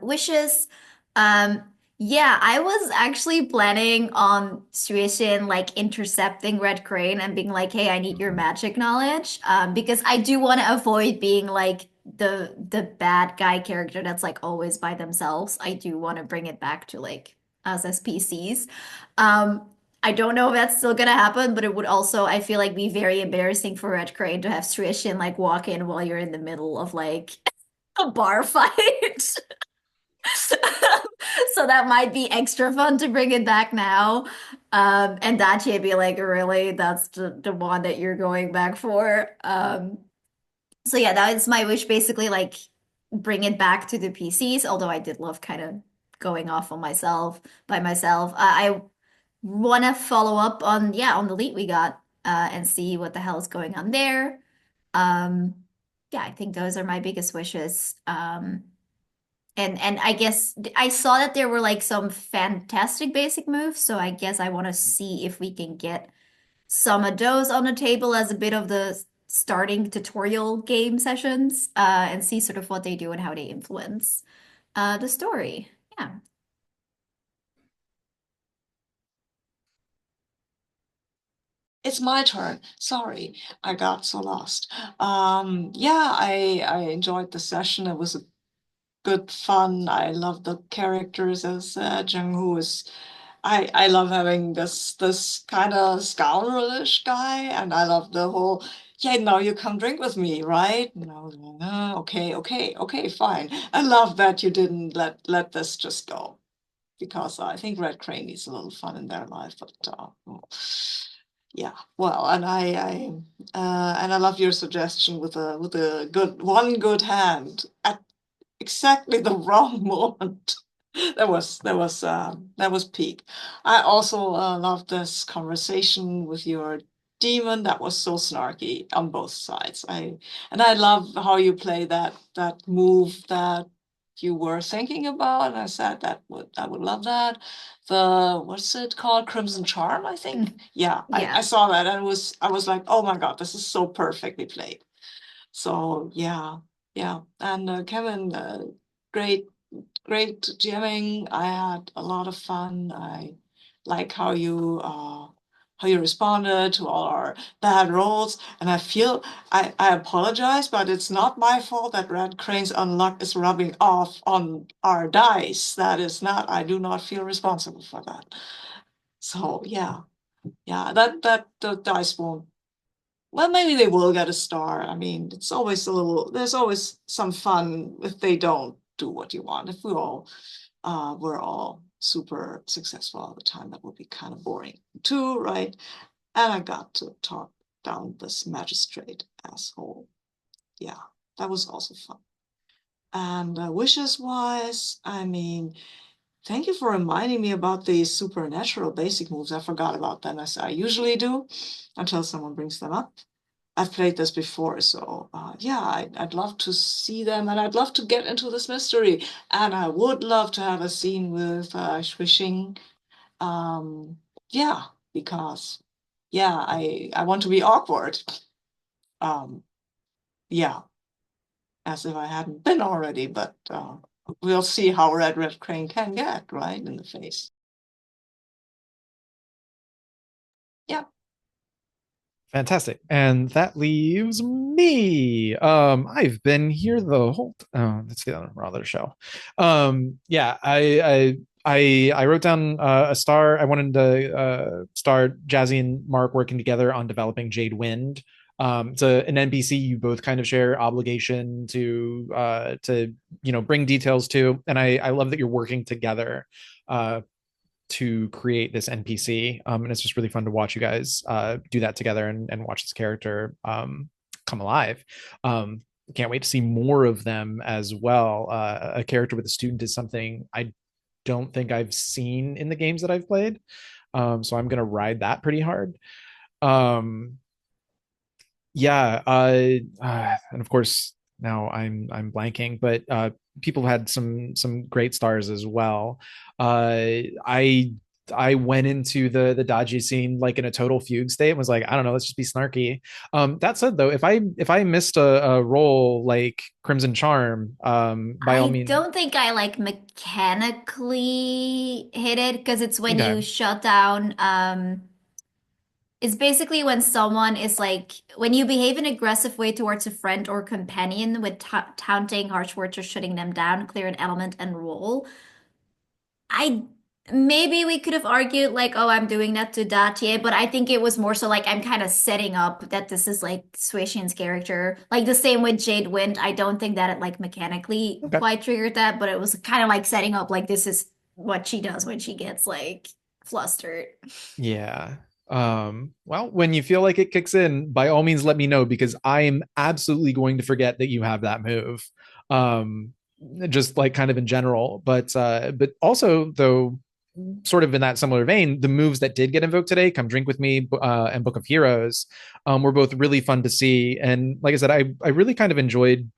Wishes. Um, yeah, I was actually planning on Xue Xin like intercepting Red Crane and being like, "Hey, I need your Mhm. magic knowledge," because I do want to avoid being like the bad guy character that's like always by themselves. I do want to bring it back to like us as PCs. Um, I don't know if that's still gonna happen, but it would also, I feel like, be very embarrassing for Red Crane to have Xue Xin like walk in while you're in the middle of like a bar fight. So that might be extra fun to bring it back now. And Dachi be like, really? That's the one that you're going back for? So yeah, that is my wish, basically, like bring it back to the PCs, although I did love kind of going off on myself by myself. I want to follow up on, yeah, on the lead we got and see what the hell is going on there. Um, yeah, I think those are my biggest wishes. And I guess I saw that there were like some fantastic basic moves, so I guess I want to see if we can get some of those on the table as a bit of the starting tutorial game sessions, and see sort of what they do and how they influence the story. Yeah. It's my turn. Sorry, I got so lost. Yeah, I enjoyed the session. It was a good fun. I love the characters as Jiang Hu is. I love having this kind of scoundrelish guy, and I love the whole. Yeah, now you come drink with me, right? And I was like, okay, okay, okay, fine. I love that you didn't let this just go because I think Red Crane needs a little fun in their life, but yeah, well, and I love your suggestion with a good hand at exactly the wrong moment. That was peak. I also love this conversation with your demon. That was so snarky on both sides. I love how you play that move that you were thinking about. And I said I would love that. What's it called? Crimson Charm, I think. Yeah, Yeah. I saw that and I was like, oh my God, this is so perfectly played. So yeah, yeah. And Kevin, great great jamming. I had a lot of fun. I like how you responded to all our bad rolls. And I feel I apologize, but it's not my fault that Red Crane's unluck is rubbing off on our dice. That is not, I do not feel responsible for that. So yeah. Yeah, that the dice won't. Well, maybe they will get a star. I mean, it's always there's always some fun if they don't do what you want. If we're all super successful all the time, that would be kind of boring too, right? And I got to talk down this magistrate asshole. Yeah, that was also fun. And wishes wise, I mean, thank you for reminding me about these supernatural basic moves. I forgot about them as I usually do until someone brings them up. I've played this before, so yeah, I'd love to see them, and I'd love to get into this mystery. And I would love to have a scene with Xue Xin. Yeah, because yeah, I want to be awkward. Um, yeah, as if I hadn't been already, but we'll see how Red Crane can get right in the face. Yeah. Fantastic. And that leaves me. I've been here the whole let's get on a rather show. Yeah, I wrote down a star. I wanted to star Jazzy and Mark working together on developing Jade Wind. It's an NPC you both kind of share obligation to bring details to, and I love that you're working together to create this NPC. And it's just really fun to watch you guys do that together and watch this character come alive. Can't wait to see more of them as well. A character with a student is something I don't think I've seen in the games that I've played. So I'm going to ride that pretty hard. Yeah. And of course, now I'm blanking, but people had some great stars as well. I went into the dodgy scene like in a total fugue state and was like, I don't know, let's just be snarky. That said, though, if I missed a role like Crimson Charm, by all I means, don't think I like mechanically hit it because it's when okay, you shut down it's basically when someone is like when you behave in an aggressive way towards a friend or companion with taunting, harsh words, or shutting them down, clear an element and roll. I maybe we could have argued like, oh, I'm doing that to Datie, but I think it was more so like I'm kind of setting up that this is like Xue Xin's character. Like the same with Jade Wind. I don't think that it like mechanically okay. quite triggered that, but it was kind of like setting up like this is what she does when she gets like flustered. Yeah. Well, when you feel like it kicks in, by all means let me know because I am absolutely going to forget that you have that move. Um, just like kind of in general. But also though, sort of in that similar vein, the moves that did get invoked today, Come Drink With Me, and Book of Heroes, were both really fun to see. And like I said, I really kind of enjoyed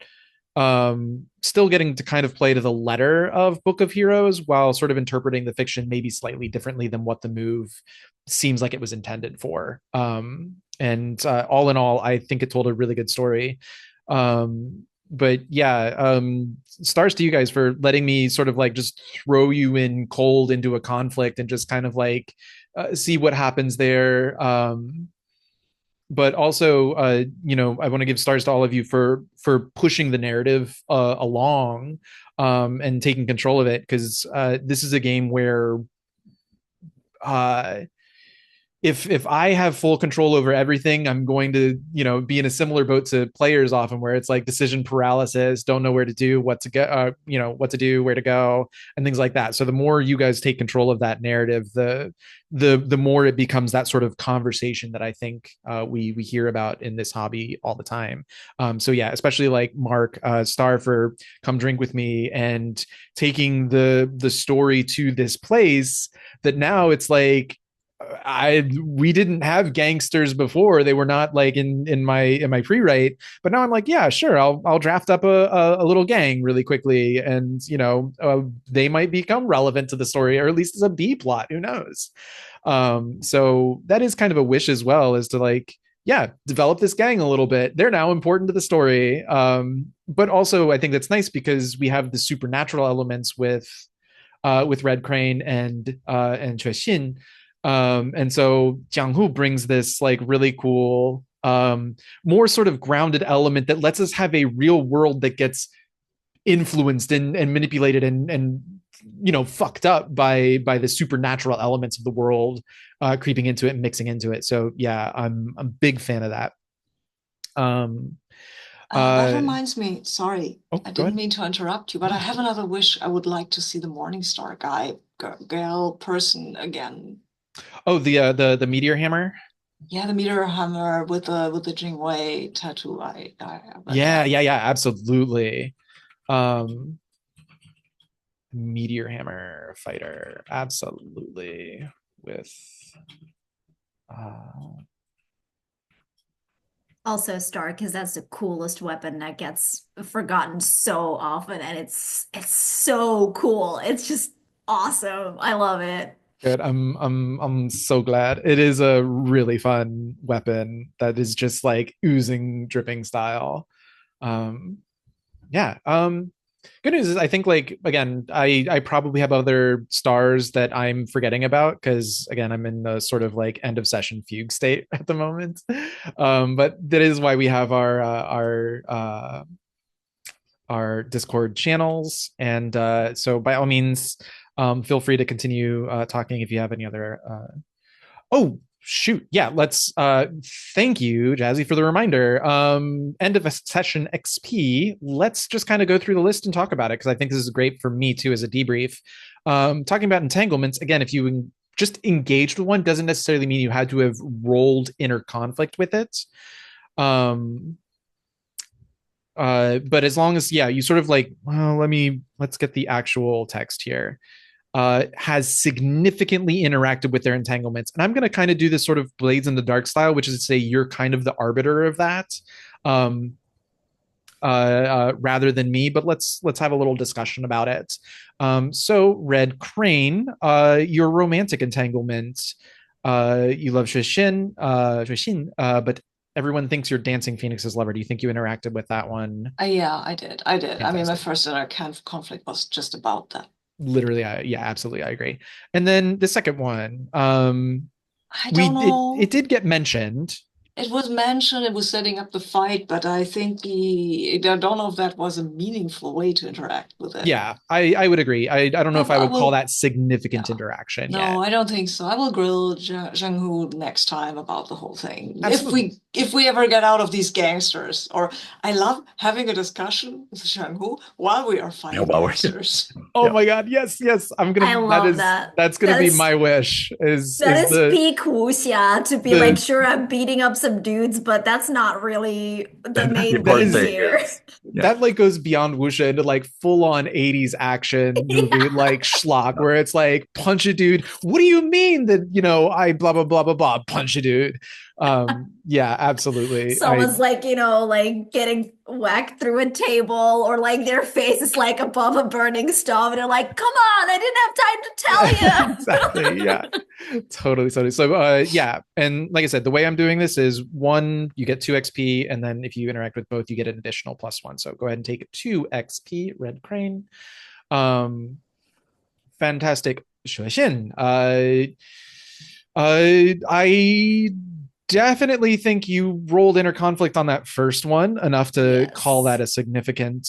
still getting to kind of play to the letter of Book of Heroes while sort of interpreting the fiction maybe slightly differently than what the move seems like it was intended for. And all in all, I think it told a really good story. But yeah, stars to you guys for letting me sort of like just throw you in cold into a conflict and just kind of like see what happens there. But also I want to give stars to all of you for pushing the narrative along and taking control of it because this is a game where uh if I have full control over everything, I'm going to, be in a similar boat to players often where it's like decision paralysis, don't know where to do, what to get, what to do, where to go, and things like that. So the more you guys take control of that narrative, the more it becomes that sort of conversation that I think we hear about in this hobby all the time. So yeah, especially like Mark Star for Come Drink With Me and taking the story to this place that now it's like we didn't have gangsters before. They were not like in my pre-write, but now I'm like, yeah, sure, I'll draft up a little gang really quickly, and they might become relevant to the story, or at least as a B plot. Who knows? So that is kind of a wish as well, is to like, yeah, develop this gang a little bit. They're now important to the story. But also I think that's nice because we have the supernatural elements with Red Crane and Xue Xin. And so Jiang Hu brings this like really cool, more sort of grounded element that lets us have a real world that gets influenced and manipulated and fucked up by the supernatural elements of the world creeping into it and mixing into it. So yeah, I'm a big fan of that. That reminds me, sorry, I Go didn't ahead. mean to interrupt you, but I have another wish. I would like to see the Morningstar guy, girl person again. Oh, the meteor hammer. Yeah, the meteor hammer with the Jingwei tattoo. Yeah, absolutely. Meteor hammer fighter, absolutely. With Also star, because that's the coolest weapon that gets forgotten so often, and it's so cool. It's just awesome. I love it. good. I'm so glad. It is a really fun weapon that is just like oozing, dripping style. Um, yeah. Good news is I think like again, I probably have other stars that I'm forgetting about because again, I'm in the sort of like end of session fugue state at the moment. But that is why we have our Discord channels, and so by all means, feel free to continue talking if you have any other. Oh shoot, yeah, let's. Thank you, Jazzy, for the reminder. End of a session XP. Let's just kind of go through the list and talk about it because I think this is great for me too as a debrief. Talking about entanglements again, if you just engaged with one doesn't necessarily mean you had to have rolled inner conflict with it. But as long as you sort of like, well, let's get the actual text here. Has significantly interacted with their entanglements, and I'm going to kind of do this sort of Blades in the Dark style, which is to say you're kind of the arbiter of that, rather than me. But let's have a little discussion about it. So Red Crane, your romantic entanglement. You love Xue Xin, but everyone thinks you're Dancing Phoenix's lover. Do you think you interacted with that one? Yeah, I did. Fantastic. I mean, my first inner conflict was just about that. Literally, yeah, absolutely, I agree. And then the second one, I don't know. It did get mentioned. It was mentioned, it was setting up the fight, but I think I don't know if that was a meaningful way to interact with it. Yeah, I would agree. I don't know if I would call that significant interaction. No, I don't think so. I will grill Jiang Hu next time about the whole thing. Absolutely. If we ever get out of these gangsters, or I love having a discussion with Jiang Hu while we are fighting gangsters. Oh my God, yes. I'm gonna. I love that. That's gonna be my wish. That is peak wuxia to be like, sure, I'm beating up some dudes, but that's not really the main thing here. That like goes beyond wuxia into like full on 80s action movie like schlock where it's like punch a dude. What do you mean that I blah blah blah blah blah punch a dude? Yeah, absolutely. Someone's like like getting whacked through a table, or like their face is like above a burning stove, and they're like, "Come on, I didn't have time to tell you." Exactly. Yeah. Totally. So yeah, and like I said, the way I'm doing this is 1, you get 2 XP, and then if you interact with both, you get an additional +1. So go ahead and take 2 XP, Red Crane. Fantastic. Xue Xin. I definitely think you rolled inner conflict on that first one enough to call that a significant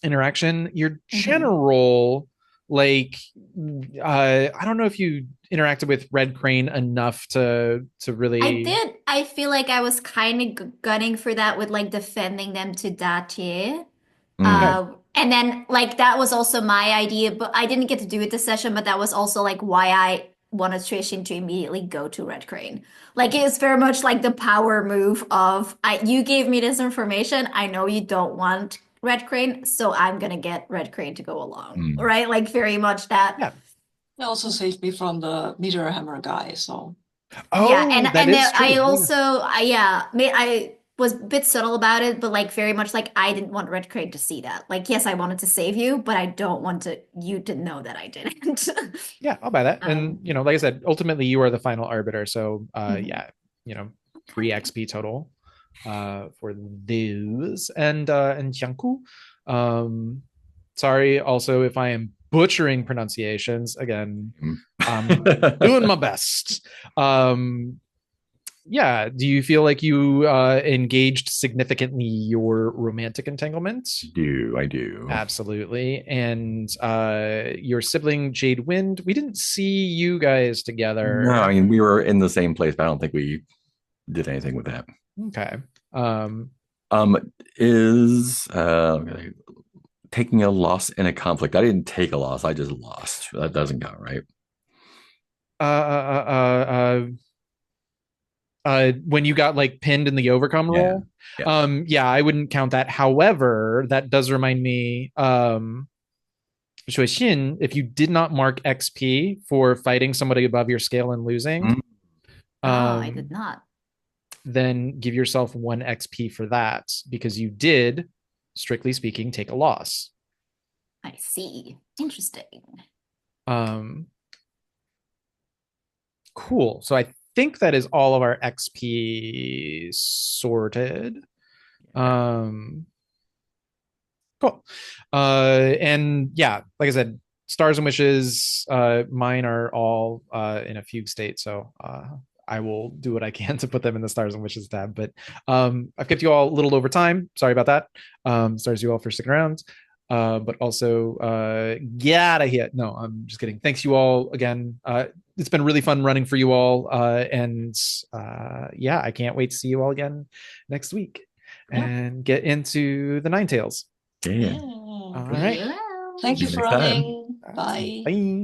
interaction. Your general, like, I don't know if you interacted with Red Crane enough to really. I did. I feel like I was kind of gunning for that with like defending them to Datie. And then like that was also my idea, but I didn't get to do it this session, but that was also like why I wanted Xue Xin to immediately go to Red Crane. Like it's very much like the power move of you gave me this information. I know you don't want Red Crane, so I'm gonna get Red Crane to go along. Right? Like very much that. Yeah. It also saved me from the meteor hammer guy, so. Oh, yeah, and is true. I also I was a bit subtle about it, but like very much like I didn't want Red Crane to see that. Like, yes, I wanted to save you, but I don't want you to know that I didn't. Yeah, I'll buy that. And like I said, ultimately you are the final arbiter. So yeah, 3 XP total for those. And Jiang Hu. Sorry also if I am butchering pronunciations. Again, I'm doing my best. yeah, do you feel like you engaged significantly your romantic entanglement? I do. Absolutely. And your sibling Jade Wind, we didn't see you guys No, I together. mean we were in the same place, but I don't think we did anything with that. Okay. Um, Um, is taking a loss in a conflict. I didn't take a loss. I just lost. That doesn't count, right? uh, uh, uh, when you got like pinned in the overcome Yeah. roll. Yeah. Yeah, I wouldn't count that. However, that does remind me, Xue Xin, if you did not mark XP for fighting somebody above your scale and losing, Mm, Oh, I did um, not. then give yourself 1 XP for that because you did, strictly speaking, take a loss. I see. Interesting. Um, cool. So I think that is all of our XP sorted. Um, cool. And yeah, like I said, stars and wishes, mine are all in a fugue state, so I will do what I can to put them in the stars and wishes tab. But I've kept you all a little over time. Sorry about that. Stars you all for sticking around. But also get out of here. No, I'm just kidding. Thanks you all again. It's been really fun running for you all. And yeah, I can't wait to see you all again next week Yeah. and get into the Nine Tails. yeah. Yeah. All See right. you around. Thank See you you for next time. running. Bye. Bye.